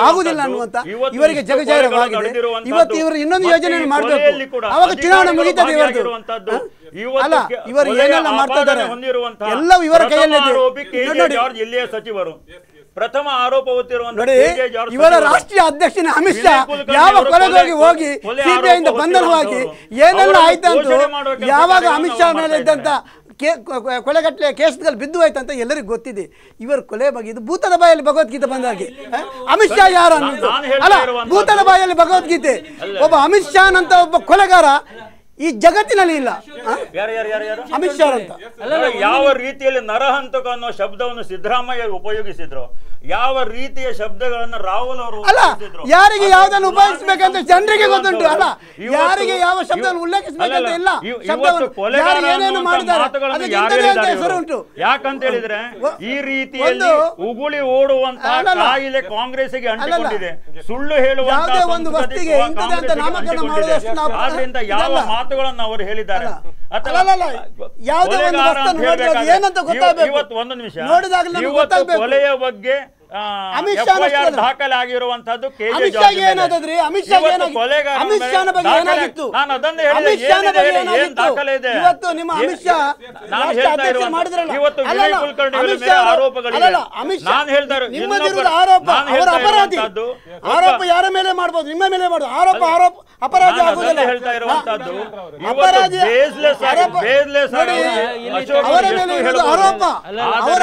ಆಗುದಿಲ್ಲ ಅನ್ನುವಂತ ಇವರಿಗೆ ಜಗಜಾಯವಾಗಿದೆ. ಇವತ್ತು ಇವರು ಇನ್ನೊಂದು ಯೋಜನೆಯನ್ನು ಮಾಡಬೇಕು, ಅವಾಗ ಚುನಾವಣೆ ಮುಗಿತದೆ. ಅಲ್ಲ ಇವರು ಏನೆಲ್ಲ ಮಾಡ್ತಾ ಇದ್ದಾರೆ ಎಲ್ಲವೂ ಇವರ ಕೈಯಲ್ಲಿದೆ. ಸಚಿವರು ಪ್ರಥಮ ಆರೋಪ ನೋಡಿ, ಇವರ ರಾಷ್ಟ್ರೀಯ ಅಧ್ಯಕ್ಷನ ಅಮಿತ್ ಶಾ ಯಾವ ಕೊಲೆಗಾಗಿ ಹೋಗಿ ಸಿಬಿಐಯಿಂದ ಬಂಧನವಾಗಿ ಏನೆಲ್ಲ ಆಯ್ತಂತ, ಯಾವಾಗ ಅಮಿತ್ ಶಾ ಮೇಲೆ ಇದ್ದಂತ ಕೊಲೆಗಟ್ಟಲೆ ಕೇಸ್ಗಳು ಬಿದ್ದು ಆಯ್ತಂತ ಎಲ್ಲರಿಗೂ ಗೊತ್ತಿದೆ. ಇವರ ಕೊಲೆ ಬಗ್ಗೆ ಇದು ಭೂತದ ಬಾಯಲ್ಲಿ ಭಗವದ್ಗೀತೆ ಬಂದಾಗೆ ಅಮಿತ್ ಶಾ ಯಾರು ಅನ್ನೋದು ಅಲ್ಲ, ಭೂತದ ಬಾಯಲ್ಲಿ ಭಗವದ್ಗೀತೆ. ಒಬ್ಬ ಅಮಿತ್ ಶಾ ಅಂತ ಒಬ್ಬ ಕೊಲೆಗಾರ ಈ ಜಗತ್ತಿನಲ್ಲಿ ಇಲ್ಲ. ಅಮಿತ್ ಶಾ ಅಂತ ಯಾವ ರೀತಿಯಲ್ಲಿ ನರಹಂತಕ ಅನ್ನೋ ಶಬ್ದವನ್ನು ಸಿದ್ದರಾಮಯ್ಯ ಉಪಯೋಗಿಸಿದ್ರು, ಯಾವ ರೀತಿಯ ಶಬ್ದಗಳನ್ನು ರಾಹುಲ್ ಅವರು ಅಲ್ಲ, ಯಾರಿಗೆ ಯಾವ್ದನ್ನು ಉಪಯೋಗಿಸಬೇಕಂತ ಜನರಿಗೆ ಗೊತ್ತುಂಟು. ಅಲ್ಲ, ಯಾರಿಗೆ ಯಾವ ಶಬ್ದವನ್ನು ಉಲ್ಲೇಖಿಸಬೇಕಂತ ಇಲ್ಲ. ಏನೇನು ಮಾಡಿದ್ದಾರೆ ಹೆಸರುಂಟು. ಯಾಕಂತ ಹೇಳಿದ್ರೆ ಈ ರೀತಿಯಲ್ಲಿ ಉಗುಳಿ ಓಡುವಂತಹ ಕಾಯಿಲೆ ಕಾಂಗ್ರೆಸ್ಗೆ ಅಂಟಿಕೊಂಡಿದೆ. ಸುಳ್ಳು ಹೇಳುವಂತಹ ಒಂದು ವಸ್ತಿಗೆ ನಾಮಕರಣ ಮಾಡೋದಷ್ಟು ಆದ್ರಿಂದ ಯಾವ ಮಾತುಗಳನ್ನು ಅವರು ಹೇಳಿದ್ದಾರೆ ಇವತ್ತು ಒಂದು ನಿಮಿಷ ಕೊಲೆಯ ಬಗ್ಗೆ ದಾಖಲೆ ಆಗಿರುವಂತದ್ದು ನಾನು ಅದನ್ನೇ ಹೇಳಿದೆ. ದಾಖಲೆ ಇದೆ. ನಾನು ಹೇಳ್ತಾ ಇರುವಂತ ಇವತ್ತು ವಿನಯ್ ಕುಲಕರ್ಣಿ ಮೇಲೆ ಆರೋಪಗಳಿವೆ. ನಾನು ಹೇಳ್ತಾ ಆರೋಪ ಯಾರ ಮೇಲೆ ಮಾಡಬಹುದು? ನಿಮ್ಮ ಮೇಲೆ ಮಾಡಬಹುದು. ಆರೋಪ ಅಪರಾಧ ಆಗುವುದಿಲ್ಲ. ಹೇಳ್ತಾ ಇರುವಂತದ್ದು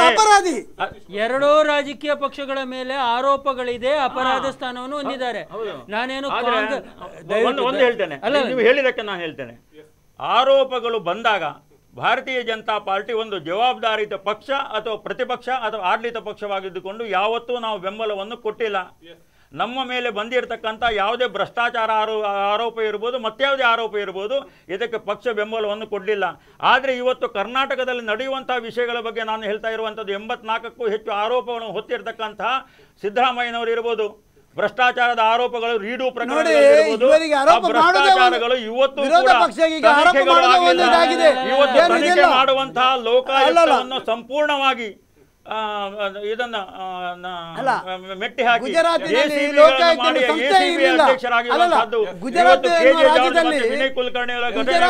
ಅಪರಾಧಿ. ಎರಡೂ ರಾಜಕೀಯ ಪಕ್ಷಗಳ ಮೇಲೆ ಆರೋಪಗಳಿದೆ, ಅಪರಾಧ ಸ್ಥಾನವನ್ನು ಹೊಂದಿದ್ದಾರೆ. ನಾನೇನು ಒಂದು ಹೇಳ್ತೇನೆ, ನೀವು ಹೇಳಿದಕ್ಕೆ ನಾನು ಹೇಳ್ತೇನೆ. ಆರೋಪಗಳು ಬಂದಾಗ ಭಾರತೀಯ ಜನತಾ ಪಾರ್ಟಿ ಒಂದು ಜವಾಬ್ದಾರಿಯುತ ಪಕ್ಷ ಅಥವಾ ಪ್ರತಿಪಕ್ಷ ಅಥವಾ ಆಡಳಿತ ಪಕ್ಷವಾಗಿದ್ದುಕೊಂಡು ಯಾವತ್ತೂ ನಾವು ಬೆಂಬಲವನ್ನು ಕೊಟ್ಟಿಲ್ಲ. ನಮ್ಮ ಮೇಲೆ ಬಂದಿರತಕ್ಕಂಥ ಯಾವುದೇ ಭ್ರಷ್ಟಾಚಾರ ಆರೋಪ ಇರ್ಬೋದು, ಮತ್ಯಾವುದೇ ಆರೋಪ ಇರ್ಬೋದು, ಇದಕ್ಕೆ ಪಕ್ಷ ಬೆಂಬಲವನ್ನು ಕೊಡಲಿಲ್ಲ. ಆದರೆ ಇವತ್ತು ಕರ್ನಾಟಕದಲ್ಲಿ ನಡೆಯುವಂಥ ವಿಷಯಗಳ ಬಗ್ಗೆ ನಾನು ಹೇಳ್ತಾ ಇರುವಂಥದ್ದು 84ಕ್ಕೂ ಹೆಚ್ಚು ಆರೋಪಗಳನ್ನು ಹೊತ್ತಿರತಕ್ಕಂತಹ ಸಿದ್ದರಾಮಯ್ಯನವರು ಇರ್ಬೋದು, ಭ್ರಷ್ಟಾಚಾರದ ಆರೋಪಗಳು ರೀಡು ಪ್ರಕರಣಗಳು ಭ್ರಷ್ಟಾಚಾರಗಳು ಇವತ್ತು ತನಿಖೆ ಮಾಡುವಂತಹ ಲೋಕಾಯುಕ್ತವನ್ನು ಸಂಪೂರ್ಣವಾಗಿ ಇದನ್ನ ಮೆಟ್ಟಿ ಹಾಕಿ ವಿನಯ್ ಕುಲಕರ್ಣಿ ಅವರ ಘಟನೆ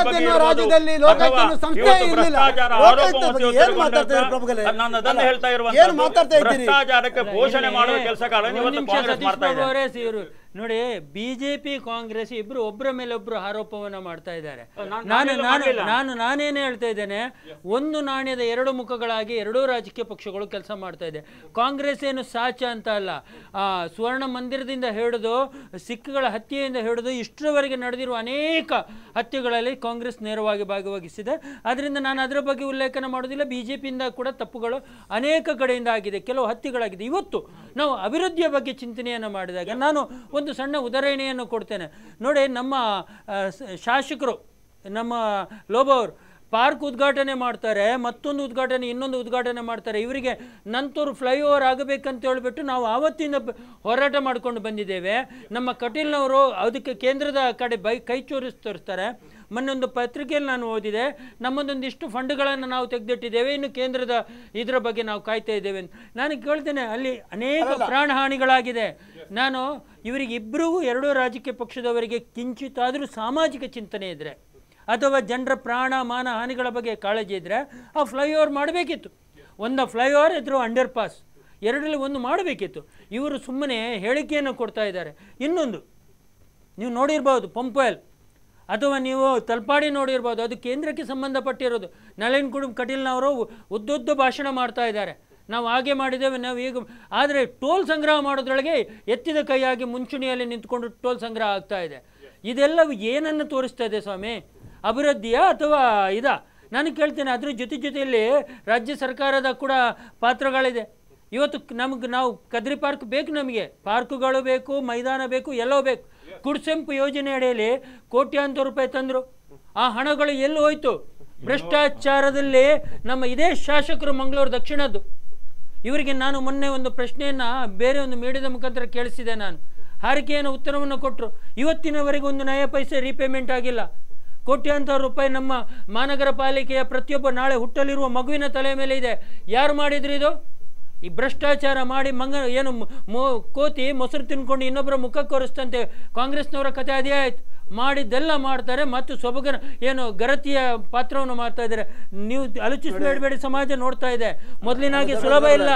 ಬಗ್ಗೆ ನಾನು ಅದನ್ನು ಹೇಳ್ತಾ ಇರುವಂತದ್ದು ಭ್ರಷ್ಟಾಚಾರಕ್ಕೆ ಪೋಷಣೆ ಮಾಡುವ ಕೆಲಸ ಕಾಂಗ್ರೆಸ್ ಮಾಡ್ತಾ ಇದೆ. ನೋಡಿ, ಬಿಜೆಪಿ ಕಾಂಗ್ರೆಸ್ ಇಬ್ರು ಒಬ್ಬರ ಮೇಲೆ ಒಬ್ರು ಆರೋಪವನ್ನ ಮಾಡ್ತಾ ಇದ್ದಾರೆ. ನಾನೇನು ಹೇಳ್ತಾ ಇದ್ದೇನೆ, ಒಂದು ನಾಣ್ಯದ ಎರಡು ಮುಖಗಳಾಗಿ ಎರಡೂ ರಾಜಕೀಯ ಪಕ್ಷಗಳು ಕೆಲಸ ಮಾಡ್ತಾ ಇದೆ. ಕಾಂಗ್ರೆಸ್ ಏನು ಸಾಚ ಅಂತ ಅಲ್ಲ. ಸುವರ್ಣ ಮಂದಿರದಿಂದ ಹಿಡಿದು ಸಿಖ್ಗಳ ಹತ್ಯೆಯಿಂದ ಹಿಡಿದು ಇಷ್ಟರವರೆಗೆ ನಡೆದಿರುವ ಅನೇಕ ಹತ್ಯೆಗಳಲ್ಲಿ ಕಾಂಗ್ರೆಸ್ ನೇರವಾಗಿ ಭಾಗವಹಿಸಿದೆ. ಅದರಿಂದ ನಾನು ಅದರ ಬಗ್ಗೆ ಉಲ್ಲೇಖನ ಮಾಡೋದಿಲ್ಲ. ಬಿಜೆಪಿಯಿಂದ ಕೂಡ ತಪ್ಪುಗಳು ಅನೇಕ ಕಡೆಯಿಂದ ಆಗಿದೆ, ಕೆಲವು ಹತ್ಯೆಗಳಾಗಿದೆ. ಇವತ್ತು ನಾವು ಅಭಿವೃದ್ಧಿಯ ಬಗ್ಗೆ ಚಿಂತನೆಯನ್ನು ಮಾಡಿದಾಗ ನಾನು ಒಂದು ಸಣ್ಣ ಉದಾಹರಣೆಯನ್ನು ಕೊಡ್ತೇನೆ ನೋಡಿ. ನಮ್ಮ ಶಾಸಕರು, ನಮ್ಮ ಲೋಬೋ ಅವರು ಪಾರ್ಕ್ ಉದ್ಘಾಟನೆ ಮಾಡ್ತಾರೆ, ಮತ್ತೊಂದು ಉದ್ಘಾಟನೆ, ಇನ್ನೊಂದು ಉದ್ಘಾಟನೆ ಮಾಡ್ತಾರೆ. ಇವರಿಗೆ ನಂತೂರು ಫ್ಲೈಓವರ್ ಆಗಬೇಕಂತ ಹೇಳ್ಬಿಟ್ಟು ನಾವು ಆವತ್ತಿಂದ ಹೋರಾಟ ಮಾಡ್ಕೊಂಡು ಬಂದಿದ್ದೇವೆ. ನಮ್ಮ ಕಟೀಲ್ನವರು ಅದಕ್ಕೆ ಕೇಂದ್ರದ ಕಡೆ ಕೈ ತೋರಿಸ್ತಾರೆ. ಮೊನ್ನೊಂದು ಪತ್ರಿಕೆಯಲ್ಲಿ ನಾನು ಓದಿದೆ, ನಮ್ಮದೊಂದಿಷ್ಟು ಫಂಡ್ಗಳನ್ನು ನಾವು ತೆಗೆದಿಟ್ಟಿದ್ದೇವೆ, ಇನ್ನು ಕೇಂದ್ರದ ಇದರ ಬಗ್ಗೆ ನಾವು ಕಾಯ್ತಾ ಇದ್ದೇವೆ ಅಂತ. ನಾನು ಕೇಳ್ತೇನೆ, ಅಲ್ಲಿ ಅನೇಕ ಪ್ರಾಣಹಾನಿಗಳಾಗಿದೆ. ನಾನು ಇವರಿಗೆ ಇಬ್ಬರಿಗೂ ಎರಡೂ ರಾಜಕೀಯ ಪಕ್ಷದವರಿಗೆ ಕಿಂಚಿತ್ತಾದರೂ ಸಾಮಾಜಿಕ ಚಿಂತನೆ ಇದ್ದರೆ ಅಥವಾ ಜನರ ಪ್ರಾಣ ಮಾನ ಹಾನಿಗಳ ಬಗ್ಗೆ ಕಾಳಜಿ ಇದ್ದರೆ ಆ ಫ್ಲೈಓವರ್ ಮಾಡಬೇಕಿತ್ತು. ಒಂದು ಫ್ಲೈಓವರ್ ಇದ್ರೂ ಅಂಡರ್ ಪಾಸ್, ಎರಡರಲ್ಲಿ ಒಂದು ಮಾಡಬೇಕಿತ್ತು. ಇವರು ಸುಮ್ಮನೆ ಹೇಳಿಕೆಯನ್ನು ಕೊಡ್ತಾ ಇದ್ದಾರೆ. ಇನ್ನೊಂದು ನೀವು ನೋಡಿರ್ಬೋದು, ಪಂಪ್ವೆಲ್ ಅಥವಾ ನೀವು ತಲ್ಪಾಡಿ ನೋಡಿರ್ಬೋದು, ಅದು ಕೇಂದ್ರಕ್ಕೆ ಸಂಬಂಧಪಟ್ಟಿರೋದು. ನಳಿನ್ ಕುಮಾರ್ ಕಟೀಲ್ನವರು ಉದ್ದುದ್ದ ಭಾಷಣ ಮಾಡ್ತಾ ಇದ್ದಾರೆ, ನಾವು ಹಾಗೆ ಮಾಡಿದ್ದೇವೆ, ನಾವು ಈಗ. ಆದರೆ ಟೋಲ್ ಸಂಗ್ರಹ ಮಾಡೋದ್ರೊಳಗೆ ಎತ್ತಿದ ಕೈಯಾಗಿ ಮುಂಚೂಣಿಯಲ್ಲಿ ನಿಂತ್ಕೊಂಡು ಟೋಲ್ ಸಂಗ್ರಹ ಆಗ್ತಾ ಇದೆ. ಇದೆಲ್ಲವೂ ಏನನ್ನು ತೋರಿಸ್ತಾ ಇದೆ ಸ್ವಾಮಿ? ಅಭಿವೃದ್ಧಿಯ ಅಥವಾ ನಾನು ಕೇಳ್ತೇನೆ. ಅದ್ರ ಜೊತೆಯಲ್ಲಿ ರಾಜ್ಯ ಸರ್ಕಾರದ ಕೂಡ ಪಾತ್ರಗಳಿದೆ. ಇವತ್ತು ನಾವು ಕದ್ರಿ ಪಾರ್ಕ್ ಬೇಕು, ನಮಗೆ ಪಾರ್ಕುಗಳು ಬೇಕು, ಮೈದಾನ ಬೇಕು, ಎಲ್ಲವೂ ಬೇಕು. ಕುಡ್ಸೆಂಪು ಯೋಜನೆ ಅಡಿಯಲ್ಲಿ ಕೋಟ್ಯಾಂತರ ರೂಪಾಯಿ ತಂದರು. ಆ ಹಣಗಳು ಎಲ್ಲಿ ಹೋಯ್ತು? ಭ್ರಷ್ಟಾಚಾರದಲ್ಲಿ ನಮ್ಮ ಇದೇ ಶಾಸಕರು ಮಂಗಳೂರು ದಕ್ಷಿಣದ್ದು. ಇವರಿಗೆ ನಾನು ಮೊನ್ನೆ ಒಂದು ಪ್ರಶ್ನೆಯನ್ನು ಬೇರೆ ಒಂದು ಮೀಡಿಯಾದ ಮುಖಾಂತರ ಕೇಳಿಸಿದೆ. ನಾನು ಹಾರಿಕೆಯನ್ನು ಉತ್ತರವನ್ನು ಕೊಟ್ಟರು. ಇವತ್ತಿನವರೆಗೆ ಒಂದು ನಯ ಪೈಸೆ ರೀಪೇಮೆಂಟ್ ಆಗಿಲ್ಲ. ಕೋಟ್ಯಾಂತರ ರೂಪಾಯಿ ನಮ್ಮ ಮಹಾನಗರ ಪಾಲಿಕೆಯ ಪ್ರತಿಯೊಬ್ಬ ನಾಳೆ ಹುಟ್ಟಲಿರುವ ಮಗುವಿನ ತಲೆ ಮೇಲೆ ಇದೆ. ಯಾರು ಮಾಡಿದ್ರು ಇದು? ಈ ಭ್ರಷ್ಟಾಚಾರ ಮಾಡಿ ಕೋತಿ ಮೊಸರು ತಿನ್ಕೊಂಡು ಇನ್ನೊಬ್ಬರ ಮುಖಕ್ಕೆ ಕೊರಿಸ್ತಂತೆ ಕಾಂಗ್ರೆಸ್ನವರ ಕತೆ ಅದೇ ಆಯ್ತು. ಮಾಡಿದ್ದೆಲ್ಲ ಮಾಡ್ತಾರೆ ಮತ್ತು ಸೊಬಗನ ಗರತಿಯ ಪಾತ್ರವನ್ನು ಮಾಡ್ತಾ ಇದ್ದಾರೆ. ನೀವು ಆಲೋಚಿಸಬೇಡಬೇಡಿ, ಸಮಾಜ ನೋಡ್ತಾ ಇದೆ. ಮೊದಲಿನಾಗಿ ಸುಲಭ ಇಲ್ಲ.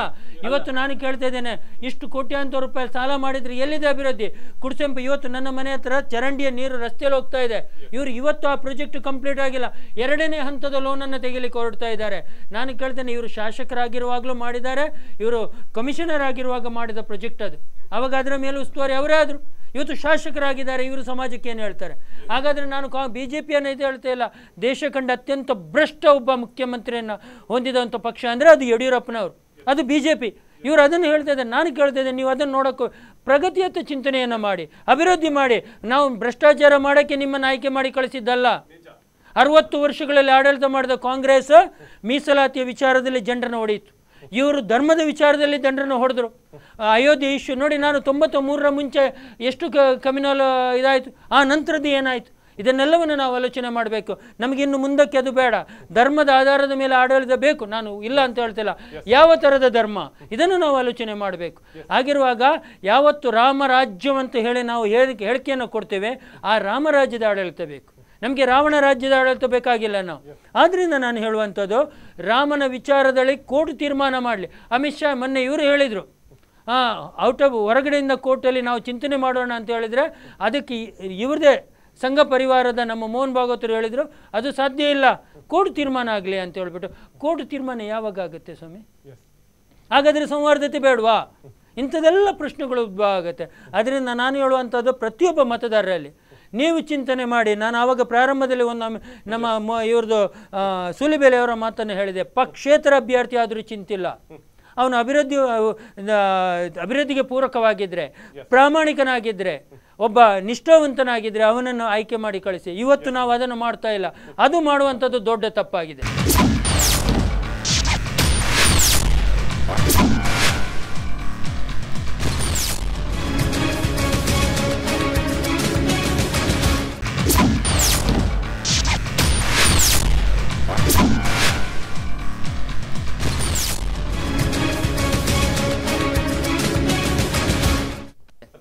ಇವತ್ತು ನಾನು ಕೇಳ್ತಾ ಇದ್ದೇನೆ, ಇಷ್ಟು ಕೋಟ್ಯಾಂತರ ರೂಪಾಯಿ ಸಾಲ ಮಾಡಿದ್ರೆ ಎಲ್ಲಿದೆ ಅಭಿವೃದ್ಧಿ? ಕುಡ್ಸೆಂಪು ಇವತ್ತು ನನ್ನ ಮನೆ ಹತ್ರ ಚರಂಡಿಯ ನೀರು ರಸ್ತೆಯಲ್ಲಿ ಹೋಗ್ತಾ ಇದೆ. ಇವರು ಇವತ್ತು ಆ ಪ್ರಾಜೆಕ್ಟ್ ಕಂಪ್ಲೀಟ್ ಆಗಿಲ್ಲ, 2ನೇ ಹಂತದ ಲೋನನ್ನು ತೆಗಿಲಿಕ್ಕೆ ಹೊರಡ್ತಾ ಇದ್ದಾರೆ. ನಾನು ಕೇಳ್ತೇನೆ, ಇವರು ಶಾಸಕರಾಗಿರುವಾಗಲೂ ಮಾಡಿದ್ದಾರೆ, ಇವರು ಕಮಿಷನರ್ ಆಗಿರುವಾಗ ಮಾಡಿದ ಪ್ರಾಜೆಕ್ಟ್ ಅದು. ಅವಾಗ ಅದರ ಮೇಲೆ ಉಸ್ತುವಾರಿ ಅವರೇ ಆದರು. ಇವತ್ತು ಶಾಸಕರಾಗಿದ್ದಾರೆ, ಇವರು ಸಮಾಜಕ್ಕೆ ಏನು ಹೇಳ್ತಾರೆ? ಹಾಗಾದರೆ ನಾನು ಬಿಜೆಪಿಯನ್ನು ಇದು ಹೇಳ್ತಾ ಇಲ್ಲ. ದೇಶ ಕಂಡ ಅತ್ಯಂತ ಭ್ರಷ್ಟ ಒಬ್ಬ ಮುಖ್ಯಮಂತ್ರಿಯನ್ನು ಹೊಂದಿದಂಥ ಪಕ್ಷ ಅಂದರೆ ಅದು ಯಡಿಯೂರಪ್ಪನವರು, ಅದು ಬಿಜೆಪಿ. ಇವರು ಅದನ್ನು ಹೇಳ್ತಾ ಇದ್ದಾರೆ. ನಾನು ಕೇಳ್ತಾ ಇದ್ದೇನೆ, ನೀವು ಅದನ್ನು ನೋಡೋಕ್ಕೂ ಪ್ರಗತಿಯತ್ತ ಚಿಂತನೆಯನ್ನು ಮಾಡಿ, ಅಭಿವೃದ್ಧಿ ಮಾಡಿ. ನಾವು ಭ್ರಷ್ಟಾಚಾರ ಮಾಡೋಕ್ಕೆ ನಿಮ್ಮನ್ನು ಆಯ್ಕೆ ಮಾಡಿ ಕಳಿಸಿದ್ದಲ್ಲ. 60 ವರ್ಷಗಳಲ್ಲಿ ಆಡಳಿತ ಮಾಡಿದ ಕಾಂಗ್ರೆಸ್ ಮೀಸಲಾತಿಯ ವಿಚಾರದಲ್ಲಿ ಜನರನ್ನು ಹೊಡೆಯಿತು. ಇವರು ಧರ್ಮದ ವಿಚಾರದಲ್ಲಿ ಜನರನ್ನು ಹೊಡೆದರು. ಅಯೋಧ್ಯೆ ಇಶ್ಯೂ ನೋಡಿ, ನಾನು 93ರ ಮುಂಚೆ ಎಷ್ಟು ಕಮ್ಯುನಲ್ ಇದಾಯಿತು, ಆ ನಂತರದ್ದು ಏನಾಯಿತು, ಇದನ್ನೆಲ್ಲವನ್ನು ನಾವು ಆಲೋಚನೆ ಮಾಡಬೇಕು. ನಮಗಿನ್ನು ಮುಂದಕ್ಕೆ ಅದು ಬೇಡ. ಧರ್ಮದ ಆಧಾರದ ಮೇಲೆ ಆಡಳಿತ ಬೇಕು, ನಾನು ಇಲ್ಲ ಅಂತ ಹೇಳ್ತಿಲ್ಲ. ಯಾವ ಥರದ ಧರ್ಮ, ಇದನ್ನು ನಾವು ಆಲೋಚನೆ ಮಾಡಬೇಕು. ಆಗಿರುವಾಗ ಯಾವತ್ತು ರಾಮರಾಜ್ಯವಂತ ಹೇಳಿ ನಾವು ಹೇಳಿಕೆಯನ್ನು ಕೊಡ್ತೇವೆ, ಆ ರಾಮರಾಜ್ಯದ ಆಡಳಿತ ಬೇಕು. ನಮಗೆ ರಾವಣ ರಾಜ್ಯದ ಆಡಳಿತ ಬೇಕಾಗಿಲ್ಲ ನಾವು. ಆದ್ದರಿಂದ ನಾನು ಹೇಳುವಂಥದ್ದು, ರಾಮನ ವಿಚಾರದಲ್ಲಿ ಕೋರ್ಟ್ ತೀರ್ಮಾನ ಮಾಡಲಿ. ಅಮಿತ್ ಶಾ ಮೊನ್ನೆ ಇವರು ಹೇಳಿದರು, ಹೊರಗಡೆಯಿಂದ ಕೋರ್ಟಲ್ಲಿ ನಾವು ಚಿಂತನೆ ಮಾಡೋಣ ಅಂತ ಹೇಳಿದರೆ ಅದಕ್ಕೆ ಇವ್ರದೇ ಸಂಘ ಪರಿವಾರದ ನಮ್ಮ ಮೋಹನ್ ಭಾಗವತರು ಹೇಳಿದರು, ಅದು ಸಾಧ್ಯ ಇಲ್ಲ, ಕೋರ್ಟ್ ತೀರ್ಮಾನ ಆಗಲಿ ಅಂತ ಹೇಳ್ಬಿಟ್ಟು. ಕೋರ್ಟ್ ತೀರ್ಮಾನ ಯಾವಾಗ ಆಗುತ್ತೆ ಸ್ವಾಮಿ? ಹಾಗಾದರೆ ಸಂವಾರ್ಧತೆ ಬೇಡವಾ? ಇಂಥದ್ದೆಲ್ಲ ಪ್ರಶ್ನೆಗಳು ಉದ್ಭವ ಆಗುತ್ತೆ. ಅದರಿಂದ ನಾನು ಹೇಳುವಂಥದ್ದು, ಪ್ರತಿಯೊಬ್ಬ ಮತದಾರರಲ್ಲಿ ನೀವು ಚಿಂತನೆ ಮಾಡಿ. ನಾನು ಆವಾಗ ಪ್ರಾರಂಭದಲ್ಲಿ ನಮ್ಮ ಇವ್ರದ್ದು ಸೂಲಿಬೆಲೆಯವರ ಮಾತನ್ನು ಹೇಳಿದೆ, ಪಕ್ಷೇತರ ಅಭ್ಯರ್ಥಿ ಆದರೂ ಚಿಂತಿಲ್ಲ, ಅವನು ಅಭಿವೃದ್ಧಿಗೆ ಪೂರಕವಾಗಿದ್ದರೆ, ಪ್ರಾಮಾಣಿಕನಾಗಿದ್ದರೆ, ಒಬ್ಬ ನಿಷ್ಠಾವಂತನಾಗಿದ್ದರೆ ಅವನನ್ನು ಆಯ್ಕೆ ಮಾಡಿ ಕಳಿಸಿ. ಇವತ್ತು ನಾವು ಅದನ್ನು ಮಾಡ್ತಾ ಇಲ್ಲ. ಅದು ಮಾಡುವಂಥದ್ದು ದೊಡ್ಡ ತಪ್ಪಾಗಿದೆ.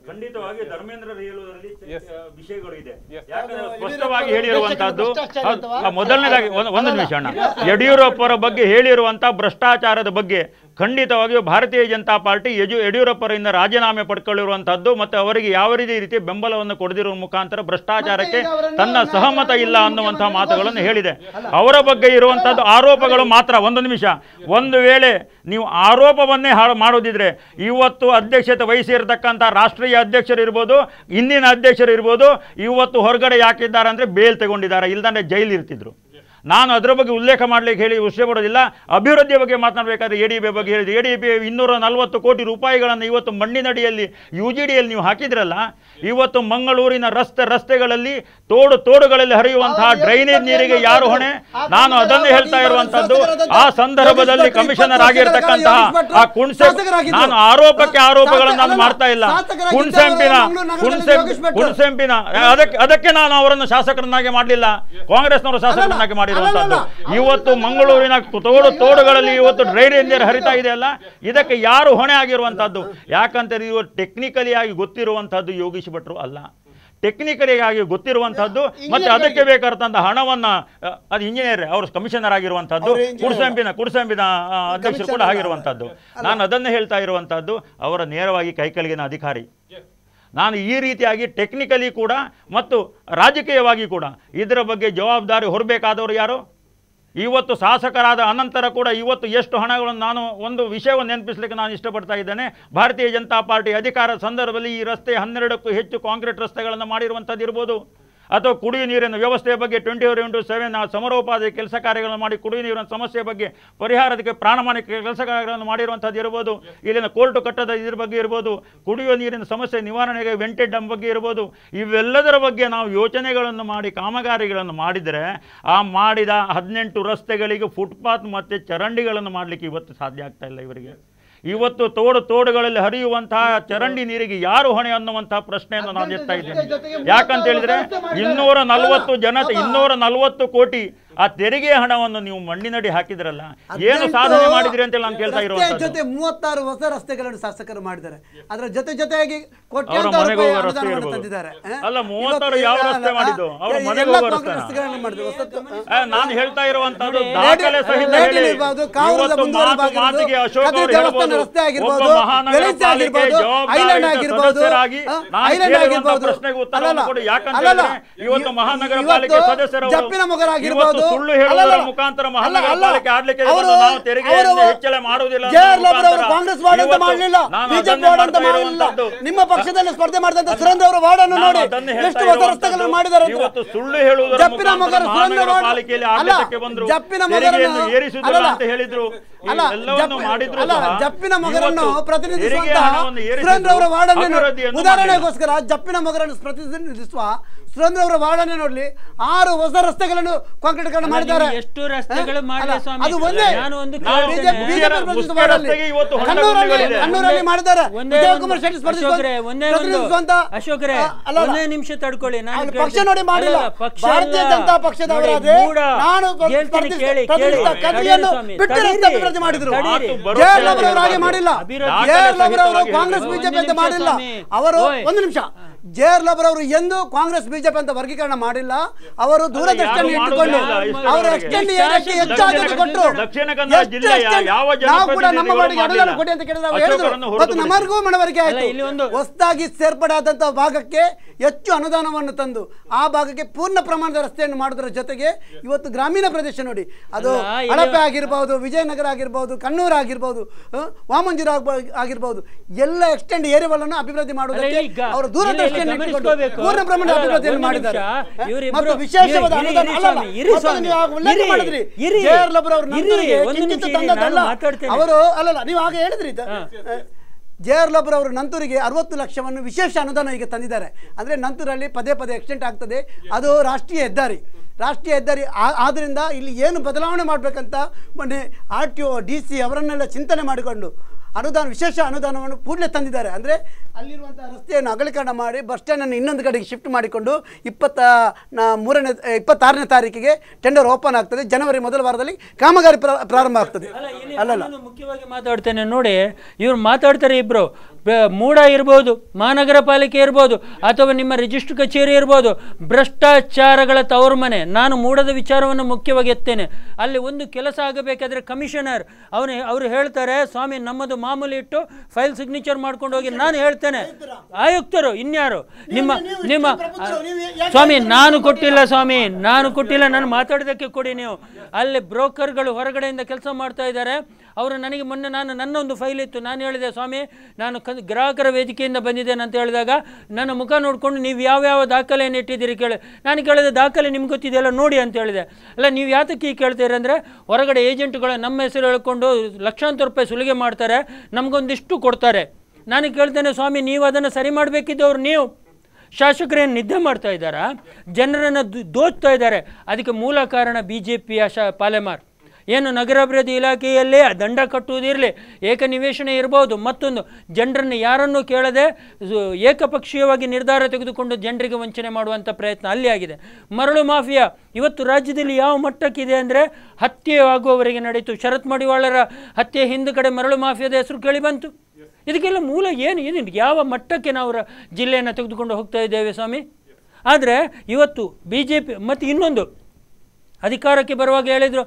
ಖಂಡಿತವಾಗಿ ಧರ್ಮೇಂದ್ರ ಹೇಳುವುದರಲ್ಲಿ ವಿಷಯಗಳು ಇದೆ. ಯಾಕಂದ್ರೆ ಸ್ಪಷ್ಟವಾಗಿ ಹೇಳಿರುವಂತಹದ್ದು, ಮೊದಲನೇದಾಗಿ ಒಂದು ನಿಮಿಷ ಅಣ್ಣ, ಯಡಿಯೂರಪ್ಪರ ಬಗ್ಗೆ ಹೇಳಿರುವಂತಹ ಭ್ರಷ್ಟಾಚಾರದ ಬಗ್ಗೆ ಖಂಡಿತವಾಗಿಯೂ ಭಾರತೀಯ ಜನತಾ ಪಾರ್ಟಿ ಯಡಿಯೂರಪ್ಪರಿಂದ ರಾಜೀನಾಮೆ ಪಡ್ಕೊಳ್ಳಿರುವಂಥದ್ದು ಮತ್ತು ಅವರಿಗೆ ಯಾವ ರೀತಿ ಬೆಂಬಲವನ್ನು ಕೊಡದಿರುವ ಮುಖಾಂತರ ಭ್ರಷ್ಟಾಚಾರಕ್ಕೆ ತನ್ನ ಸಹಮತ ಇಲ್ಲ ಅನ್ನುವಂತಹ ಮಾತುಗಳನ್ನು ಹೇಳಿದೆ. ಅವರ ಬಗ್ಗೆ ಇರುವಂಥದ್ದು ಆರೋಪಗಳು ಮಾತ್ರ. ಒಂದು ನಿಮಿಷ, ಒಂದು ವೇಳೆ ನೀವು ಆರೋಪವನ್ನೇ ಮಾಡೋದಿದ್ರೆ ಇವತ್ತು ಅಧ್ಯಕ್ಷತೆ ವಹಿಸಿರ್ತಕ್ಕಂಥ ರಾಷ್ಟ್ರೀಯ ಅಧ್ಯಕ್ಷರು ಇರ್ಬೋದು, ಇಂದಿನ ಅಧ್ಯಕ್ಷರು ಇರ್ಬೋದು, ಇವತ್ತು ಹೊರಗಡೆ ಯಾಕಿದ್ದಾರೆ ಅಂದರೆ ಬೇಲ್ ತಗೊಂಡಿದ್ದಾರೆ, ಇಲ್ದಂದ್ರೆ ಜೈಲು ಇರ್ತಿದ್ರು. ನಾನು ಅದರ ಬಗ್ಗೆ ಉಲ್ಲೇಖ ಮಾಡಲಿಕ್ಕೆ ಹೇಳಿ ವಿಷಯ ಬರೋದಿಲ್ಲ. ಅಭಿವೃದ್ಧಿಯ ಬಗ್ಗೆ ಮಾತನಾಡಬೇಕಾದ್ರೆ ಎಡಿಬಿ ಬಗ್ಗೆ ಹೇಳಿದೆ. ಎಡಿಬಿ 240 ಕೋಟಿ ರೂಪಾಯಿಗಳನ್ನು ಇವತ್ತು ಮಣ್ಣಿನಡಿಯಲ್ಲಿ UGDಯಲ್ಲಿ ನೀವು ಹಾಕಿದ್ರಲ್ಲ, ಇವತ್ತು ಮಂಗಳೂರಿನ ರಸ್ತೆಗಳಲ್ಲಿ ತೋಡುಗಳಲ್ಲಿ ಹರಿಯುವಂತಹ ಡ್ರೈನೇಜ್ ನೀರಿಗೆ ಯಾರು ಹೊಣೆ? ನಾನು ಅದನ್ನೇ ಹೇಳ್ತಾ ಇರುವಂತದ್ದು. ಆ ಸಂದರ್ಭದಲ್ಲಿ ಕಮಿಷನರ್ ಆಗಿರ್ತಕ್ಕಂತಹ ಆ ನಾನು ಆರೋಪಗಳನ್ನು ನಾನು ಮಾಡ್ತಾ ಇಲ್ಲ. ಕುಣಸೆಂಪಿನ ಅದಕ್ಕೆ ನಾನು ಅವರನ್ನು ಶಾಸಕರನ್ನಾಗಿ ಮಾಡಲಿಲ್ಲ, ಕಾಂಗ್ರೆಸ್ನವರು ಶಾಸಕರನ್ನಾಗಿ ಮಾಡಿ. ಇವತ್ತು ಮಂಗಳೂರಿನ ತೋಡುಗಳಲ್ಲಿ ಇವತ್ತು ಡ್ರೈನೇಜ್ ನೀರು ಹರಿತಾ ಇದೆಯಲ್ಲ, ಇದಕ್ಕೆ ಯಾರು ಹೊಣೆ ಆಗಿರುವಂತದ್ದು? ಯಾಕಂತ ಇವರು ಟೆಕ್ನಿಕಲಿ ಆಗಿ ಗೊತ್ತಿರುವಂತದ್ದು ಯೋಗೀಶ್ ಭಟ್ರು ಅಲ್ಲ, ಟೆಕ್ನಿಕಲಿ ಆಗಿ ಗೊತ್ತಿರುವಂತದ್ದು ಮತ್ತೆ ಅದಕ್ಕೆ ಬೇಕಾದಂತಹ ಹಣವನ್ನ ಅದು ಇಂಜಿನಿಯರ್ ಅವರು ಕಮಿಷನರ್ ಆಗಿರುವಂತದ್ದು, ಕುಡ್ಸಂಬಿನ ಅಧ್ಯಕ್ಷರು ಕೂಡ ಆಗಿರುವಂತದ್ದು. ನಾನು ಅದನ್ನು ಹೇಳ್ತಾ ಇರುವಂತದ್ದು, ಅವರ ನೇರವಾಗಿ ಕೈಕೆಳಗಿನ ಅಧಿಕಾರಿ. ನಾನು ಈ ರೀತಿಯಾಗಿ ಟೆಕ್ನಿಕಲಿ ಕೂಡ ಮತ್ತು ರಾಜಕೀಯವಾಗಿ ಕೂಡ ಇದರ ಬಗ್ಗೆ ಜವಾಬ್ದಾರಿ ಹೊರಬೇಕಾದವರು ಯಾರು? ಇವತ್ತು ಶಾಸಕರಾದ ಅನಂತರ ಕೂಡ ಇವತ್ತು ಎಷ್ಟು ಹಣಗಳನ್ನು ನಾನು ಒಂದು ವಿಷಯವನ್ನು ನೆನಪಿಸಲಿಕ್ಕೆ ನಾನು ಇಷ್ಟಪಡ್ತಾ ಇದ್ದೇನೆ. ಭಾರತೀಯ ಜನತಾ ಪಾರ್ಟಿ ಅಧಿಕಾರದ ಸಂದರ್ಭದಲ್ಲಿ ಈ ರಸ್ತೆ 12ಕ್ಕೂ ಹೆಚ್ಚು ಕಾಂಕ್ರೀಟ್ ರಸ್ತೆಗಳನ್ನು ಮಾಡಿರುವಂಥದ್ದು ಇರ್ಬೋದು, ಅಥವಾ ಕುಡಿಯುವ ನೀರಿನ ವ್ಯವಸ್ಥೆಯ ಬಗ್ಗೆ 24x7 ಸಮರೋಪಾದಿ ಕೆಲಸ ಕಾರ್ಯಗಳನ್ನು ಮಾಡಿ ಕುಡಿಯುವ ನೀರಿನ ಸಮಸ್ಯೆ ಬಗ್ಗೆ ಪರಿಹಾರಕ್ಕೆ ಪ್ರಾಣಮಾನಿಕ ಕೆಲಸ ಕಾರ್ಯಗಳನ್ನು ಮಾಡಿರುವಂಥದ್ದು ಇರ್ಬೋದು, ಇಲ್ಲಿನ ಕೋರ್ಟು ಕಟ್ಟದ ಇದ್ರ ಬಗ್ಗೆ ಇರ್ಬೋದು, ಕುಡಿಯುವ ನೀರಿನ ಸಮಸ್ಯೆ ನಿವಾರಣೆಗೆ ವೆಂಟೆಡ್ ಡಮ್ ಬಗ್ಗೆ ಇರ್ಬೋದು. ಇವೆಲ್ಲದರ ಬಗ್ಗೆ ನಾವು ಯೋಚನೆಗಳನ್ನು ಮಾಡಿ ಕಾಮಗಾರಿಗಳನ್ನು ಮಾಡಿದರೆ ಆ ಮಾಡಿದ 18 ರಸ್ತೆಗಳಿಗೆ ಫುಟ್ಪಾತ್ ಮತ್ತು ಚರಂಡಿಗಳನ್ನು ಮಾಡಲಿಕ್ಕೆ ಇವತ್ತು ಸಾಧ್ಯ ಆಗ್ತಾ ಇಲ್ಲ ಇವರಿಗೆ. ಇವತ್ತು ತೋಡುಗಳಲ್ಲಿ ಹರಿಯುವಂತಹ ಚರಂಡಿ ನೀರಿಗೆ ಯಾರು ಹೊಣೆ ಅನ್ನುವಂತಹ ಪ್ರಶ್ನೆಯನ್ನು ನಾನು ಎತ್ತಾ ಇದ್ದೇನೆ. ಯಾಕಂತ ಹೇಳಿದ್ರೆ 240 ಕೋಟಿ ಆ ತೆರಿಗೆ ಹಣವನ್ನು ನೀವು ಮಣ್ಣಿನಡಿ ಹಾಕಿದ್ರಲ್ಲ, ಏನು ಸಾಧನೆ ಮಾಡಿದ್ರಿ ಅಂತ ನಾನು ಕೇಳ್ತಾ ಇರುವಂತದ್ದು. ಜೊತೆ 36 ಹೊಸ ರಸ್ತೆಗಳನ್ನು ಶಾಸಕರು ಮಾಡಿದ್ದಾರೆ. ಅದರ ಜೊತೆಯಾಗಿ ತಂದಿದ್ದಾರೆ. ಅಲ್ಲ 36 ಯಾವ ರಸ್ತೆ ಮಾಡಿದ್ದು? ಅವರು ಮನೆಗೆ ಹೋಗೋ ರಸ್ತೆ. ನಾನು ಹೇಳ್ತಾ ಇರುವಂತದ್ದು ದಾಖಲೆ ಸಹಿತ ಮಾತಿಗೆ ಅಶೋಕ್ ಅವರು ಹೇಳ್ಬೋದು, ಒಬ್ಬ ಮಹಾನಗರ ಪಾಲಿಕೆ ಜವಾಬ್ದಾರಿ ಪ್ರಶ್ನೆಗೆ ಉತ್ತರವನ್ನು ಕೊಡಿ. ಯಾಕಂತ ಹೇಳಿದ್ರೆ ಇವತ್ತು ಮಹಾನಗರ ಪಾಲಿಕೆ ಸದಸ್ಯರು ಸುಳ್ಳು ಹೇಳುವುದರ ಮುಖಾಂತರ ಮಹಾನಗರ ಪಾಲಿಕೆ ಆಡಲಿಕ್ಕೆ ನಾವು ತೆರಿಗೆಯನ್ನು ಹೆಚ್ಚಳ ಮಾಡುವುದಿಲ್ಲ. ನಿಮ್ಮ ಪಕ್ಷದಲ್ಲಿ ಸ್ಪರ್ಧೆ ಮಾಡಿದಂತ ಸುರೇಂದ್ರ ಅವರ ವಾರ್ಡನ್ನು ನೋಡಿ ಎಷ್ಟು ಹೊಸ ರಸ್ತೆಗಳನ್ನು ಮಾಡಿದ್ದಾರೆ. ಇವತ್ತು ಸುಳ್ಳು ಹೇಳುವುದರ ಮುಖಾಂತರ ಮಹಾನಗರ ಪಾಲಿಕೆಯಲ್ಲಿ ಆಡಳಿತಕ್ಕೆ ಬಂದರು, ತೆರಿಗೆಯನ್ನು ಏರಿಸುವುದಿಲ್ಲ ಅಂತ ಹೇಳಿದ್ರು. ಜಪ್ಪಿನ ಮಗರನ್ನು ಪ್ರತಿನಿಧಿಸುವಂತಹ ಸುರೇಂದ್ರ ಅವರ ವಾರ್ಡನ್ನು ಉದಾಹರಣೆಗೋಸ್ಕರ ಜಪ್ಪಿನ ಮಗರನ್ನು ಪ್ರತಿನಿಧಿಸುವ ಸುರೇಂದ್ರ ಅವರ ವಾರ್ಡನ್ನೇ ನೋಡ್ಲಿ 6 ಹೊಸ ರಸ್ತೆಗಳನ್ನು ಕಾಂಕ್ರೀಟ್ ಮಾಡಿದ್ದಾರೆ. ಎಷ್ಟು ರಸ್ತೆಗಳು ಅದು ಒಂದೇ ಕಣ್ಣೂರಲ್ಲಿ ಮಾಡಿದ್ದಾರೆ. ವಿಜಯಕುಮಾರ್ ಶೆಟ್ಟಿ ಅಶೋಕ್ರೆ ಒಂದೇ ನಿಮಿಷ ತಡ್ಕೊಳ್ಳಿ, ಪಕ್ಷ ನೋಡಿ ಮಾಡಿಲ್ಲ. ಭಾರತೀಯ ಜನತಾ ಪಕ್ಷದವರಾದ್ರೆ ನಾನು ಬಿಟ್ಟು ರಸ್ತೆ ಅಭಿವೃದ್ಧಿ ಮಾಡಿದ್ರು. ಜಯಲಲಿತಾ ಹಾಗೆ ಮಾಡಿಲ್ಲ. ಜಯಲಲಿತಾ ಅವರು ಕಾಂಗ್ರೆಸ್ ಬಿಜೆಪಿ ಅಂತ ಮಾಡಿಲ್ಲ. ಅವರು ಒಂದು ನಿಮಿಷ, ಜಯಲಲಿತಾ ಅವರು ಎಂದು ಕಾಂಗ್ರೆಸ್ ಬಿಜೆಪಿ ಅಂತ ವರ್ಗೀಕರಣ ಮಾಡಿಲ್ಲ. ಅವರು ದೂರದೃಷ್ಟಿಯನ್ನು ಇಟ್ಟುಕೊಂಡು ಅವರು ಎಕ್ಸ್ಟೆಂಡ್ ಏರಿಯಾಕ್ಕೆ ಹೆಚ್ಚು ಆದ್ಯತೆ ಕೊಟ್ಟರು. ನಾವು ಕೂಡ ನಮ್ಮ ಬಾಡಿಗೆ ಅನುದಾನ ಕೊಡಿ ಅಂತ ಕೇಳಿದ್ರೆ ನಾವು ಹೇಳಿದ್ರು, ಮತ್ತು ನಮಗೂ ಮನವರಿಕೆ ಆಯಿತು. ಹೊಸದಾಗಿ ಸೇರ್ಪಡೆ ಆದಂತಹ ಭಾಗಕ್ಕೆ ಹೆಚ್ಚು ಅನುದಾನವನ್ನು ತಂದು ಆ ಭಾಗಕ್ಕೆ ಪೂರ್ಣ ಪ್ರಮಾಣದ ರಸ್ತೆಯನ್ನು ಮಾಡುವುದರ ಜೊತೆಗೆ ಇವತ್ತು ಗ್ರಾಮೀಣ ಪ್ರದೇಶ ನೋಡಿ, ಅದು ಅಳಪೆ ಆಗಿರ್ಬೋದು, ವಿಜಯನಗರ ಆಗಿರ್ಬೋದು, ಕಣ್ಣೂರು ಆಗಿರ್ಬೋದು, ವಾಮಂಜೂರು ಆಗಿರ್ಬೋದು, ಎಲ್ಲ ಎಕ್ಸ್ಟೆಂಡ್ ಏರಿಯಾಗಳನ್ನು ಅಭಿವೃದ್ಧಿ ಮಾಡುವುದಕ್ಕೆ ಅವರು ದೂರದೃಷ್ಟಿ ಪೂರ್ಣ ಪ್ರಮಾಣದ ಅಭಿವೃದ್ಧಿಯನ್ನು ಮಾಡಿದ್ದಾರೆ. ಮತ್ತು ವಿಶೇಷವಾದ ಅನುದಾನ ಮಾಡಿದ್ರಿ ಅವರು ಅಲ್ಲಲ್ಲ, ನೀವು ಆಗ ಹೇಳಿದ್ರಿ ಜಯಲಲಿತಾ ಅವರು ನಂತೂರಿಗೆ 60 ಲಕ್ಷವನ್ನು ವಿಶೇಷ ಅನುದಾನ ಈಗ ತಂದಿದ್ದಾರೆ. ಅಂದರೆ ನಂತೂರಲ್ಲಿ ಪದೇ ಎಕ್ಸ್ಟೆಂಟ್ ಆಗ್ತದೆ. ಅದು ರಾಷ್ಟ್ರೀಯ ಹೆದ್ದಾರಿ ಆದ್ದರಿಂದ ಇಲ್ಲಿ ಏನು ಬದಲಾವಣೆ ಮಾಡಬೇಕಂತ ಮೊನ್ನೆ RTO DC ಅವರನ್ನೆಲ್ಲ ಚಿಂತನೆ ಮಾಡಿಕೊಂಡು ವಿಶೇಷ ಅನುದಾನವನ್ನು ಕೂಡಲೇ ತಂದಿದ್ದಾರೆ. ಅಂದರೆ ಅಲ್ಲಿರುವಂಥ ರಸ್ತೆಯನ್ನು ಅಗಲೀಕರಣ ಮಾಡಿ ಬಸ್ ಸ್ಟ್ಯಾಂಡನ್ನು ಇನ್ನೊಂದು ಕಡೆಗೆ ಶಿಫ್ಟ್ ಮಾಡಿಕೊಂಡು 26ನೇ ತಾರೀಕಿಗೆ ಟೆಂಡರ್ ಓಪನ್ ಆಗ್ತದೆ. ಜನವರಿ ಮೊದಲ ವಾರದಲ್ಲಿ ಕಾಮಗಾರಿ ಪ್ರಾರಂಭ ಆಗ್ತದೆ. ಮುಖ್ಯವಾಗಿ ಮಾತಾಡ್ತೇನೆ ನೋಡಿ, ಇವ್ರು ಮಾತಾಡ್ತಾರೆ ಇಬ್ರು, ಮೂಡ ಇರ್ಬೋದು, ಮಹಾನಗರ ಪಾಲಿಕೆ ಇರ್ಬೋದು, ಅಥವಾ ನಿಮ್ಮ ರಿಜಿಸ್ಟ್ರ್ ಕಚೇರಿ ಇರ್ಬೋದು, ಭ್ರಷ್ಟಾಚಾರಗಳ ತವರು ಮನೆ. ನಾನು ಮೂಡದ ವಿಚಾರವನ್ನು ಮುಖ್ಯವಾಗಿ ಎತ್ತೇನೆ. ಅಲ್ಲಿ ಒಂದು ಕೆಲಸ ಆಗಬೇಕಾದ್ರೆ ಕಮಿಷನರ್ ಅವರು ಹೇಳ್ತಾರೆ, ಸ್ವಾಮಿ ನಮ್ಮದು ಮಾಮೂಲಿ ಇಟ್ಟು ಫೈಲ್ ಸಿಗ್ನೇಚರ್ ಮಾಡ್ಕೊಂಡು ಹೋಗಿ. ನಾನು ಹೇಳ್ತೇನೆ ಆಯುಕ್ತರು ಇನ್ಯಾರು ನಿಮ್ಮ ಸ್ವಾಮಿ, ನಾನು ಕೊಟ್ಟಿಲ್ಲ ಸ್ವಾಮಿ, ನಾನು ಕೊಟ್ಟಿಲ್ಲ, ನಾನು ಮಾತಾಡೋದಕ್ಕೆ ಕೊಡಿ ನೀವು. ಅಲ್ಲಿ ಬ್ರೋಕರ್ಗಳು ಹೊರಗಡೆಯಿಂದ ಕೆಲಸ ಮಾಡ್ತಾ ಇದ್ದಾರೆ. ಅವರು ನನಗೆ ಮೊನ್ನೆ ನನ್ನೊಂದು ಫೈಲ್ ಇತ್ತು, ನಾನು ಹೇಳಿದೆ ಸ್ವಾಮಿ ನಾನು ಗ್ರಾಹಕರ ವೇದಿಕೆಯಿಂದ ಬಂದಿದ್ದೇನೆ ಅಂತ ಹೇಳಿದಾಗ ನನ್ನ ಮುಖ ನೋಡಿಕೊಂಡು ನೀವು ಯಾವ ದಾಖಲೆಯನ್ನು ಇಟ್ಟಿದ್ದೀರಿ ಕೇಳಿ. ನಾನು ಕೇಳಿದೆ ದಾಖಲೆ ನಿಮ್ಗೆ ಗೊತ್ತಿದೆಯಲ್ಲ ನೋಡಿ ಅಂತ ಹೇಳಿದೆ. ಅಲ್ಲ ನೀವು ಯಾತಕ್ಕೆ ಕೇಳ್ತೀರಿ ಅಂದರೆ, ಹೊರಗಡೆ ಏಜೆಂಟ್ಗಳು ನಮ್ಮ ಹೆಸರು ಹೇಳ್ಕೊಂಡು ಲಕ್ಷಾಂತರ ರೂಪಾಯಿ ಸುಲಿಗೆ ಮಾಡ್ತಾರೆ, ನಮಗೊಂದಿಷ್ಟು ಕೊಡ್ತಾರೆ. ನಾನು ಕೇಳ್ತೇನೆ ಸ್ವಾಮಿ ನೀವು ಅದನ್ನು ಸರಿ ಮಾಡಬೇಕಿದ್ದವ್ರು ನೀವು. ಶಾಸಕರೇನು ನಿದ್ದೆ ಮಾಡ್ತಾ ಇದ್ದಾರಾ? ಜನರನ್ನು ದೋಚ್ತಾ ಇದ್ದಾರೆ. ಅದಕ್ಕೆ ಮೂಲ ಕಾರಣ BJPಯ ಪಾಲೆಮಾರ್. ಏನು ನಗರಾಭಿವೃದ್ಧಿ ಇಲಾಖೆಯಲ್ಲೇ ದಂಡ ಕಟ್ಟುವುದಿರಲಿ, ಏಕನಿವೇಶನ ಇರ್ಬೋದು, ಮತ್ತೊಂದು ಜನರನ್ನು ಯಾರನ್ನೂ ಕೇಳದೆ ಏಕಪಕ್ಷೀಯವಾಗಿ ನಿರ್ಧಾರ ತೆಗೆದುಕೊಂಡು ಜನರಿಗೆ ವಂಚನೆ ಮಾಡುವಂಥ ಪ್ರಯತ್ನ ಅಲ್ಲಿ ಆಗಿದೆ. ಮರಳು ಮಾಫಿಯಾ ಇವತ್ತು ರಾಜ್ಯದಲ್ಲಿ ಯಾವ ಮಟ್ಟಕ್ಕಿದೆ ಅಂದರೆ, ಹತ್ಯೆ ಆಗುವವರೆಗೆ ನಡೀತು. ಶರತ್ ಮಡಿವಾಳರ ಹತ್ಯೆ ಹಿಂದುಗಡೆ ಮರಳು ಮಾಫಿಯಾದ ಹೆಸರು ಕೇಳಿ ಬಂತು. ಇದಕ್ಕೆಲ್ಲ ಮೂಲ ಏನು ಯಾವ ಮಟ್ಟಕ್ಕೆ ನಾವು ಜಿಲ್ಲೆಯನ್ನು ತೆಗೆದುಕೊಂಡು ಹೋಗ್ತಾ ಇದ್ದೇವೆ ಸ್ವಾಮಿ? ಆದರೆ ಇವತ್ತು BJP ಮತ್ತು ಇನ್ನೊಂದು ಅಧಿಕಾರಕ್ಕೆ ಬರುವಾಗ ಹೇಳಿದರು,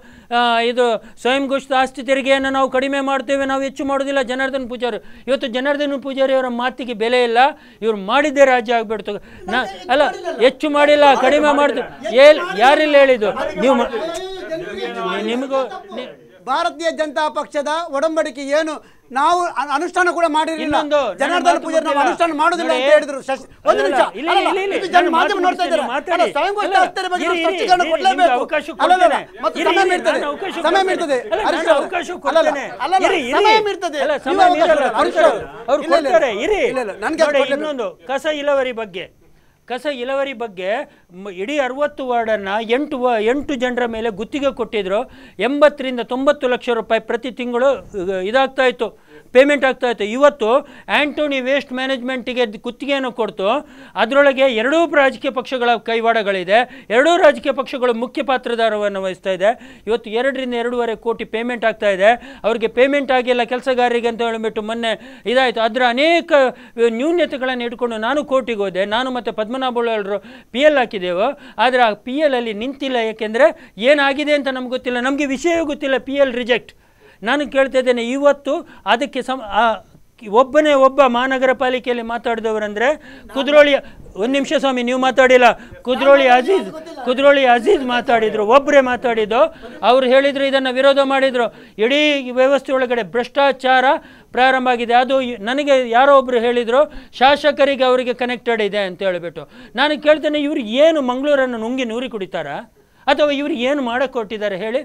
ಇದು ಸ್ವಯಂ ಘೋಷಿತ ಆಸ್ತಿ ತೆರಿಗೆಯನ್ನು ನಾವು ಕಡಿಮೆ ಮಾಡ್ತೇವೆ, ನಾವು ಹೆಚ್ಚು ಮಾಡೋದಿಲ್ಲ. ಜನಾರ್ದನ್ ಪೂಜಾರಿ, ಇವತ್ತು ಜನಾರ್ದನ್ ಪೂಜಾರಿ ಅವರ ಮಾತಿಗೆ ಬೆಲೆ ಇಲ್ಲ. ಇವರು ಮಾಡಿದ್ದೇ ರಾಜ್ಯ ಆಗಿಬಿಡ್ತು. ಅಲ್ಲ, ಹೆಚ್ಚು ಮಾಡಿಲ್ಲ, ಕಡಿಮೆ ಮಾಡ್ತೇವೆ. ಯಾರಿಲ್ಲ ಹೇಳಿದ್ದು ನೀವು? ನಿಮಗೂ ಭಾರತೀಯ ಜನತಾ ಪಕ್ಷದ ಒಡಂಬಡಿಕೆ ಏನು ನಾವು ಅನುಷ್ಠಾನ ಕೂಡ ಮಾಡಿರಲಿಲ್ಲ. ಜನಾರ್ದನ ಪೂಜಾರಿ ನಾವು ಅನುಷ್ಠಾನ ಮಾಡುವುದಿಲ್ಲ ಅಂತ ಹೇಳಿದ್ರು. ಒಂದು ನಿಮಿಷ, ಮಾಧ್ಯಮ ನೋಡ್ತಾ ಇದ್ದಾರೆ. ಸ್ವಯಂ ಘೋಷಿತ ಆಸ್ತಿ ಬಗ್ಗೆ ಸ್ಪಷ್ಟೀಕರಣ ಕೊಡಲೇಬೇಕು. ಸಮಯ ಮೀರ್ತದೆ. ಇನ್ನೊಂದು ಕಸ ಇಳುವರಿ ಬಗ್ಗೆ ಇಡೀ 60 ವಾರ್ಡನ್ನು 8 ಜನರ ಮೇಲೆ ಗುತ್ತಿಗೆ ಕೊಟ್ಟಿದ್ರು. 80 ರಿಂದ 90 ಲಕ್ಷ ರೂಪಾಯಿ ಪ್ರತಿ ತಿಂಗಳು ಇದಾಗ್ತಾ ಇತ್ತು, ಪೇಮೆಂಟ್ ಆಗ್ತಾ ಇತ್ತು. ಇವತ್ತು ಆಂಟೋನಿ ವೇಸ್ಟ್ ಮ್ಯಾನೇಜ್ಮೆಂಟಿಗೆ ಗುತ್ತಿಗೆಯನ್ನು ಕೊಡ್ತು. ಅದರೊಳಗೆ ಎರಡೂ ರಾಜಕೀಯ ಪಕ್ಷಗಳ ಕೈವಾಡಗಳಿದೆ. ಎರಡೂ ರಾಜಕೀಯ ಪಕ್ಷಗಳು ಮುಖ್ಯ ಪಾತ್ರಧಾರವನ್ನು ವಹಿಸ್ತಾ ಇದೆ. ಇವತ್ತು 2 ರಿಂದ 2.5 ಕೋಟಿ ಪೇಮೆಂಟ್ ಆಗ್ತಾ ಇದೆ. ಅವರಿಗೆ ಪೇಮೆಂಟ್ ಆಗಿಲ್ಲ ಕೆಲಸಗಾರರಿಗೆ ಅಂತ ಹೇಳಿಬಿಟ್ಟು ಮೊನ್ನೆ ಇದಾಯಿತು. ಅದರ ಅನೇಕ ನ್ಯೂನ್ಯತೆಗಳನ್ನು ಇಟ್ಕೊಂಡು ನಾನು ಕೋರ್ಟಿಗೆ ಹೋದೆ. ನಾನು ಮತ್ತು ಪದ್ಮನಾಭರು PL ಹಾಕಿದೆವು. ಆದರೆ ಆ PL ಅಲ್ಲಿ ನಿಂತಿಲ್ಲ. ಏಕೆಂದರೆ ಏನಾಗಿದೆ ಅಂತ ನಮ್ಗೆ ಗೊತ್ತಿಲ್ಲ, ನಮಗೆ ವಿಷಯ ಗೊತ್ತಿಲ್ಲ. PL reject. ನಾನು ಕೇಳ್ತಾ ಇದ್ದೇನೆ, ಇವತ್ತು ಅದಕ್ಕೆ ಒಬ್ಬ ಮಹಾನಗರ ಪಾಲಿಕೆಯಲ್ಲಿ ಮಾತಾಡಿದವರಂದರೆ ಕುದ್ರೋಳಿ. ಒಂದು ನಿಮಿಷ ಸ್ವಾಮಿ, ನೀವು ಮಾತಾಡಿಲ್ಲ. ಕುದ್ರೋಳಿ ಅಜೀಜ್ ಮಾತಾಡಿದರು, ಒಬ್ಬರೇ ಮಾತಾಡಿದ್ದು. ಅವರು ಹೇಳಿದರು, ಇದನ್ನು ವಿರೋಧ ಮಾಡಿದರು. ಇಡೀ ವ್ಯವಸ್ಥೆ ಒಳಗಡೆ ಭ್ರಷ್ಟಾಚಾರ ಪ್ರಾರಂಭ ಆಗಿದೆ. ಅದು ನನಗೆ ಯಾರೋ ಒಬ್ಬರು ಹೇಳಿದರು, ಶಾಸಕರಿಗೆ ಅವರಿಗೆ ಕನೆಕ್ಟೆಡ್ ಇದೆ ಅಂತ ಹೇಳಿಬಿಟ್ಟು. ನಾನು ಕೇಳ್ತೇನೆ, ಇವರು ಏನು ಮಂಗಳೂರನ್ನು ನುಂಗಿ ನೂರಿ ಕುಡಿತಾರಾ ಅಥವಾ ಇವರು ಏನು ಮಾಡಕ್ಕೆ ಕೊಟ್ಟಿದ್ದಾರೆ ಹೇಳಿ?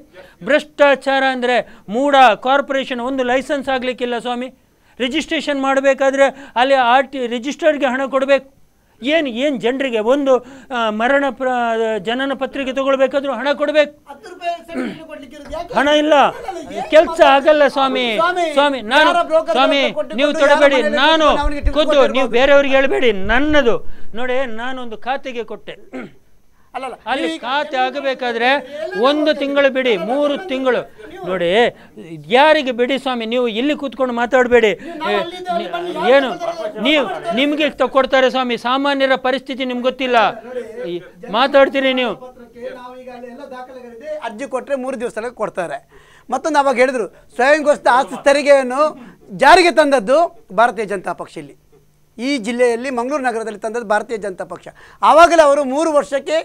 ಭ್ರಷ್ಟಾಚಾರ ಅಂದರೆ ಮೂಡ ಕಾರ್ಪೊರೇಷನ್ ಒಂದು ಲೈಸೆನ್ಸ್ ಆಗಲಿಕ್ಕಿಲ್ಲ ಸ್ವಾಮಿ. ರಿಜಿಸ್ಟ್ರೇಷನ್ ಮಾಡಬೇಕಾದ್ರೆ ಅಲ್ಲಿ ರಿಜಿಸ್ಟರ್ಗೆ ಹಣ ಕೊಡಬೇಕು. ಏನು ಜನರಿಗೆ ಒಂದು ಜನನ ಪತ್ರಿಕೆ ತಗೊಳ್ಬೇಕಾದ್ರೂ ಹಣ ಕೊಡಬೇಕು. ಹಣ ಇಲ್ಲ, ಕೆಲಸ ಆಗಲ್ಲ ಸ್ವಾಮಿ. ನೀವು ತೊಡಬೇಡಿ. ನಾನು ಖುದ್ದು, ನೀವು ಬೇರೆಯವ್ರಿಗೆ ಹೇಳಬೇಡಿ. ನನ್ನದು ನೋಡಿ, ನಾನೊಂದು ಖಾತೆಗೆ ಕೊಟ್ಟೆ. ಅಲ್ಲಿ ಖಾತೆ ಆಗಬೇಕಾದ್ರೆ 1 ತಿಂಗಳು ಬಿಡಿ, 3 ತಿಂಗಳು ನೋಡಿ. ಯಾರಿಗೆ ಬಿಡಿ ಸ್ವಾಮಿ, ನೀವು ಇಲ್ಲಿ ಕೂತ್ಕೊಂಡು ಮಾತಾಡಬೇಡಿ. ಏನು ನಿಮಗೆ ಕೊಡ್ತಾರೆ ಸ್ವಾಮಿ, ಸಾಮಾನ್ಯರ ಪರಿಸ್ಥಿತಿ ನಿಮ್ಗೆ ಗೊತ್ತಿಲ್ಲ. ಮಾತಾಡ್ತೀರಿ ನೀವು. ಅರ್ಜಿ ಕೊಟ್ಟರೆ 3 ದಿವಸದಲ್ಲಿ ಕೊಡ್ತಾರೆ. ಮತ್ತೊಂದು ಅವಾಗ ಹೇಳಿದ್ರು, ಸ್ವಯಂ ಘೋಷಿತ ಆಸ್ತಿ ತೆರಿಗೆಯನ್ನು ಜಾರಿಗೆ ತಂದದ್ದು ಭಾರತೀಯ ಜನತಾ ಪಕ್ಷ. ಇಲ್ಲಿ ಈ ಜಿಲ್ಲೆಯಲ್ಲಿ ಮಂಗಳೂರು ನಗರದಲ್ಲಿ ತಂದದ್ದು ಭಾರತೀಯ ಜನತಾ ಪಕ್ಷ. ಆವಾಗಲೇ ಅವರು 3 ವರ್ಷಕ್ಕೆ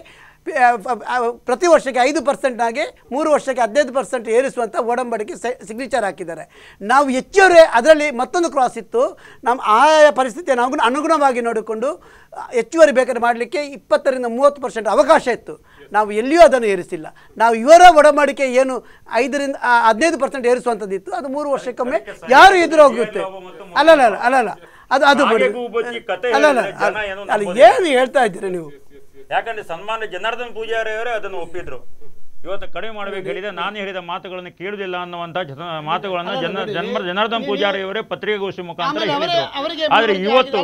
ಪ್ರತಿ ವರ್ಷಕ್ಕೆ 5% ಆಗಿ 3 ವರ್ಷಕ್ಕೆ 15% ಏರಿಸುವಂಥ ಒಡಂಬಡಿಕೆ ಸಿಗ್ನೇಚರ್ ಹಾಕಿದ್ದಾರೆ. ನಾವು ಹೆಚ್ಚುವರಿ ಅದರಲ್ಲಿ ಮತ್ತೊಂದು ಕ್ರಾಸ್ ಇತ್ತು. ನಮ್ಮ ಆಯಾ ಪರಿಸ್ಥಿತಿಯನ್ನು ಅನುಗುಣವಾಗಿ ನೋಡಿಕೊಂಡು ಹೆಚ್ಚುವರಿ ಬೇಕಾದ್ರೆ ಮಾಡಲಿಕ್ಕೆ 20 ರಿಂದ 30% ಅವಕಾಶ ಇತ್ತು. ನಾವು ಎಲ್ಲಿಯೂ ಅದನ್ನು ಏರಿಸಿಲ್ಲ. ನಾವು ಇವರ ಒಡಂಬಡಿಕೆ ಏನು 5 ರಿಂದ 15% ಏರಿಸುವಂಥದ್ದಿತ್ತು. ಅದು 3 ವರ್ಷಕ್ಕೊಮ್ಮೆ ಯಾರು ಎದುರು ಹೋಗುತ್ತೆ. ಅಲ್ಲಲ್ಲ ಅದು ಏನು ಹೇಳ್ತಾ ಇದ್ದೀರಿ ನೀವು? ಯಾಕಂದ್ರೆ ಸನ್ಮಾನ್ಯ ಜನಾರ್ದನ್ ಪೂಜಾರಿ ಅವರೇ ಅದನ್ನು ಒಪ್ಪಿದ್ರು. ಇವತ್ತು ಕಡಿಮೆ ಮಾಡಬೇಕು ಹೇಳಿದ್ರೆ ನಾನು ಹೇಳಿದ ಮಾತುಗಳನ್ನು ಕೇಳುವುದಿಲ್ಲ ಅನ್ನುವಂಥ ಮಾತುಗಳನ್ನು ಜನಾರ್ದನ್ ಪೂಜಾರಿ ಅವರೇ ಪತ್ರಿಕಾಗೋಷ್ಠಿ ಮುಖಾಂತರ ಹೇಳಿದ್ರು. ಆದರೆ ಇವತ್ತು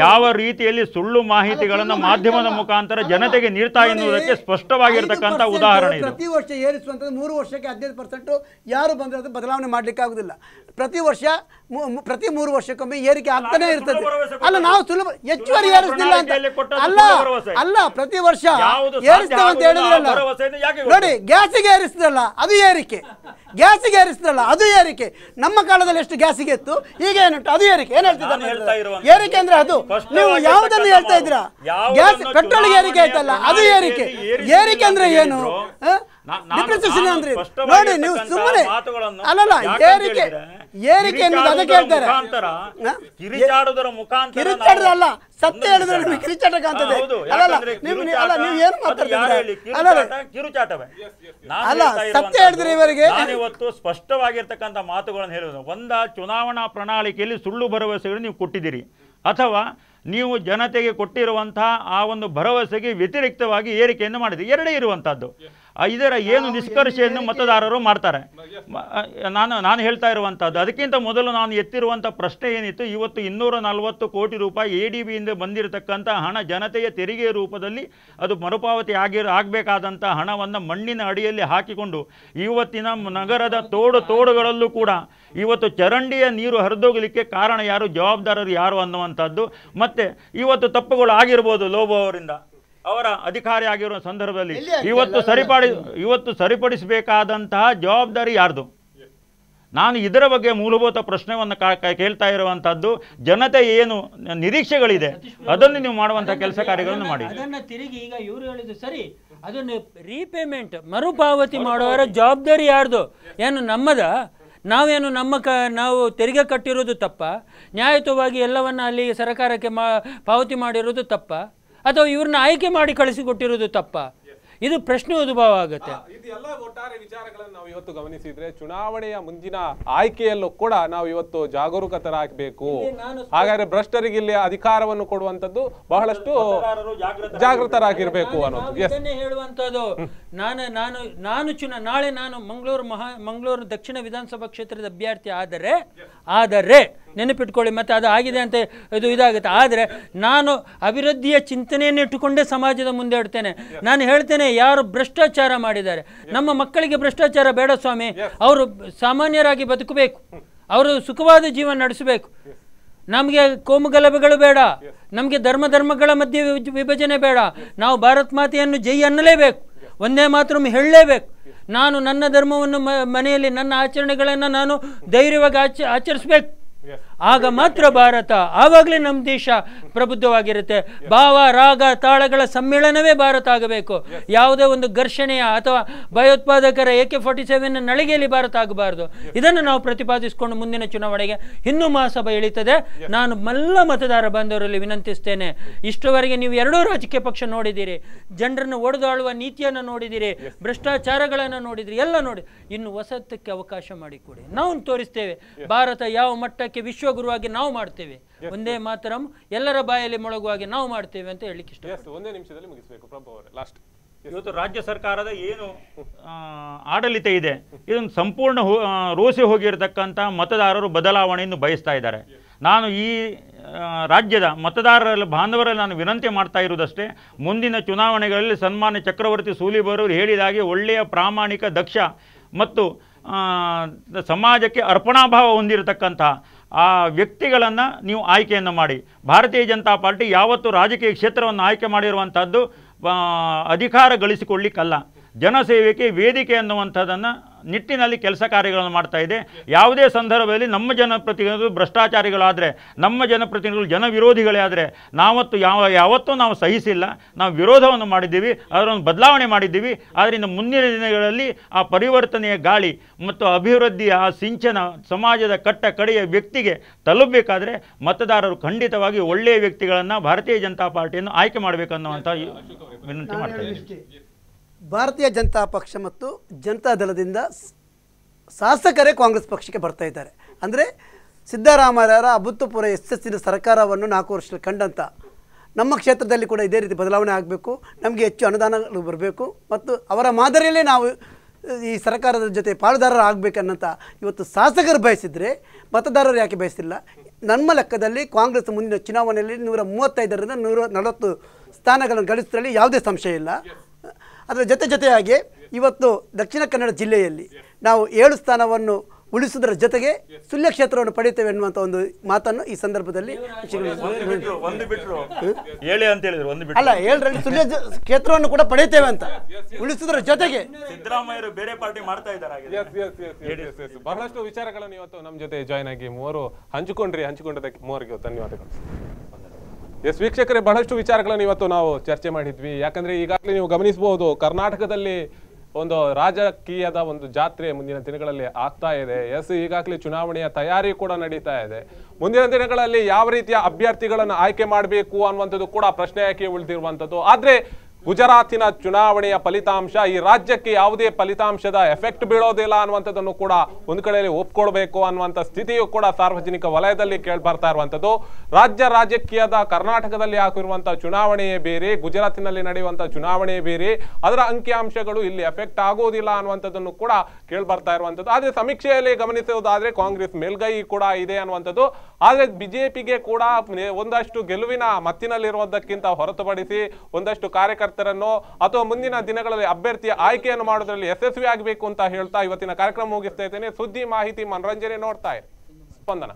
ಯಾವ ರೀತಿಯಲ್ಲಿ ಸುಳ್ಳು ಮಾಹಿತಿಗಳನ್ನು ಮಾಧ್ಯಮದ ಮುಖಾಂತರ ಜನತೆಗೆ ನೀಡ್ತಾ ಎನ್ನುವುದಕ್ಕೆ ಸ್ಪಷ್ಟವಾಗಿರ್ತಕ್ಕಂಥ ಉದಾಹರಣೆ ಇದು. ಪ್ರತಿ ವರ್ಷ ಏರಿಸುವಂಥದ್ದು 3 ವರ್ಷಕ್ಕೆ 15% ಯಾರು ಬಂದ್ರೆ ಅದು ಬದಲಾವಣೆ ಮಾಡ್ಲಿಕ್ಕೆ ಆಗುದಿಲ್ಲ. ಪ್ರತಿ ವರ್ಷ ಪ್ರತಿ 3 ವರ್ಷಕ್ಕೊಮ್ಮೆ ಏರಿಕೆ ಆಗ್ತಾನೆ ಇರ್ತದೆ. ಅಲ್ಲ, ನಾವು ಸುಲಭ ಹೆಚ್ಚುವರಿ ಏರಿಸಲಿಲ್ಲ ಅಂತ ಅಲ್ಲ, ಪ್ರತಿ ವರ್ಷ ಏರಿಸ್ತೇವೆ ಅಂತ ಹೇಳಿದ್ರಲ್ಲ. ನೋಡಿ, ಗ್ಯಾಸಿಗೆ ಏರಿಸಿದ್ರಲ್ಲ ಅದು ಏರಿಕೆ, ಗ್ಯಾಸಿಗೆ ಏರಿಸಿದ್ರಲ್ಲ ಅದು ಏರಿಕೆ. ನಮ್ಮ ಕಾಲದಲ್ಲಿ ಎಷ್ಟು ಗ್ಯಾಸಿಗೆ ಇತ್ತು, ಈಗ ಏನುಂಟು ಅದು ಏರಿಕೆ. ಏನ್ ಹೇಳ್ತಿದ್ದಾರೆ ಏರಿಕೆ ಅಂದ್ರೆ? ಅದು ನೀವು ಯಾವುದನ್ನು ಹೇಳ್ತಾ ಇದ್ದೀರಾ? ಗ್ಯಾಸ್ ಪೆಟ್ರೋಲ್ಗೆ ಏರಿಕೆ ಆಯ್ತಲ್ಲ ಅದು ಏರಿಕೆ. ಏರಿಕೆ ಅಂದ್ರೆ ಏನು? ಡಿಪ್ರಿಸಿಯೇಷನ್ ಅಂದ್ರೆ ನೋಡಿ, ನೀವು ಸುಮ್ಮನೆ ಅಲ್ಲಲ್ಲ, ಏರಿಕೆ ಏರಿಕೆ ಅನ್ನೋದು ಅದಕ್ಕೆ ಹೇಳ್ತಾರೆ. ಕಿರಿಚಾಡೋದಲ್ಲ, ಸತ್ಯ ಹೇಳಿದ್ರೆ ನಿಮಗೆ ಕಿರಿಚಾಟ ಕಾಣ್ತದೆ. ಅಲ್ಲ, ನೀವು ಏನು ಮಾತಾಡ್ತಿದ್ದೀರಾ? ಅಲ್ಲ, ಸತ್ಯ ಹೇಳಿದ್ರೆ ಇವರಿಗೆ ಇವತ್ತು ಸ್ಪಷ್ಟವಾಗಿರ್ತಕ್ಕಂಥ ಮಾತುಗಳನ್ನು ಹೇಳೋದು. ಒಂದ ಚುನಾವಣಾ ಪ್ರಣಾಳಿಕೆಯಲ್ಲಿ ಸುಳ್ಳು ಭರವಸೆಗಳು ನೀವು ಕೊಟ್ಟಿದ್ದೀರಿ, ಅಥವಾ ನೀವು ಜನತೆಗೆ ಕೊಟ್ಟಿರುವಂತಹ ಆ ಒಂದು ಭರವಸೆಗೆ ವ್ಯತಿರಿಕ್ತವಾಗಿ ಏರಿಕೆಯನ್ನು ಮಾಡಿದೆ. ಎರಡೇ ಇರುವಂತಹದ್ದು. ಇದರ ಏನು ನಿಷ್ಕರ್ಷೆಯನ್ನು ಮತದಾರರು ಮಾಡ್ತಾರೆ. ನಾನು ಹೇಳ್ತಾ ಇರುವಂತಹದ್ದು, ಅದಕ್ಕಿಂತ ಮೊದಲು ನಾನು ಎತ್ತಿರುವಂಥ ಪ್ರಶ್ನೆ ಏನಿತ್ತು, ಇವತ್ತು 240 ಕೋಟಿ ರೂಪಾಯಿ ADBಯಿಂದ ಬಂದಿರತಕ್ಕಂಥ ಹಣ ಜನತೆಯ ತೆರಿಗೆ ರೂಪದಲ್ಲಿ ಅದು ಮರುಪಾವತಿ ಆಗಬೇಕಾದಂಥ ಹಣವನ್ನು ಮಣ್ಣಿನ ಅಡಿಯಲ್ಲಿ ಹಾಕಿಕೊಂಡು ಇವತ್ತಿನ ನಗರದ ತೋಡುಗಳಲ್ಲೂ ಕೂಡ ಇವತ್ತು ಚರಂಡಿಯ ನೀರು ಹರಿದೋಗಲಿಕ್ಕೆ ಕಾರಣ ಯಾರು, ಜವಾಬ್ದಾರರು ಯಾರು ಅನ್ನುವಂಥದ್ದು. ಮತ್ತೆ ಇವತ್ತು ತಪ್ಪುಗಳು ಆಗಿರ್ಬೋದು ಲೋಬೋ ಅವರಿಂದ, ಅವರ ಅಧಿಕಾರಿ ಆಗಿರುವ ಸಂದರ್ಭದಲ್ಲಿ ಇವತ್ತು ಸರಿಪಡಿಸಬೇಕಾದಂತಹ ಜವಾಬ್ದಾರಿ ಯಾರ್ದು? ನಾನು ಇದರ ಬಗ್ಗೆ ಮೂಲಭೂತ ಪ್ರಶ್ನೆಯನ್ನು ಕೇಳ್ತಾ ಇರುವಂತಹದ್ದು. ಜನತೆ ಏನು ನಿರೀಕ್ಷೆಗಳಿದೆ ಅದನ್ನು ನೀವು ಮಾಡುವಂತಹ ಕೆಲಸ ಕಾರ್ಯಗಳನ್ನು ಮಾಡಿ. ಅದನ್ನ ತಿರುಗಿ ಈಗ ಇವರು ಹೇಳಿದ್ದು ಸರಿ, ಅದನ್ನು ರೀಪೇಮೆಂಟ್ ಮರುಪಾವತಿ ಮಾಡುವವರ ಜವಾಬ್ದಾರಿ ಯಾರ್ದು? ಏನು ನಮ್ಮದ? ನಾವೇನು ನಾವು ತೆರಿಗೆ ಕಟ್ಟಿರೋದು ತಪ್ಪ? ನ್ಯಾಯಯುತವಾಗಿ ಎಲ್ಲವನ್ನ ಅಲ್ಲಿ ಸರ್ಕಾರಕ್ಕೆ ಪಾವತಿ ಮಾಡಿರೋದು ತಪ್ಪ? ಅಥವಾ ಇವ್ರನ್ನ ಆಯ್ಕೆ ಮಾಡಿ ಕಳಿಸಿಕೊಟ್ಟಿರೋದು ತಪ್ಪ? ಇದು ಪ್ರಶ್ನೆ ಉದ್ಭವ ಆಗುತ್ತೆ. ಇದೆಲ್ಲ ಒಟ್ಟಾರೆ ವಿಚಾರಗಳನ್ನು ನಾವು ಇವತ್ತು ಗಮನಿಸಿದ್ರೆ ಚುನಾವಣೆಯ ಮುಂದಿನ ಆಯ್ಕೆಯಲ್ಲೂ ಕೂಡ ನಾವು ಇವತ್ತು ಜಾಗರೂಕತರಾಗಬೇಕು. ಹಾಗಾದ್ರೆ ಭ್ರಷ್ಟರಿಗೆ ಇಲ್ಲಿ ಅಧಿಕಾರವನ್ನು ಕೊಡುವಂತದ್ದು ಬಹಳಷ್ಟು ಜಾಗೃತರಾಗಿರ್ಬೇಕು ಅನ್ನೋದು ಹೇಳುವಂತದ್ದು. ನಾಳೆ ನಾನು ಮಂಗಳೂರು ದಕ್ಷಿಣ ವಿಧಾನಸಭಾ ಕ್ಷೇತ್ರದ ಅಭ್ಯರ್ಥಿ ಆದರೆ ನೆನಪಿಟ್ಕೊಳ್ಳಿ, ಮತ್ತೆ ಅದು ಆಗಿದೆ ಅಂತ ಇದಾಗುತ್ತೆ. ಆದರೆ ನಾನು ಅಭಿವೃದ್ಧಿಯ ಚಿಂತನೆಯನ್ನು ಇಟ್ಟುಕೊಂಡೇ ಸಮಾಜದ ಮುಂದೆ ಇಡ್ತೇನೆ. ನಾನು ಹೇಳ್ತೇನೆ, ಯಾರು ಭ್ರಷ್ಟಾಚಾರ ಮಾಡಿದ್ದಾರೆ, ನಮ್ಮ ಮಕ್ಕಳಿಗೆ ಭ್ರಷ್ಟಾಚಾರ ಬೇಡ ಸ್ವಾಮಿ. ಅವರು ಸಾಮಾನ್ಯರಾಗಿ ಬದುಕಬೇಕು, ಅವರು ಸುಖವಾದ ಜೀವನ ನಡೆಸಬೇಕು. ನಮಗೆ ಕೋಮುಗಲಭೆಗಳು ಬೇಡ, ನಮಗೆ ಧರ್ಮಗಳ ಮಧ್ಯೆ ವಿಭಜನೆ ಬೇಡ. ನಾವು ಭಾರತ್ ಮಾತೆಯನ್ನು ಜೈ ಅನ್ನಲೇಬೇಕು, ಒಂದೇ ಮಾತ್ರ ಹೇಳಲೇಬೇಕು. ನಾನು ನನ್ನ ಧರ್ಮವನ್ನು ಮನೆಯಲ್ಲಿ ನನ್ನ ಆಚರಣೆಗಳನ್ನು ನಾನು ಧೈರ್ಯವಾಗಿ ಆಚರಿಸಬೇಕು. ಆಗ ಮಾತ್ರ ಭಾರತ, ಆವಾಗಲೇ ನಮ್ಮ ದೇಶ ಪ್ರಬುದ್ಧವಾಗಿರುತ್ತೆ. ಭಾವ ರಾಗ ತಾಳಗಳ ಸಮ್ಮೇಳನವೇ ಭಾರತ ಆಗಬೇಕು. ಯಾವುದೇ ಒಂದು ಘರ್ಷಣೆಯ ಅಥವಾ ಭಯೋತ್ಪಾದಕರ AK-47 ನಳಿಗೆಯಲ್ಲಿ ಭಾರತ ಆಗಬಾರ್ದು. ಇದನ್ನು ನಾವು ಪ್ರತಿಪಾದಿಸಿಕೊಂಡು ಮುಂದಿನ ಚುನಾವಣೆಗೆ ಇನ್ನೂ ಮಹಾಸಭೆ ಎಳೀತದೆ. ನಾನು ಎಲ್ಲ ಮತದಾರ ಬಾಂಧವರಲ್ಲಿ ವಿನಂತಿಸ್ತೇನೆ, ಇಷ್ಟವರೆಗೆ ನೀವು ಎರಡೂ ರಾಜಕೀಯ ಪಕ್ಷ ನೋಡಿದ್ದೀರಿ, ಜನರನ್ನು ಒಡೆದಾಳುವ ನೀತಿಯನ್ನು ನೋಡಿದ್ದೀರಿ, ಭ್ರಷ್ಟಾಚಾರಗಳನ್ನು ನೋಡಿದಿರಿ, ಎಲ್ಲ ನೋಡಿ. ಇನ್ನು ಹೊಸತಕ್ಕೆ ಅವಕಾಶ ಮಾಡಿಕೊಡಿ, ನಾವು ತೋರಿಸ್ತೇವೆ ಭಾರತ ಯಾವ ಮಟ್ಟಕ್ಕೆ ವಿಶ್ವಗುರುವಾಗಿ ನಾವು ಮಾಡ್ತೇವೆ. ಒಂದೇ ಮಾತರಂ ಎಲ್ಲರ ಬಾಯಲ್ಲಿ ಮೊಳಗುವಾಗಿ ನಾವು ಮಾಡ್ತೇವೆ ಅಂತ ಹೇಳಲಿಕ್ಕೆ ಇಷ್ಟ. ಒಂದೇ ನಿಮಿಷದಲ್ಲಿ ಮುಗಿಸಬೇಕು ಪ್ರಭು ಅವರೇ, ಲಾಸ್ಟ್. ಇವತ್ತು ರಾಜ್ಯ ಸರ್ಕಾರದ ಏನು ಆಡಳಿತ ಇದೆ ಇದನ್ನು ಸಂಪೂರ್ಣ ರೋಸಿ ಹೋಗಿರತಕ್ಕಂಥ ಮತದಾರರು ಬದಲಾವಣೆಯನ್ನು ಬಯಸ್ತಾ ಇದ್ದಾರೆ. ನಾನು ಈ ರಾಜ್ಯದ ಮತದಾರರ ಬಾಂಧವರಲ್ಲಿ ನಾನು ವಿನಂತಿ ಮಾಡ್ತಾ ಇರುವುದಷ್ಟೇ, ಮುಂದಿನ ಚುನಾವಣೆಗಳಲ್ಲಿ ಸನ್ಮಾನ್ಯ ಚಕ್ರವರ್ತಿ ಸೂಲಿಬೆರೂರು ಹೇಳಿದಾಗೆ ಒಳ್ಳೆಯ ಪ್ರಾಮಾಣಿಕ ದಕ್ಷ ಮತ್ತು ಸಮಾಜಕ್ಕೆ ಅರ್ಪಣಾಭಾವ ಹೊಂದಿರತಕ್ಕಂಥ ಆ ವ್ಯಕ್ತಿಗಳನ್ನು ನೀವು ಆಯ್ಕೆಯನ್ನು ಮಾಡಿ. ಭಾರತೀಯ ಜನತಾ ಪಾರ್ಟಿ ಯಾವತ್ತು ರಾಜಕೀಯ ಕ್ಷೇತ್ರವನ್ನು ಆಯ್ಕೆ ಮಾಡಿರುವಂಥದ್ದು ಅಧಿಕಾರ ಗಳಿಸಿಕೊಳ್ಳಿಕ್ಕಲ್ಲ, ಜನಸೇವೆಗೆ ವೇದಿಕೆ ಅನ್ನುವಂಥದ್ದನ್ನು ನಿಟ್ಟಿನಲ್ಲಿ ಕೆಲಸ ಕಾರ್ಯಗಳನ್ನು ಮಾಡ್ತಾ ಇದೆ. ಯಾವುದೇ ಸಂದರ್ಭದಲ್ಲಿ ನಮ್ಮ ಜನಪ್ರತಿನಿಧಿಗಳು ಭ್ರಷ್ಟಾಚಾರಿಗಳಾದರೆ, ನಮ್ಮ ಜನಪ್ರತಿನಿಧಿಗಳು ಜನ ವಿರೋಧಿಗಳೇ ಆದರೆ ಯಾವತ್ತೂ ನಾವು ಸಹಿಸಿಲ್ಲ. ನಾವು ವಿರೋಧವನ್ನು ಮಾಡಿದ್ದೀವಿ, ಅದರನ್ನು ಬದಲಾವಣೆ ಮಾಡಿದ್ದೀವಿ. ಆದ್ದರಿಂದ ಮುಂದಿನ ದಿನಗಳಲ್ಲಿ ಆ ಪರಿವರ್ತನೆಯ ಗಾಳಿ ಮತ್ತು ಅಭಿವೃದ್ಧಿಯ ಆ ಸಿಂಚನ ಸಮಾಜದ ಕಟ್ಟ ಕಡೆಯ ವ್ಯಕ್ತಿಗೆ ತಲುಪಬೇಕಾದ್ರೆ ಮತದಾರರು ಖಂಡಿತವಾಗಿ ಒಳ್ಳೆಯ ವ್ಯಕ್ತಿಗಳನ್ನು, ಭಾರತೀಯ ಜನತಾ ಪಾರ್ಟಿಯನ್ನು ಆಯ್ಕೆ ಮಾಡಬೇಕನ್ನುವಂಥ ವಿನಂತಿ ಮಾಡ್ತಾರೆ. ಭಾರತೀಯ ಜನತಾ ಪಕ್ಷ ಮತ್ತು ಜನತಾ ದಳದಿಂದ ಶಾಸಕರೇ ಕಾಂಗ್ರೆಸ್ ಪಕ್ಷಕ್ಕೆ ಬರ್ತಾ ಇದ್ದಾರೆ. ಅಂದರೆ ಸಿದ್ದರಾಮಯ್ಯರ ಅಭೂತಪೂರ್ವ ಯಶಸ್ಸಿನ ಸರ್ಕಾರವನ್ನು 4 ವರ್ಷದಲ್ಲಿ ಕಂಡಂಥ ನಮ್ಮ ಕ್ಷೇತ್ರದಲ್ಲಿ ಕೂಡ ಇದೇ ರೀತಿ ಬದಲಾವಣೆ ಆಗಬೇಕು, ನಮಗೆ ಹೆಚ್ಚು ಅನುದಾನಗಳು ಬರಬೇಕು ಮತ್ತು ಅವರ ಮಾದರಿಯಲ್ಲೇ ನಾವು ಈ ಸರ್ಕಾರದ ಜೊತೆ ಪಾಲುದಾರರು ಆಗಬೇಕನ್ನಂತ ಇವತ್ತು ಶಾಸಕರು ಬಯಸಿದರೆ ಮತದಾರರು ಯಾಕೆ ಬಯಸಿಲ್ಲ? ನಮ್ಮ ಲೆಕ್ಕದಲ್ಲಿ ಕಾಂಗ್ರೆಸ್ ಮುಂದಿನ ಚುನಾವಣೆಯಲ್ಲಿ 135ರಿಂದ 140 ಸ್ಥಾನಗಳನ್ನು ಗಳಿಸುವುದರಲ್ಲಿ ಯಾವುದೇ ಸಂಶಯ ಇಲ್ಲ. ಅದರ ಜೊತೆಯಾಗಿ ಇವತ್ತು ದಕ್ಷಿಣ ಕನ್ನಡ ಜಿಲ್ಲೆಯಲ್ಲಿ ನಾವು 7 ಸ್ಥಾನವನ್ನು ಉಳಿಸುವುದರ ಜೊತೆಗೆ ಸುಳ್ಯ ಕ್ಷೇತ್ರವನ್ನು ಪಡೆಯುತ್ತೇವೆ ಎನ್ನುವಂಥ ಒಂದು ಮಾತನ್ನು ಈ ಸಂದರ್ಭದಲ್ಲಿ ಅಲ್ಲ 7ರಲ್ಲಿ ಸುಳ್ಯ ಕ್ಷೇತ್ರವನ್ನು ಕೂಡ ಪಡೆಯುತ್ತೇವೆ ಅಂತ ಉಳಿಸುವುದರ ಜೊತೆಗೆ ಸಿದ್ದರಾಮಯ್ಯರು ಬೇರೆ ಪಾರ್ಟಿ ಮಾಡ್ತಾ ಇದ್ದಾರೆ. ಬಹಳಷ್ಟು ವಿಚಾರಗಳನ್ನು ಇವತ್ತು ನಮ್ಮ ಜೊತೆ ಜಾಯ್ನ್ ಆಗಿ ಮೂವರು ಹಂಚಿಕೊಂಡದಕ್ಕೆ ಮೂವರಿಗೆ ಧನ್ಯವಾದಗಳು. ಎಸ್ ವೀಕ್ಷಕರೇ, ಬಹಳಷ್ಟು ವಿಚಾರಗಳನ್ನು ಇವತ್ತು ನಾವು ಚರ್ಚೆ ಮಾಡಿದ್ವಿ. ಯಾಕಂದ್ರೆ ಈಗಾಗಲೇ ನೀವು ಗಮನಿಸಬಹುದು, ಕರ್ನಾಟಕದಲ್ಲಿ ಒಂದು ರಾಜಕೀಯದ ಒಂದು ಜಾತ್ರೆ ಮುಂದಿನ ದಿನಗಳಲ್ಲಿ ಆಗ್ತಾ ಇದೆ. ಎಸ್ ಈಗಾಗಲೇ ಚುನಾವಣೆಯ ತಯಾರಿ ಕೂಡ ನಡೀತಾ ಇದೆ. ಮುಂದಿನ ದಿನಗಳಲ್ಲಿ ಯಾವ ರೀತಿಯ ಅಭ್ಯರ್ಥಿಗಳನ್ನು ಆಯ್ಕೆ ಮಾಡಬೇಕು ಅನ್ನುವಂಥದ್ದು ಕೂಡ ಪ್ರಶ್ನೆಯಾಗಿ ಉಳಿದಿರುವಂಥದ್ದು. ಆದ್ರೆ ಗುಜರಾತಿನ ಚುನಾವಣೆಯ ಫಲಿತಾಂಶ ಈ ರಾಜ್ಯಕ್ಕೆ ಯಾವುದೇ ಫಲಿತಾಂಶದ ಎಫೆಕ್ಟ್ ಬೀಳೋದಿಲ್ಲ ಅನ್ನುವಂಥದ್ದನ್ನು ಕೂಡ ಒಂದು ಕಡೆಯಲ್ಲಿ ಒಪ್ಕೊಳ್ಬೇಕು ಅನ್ನುವಂಥ ಸ್ಥಿತಿಯು ಕೂಡ ಸಾರ್ವಜನಿಕ ವಲಯದಲ್ಲಿ ಕೇಳ್ಬರ್ತಾ ಇರುವಂಥದ್ದು. ರಾಜಕೀಯದ ಕರ್ನಾಟಕದಲ್ಲಿ ಆಗಿರುವಂತಹ ಚುನಾವಣೆಯೇ ಬೇರೆ, ಗುಜರಾತಿನಲ್ಲಿ ನಡೆಯುವಂತಹ ಚುನಾವಣೆಯೇ ಬೇರೆ, ಅದರ ಅಂಕಿಅಂಶಗಳು ಇಲ್ಲಿ ಎಫೆಕ್ಟ್ ಆಗೋದಿಲ್ಲ ಅನ್ನುವಂಥದ್ದನ್ನು ಕೂಡ ಕೇಳ್ಬರ್ತಾ ಇರುವಂಥದ್ದು. ಆದ್ರೆ ಸಮೀಕ್ಷೆಯಲ್ಲಿ ಗಮನಿಸುವುದಾದ್ರೆ ಕಾಂಗ್ರೆಸ್ ಮೇಲ್ಗೈ ಕೂಡ ಇದೆ ಅನ್ನುವಂಥದ್ದು. ಆದ್ರೆ ಬಿಜೆಪಿಗೆ ಕೂಡ ಒಂದಷ್ಟು ಗೆಲುವಿನ ಮತ್ತಿನಲ್ಲಿರುವುದಕ್ಕಿಂತ ಹೊರತುಪಡಿಸಿ ಒಂದಷ್ಟು ಕಾರ್ಯಕರ್ತರನ್ನು ಅಥವಾ ಮುಂದಿನ ದಿನಗಳಲ್ಲಿ ಅಭ್ಯರ್ಥಿಯ ಆಯ್ಕೆಯನ್ನು ಮಾಡೋದ್ರಲ್ಲಿ ಯಶಸ್ವಿ ಆಗಬೇಕು ಅಂತ ಹೇಳ್ತಾ ಇವತ್ತಿನ ಕಾರ್ಯಕ್ರಮ ಮುಗಿಸ್ತಾ ಇದ್ದೇನೆ. ಸುದ್ದಿ, ಮಾಹಿತಿ, ಮನರಂಜನೆ ನೋಡ್ತಾ ಇರಿ ಸ್ಪಂದನ.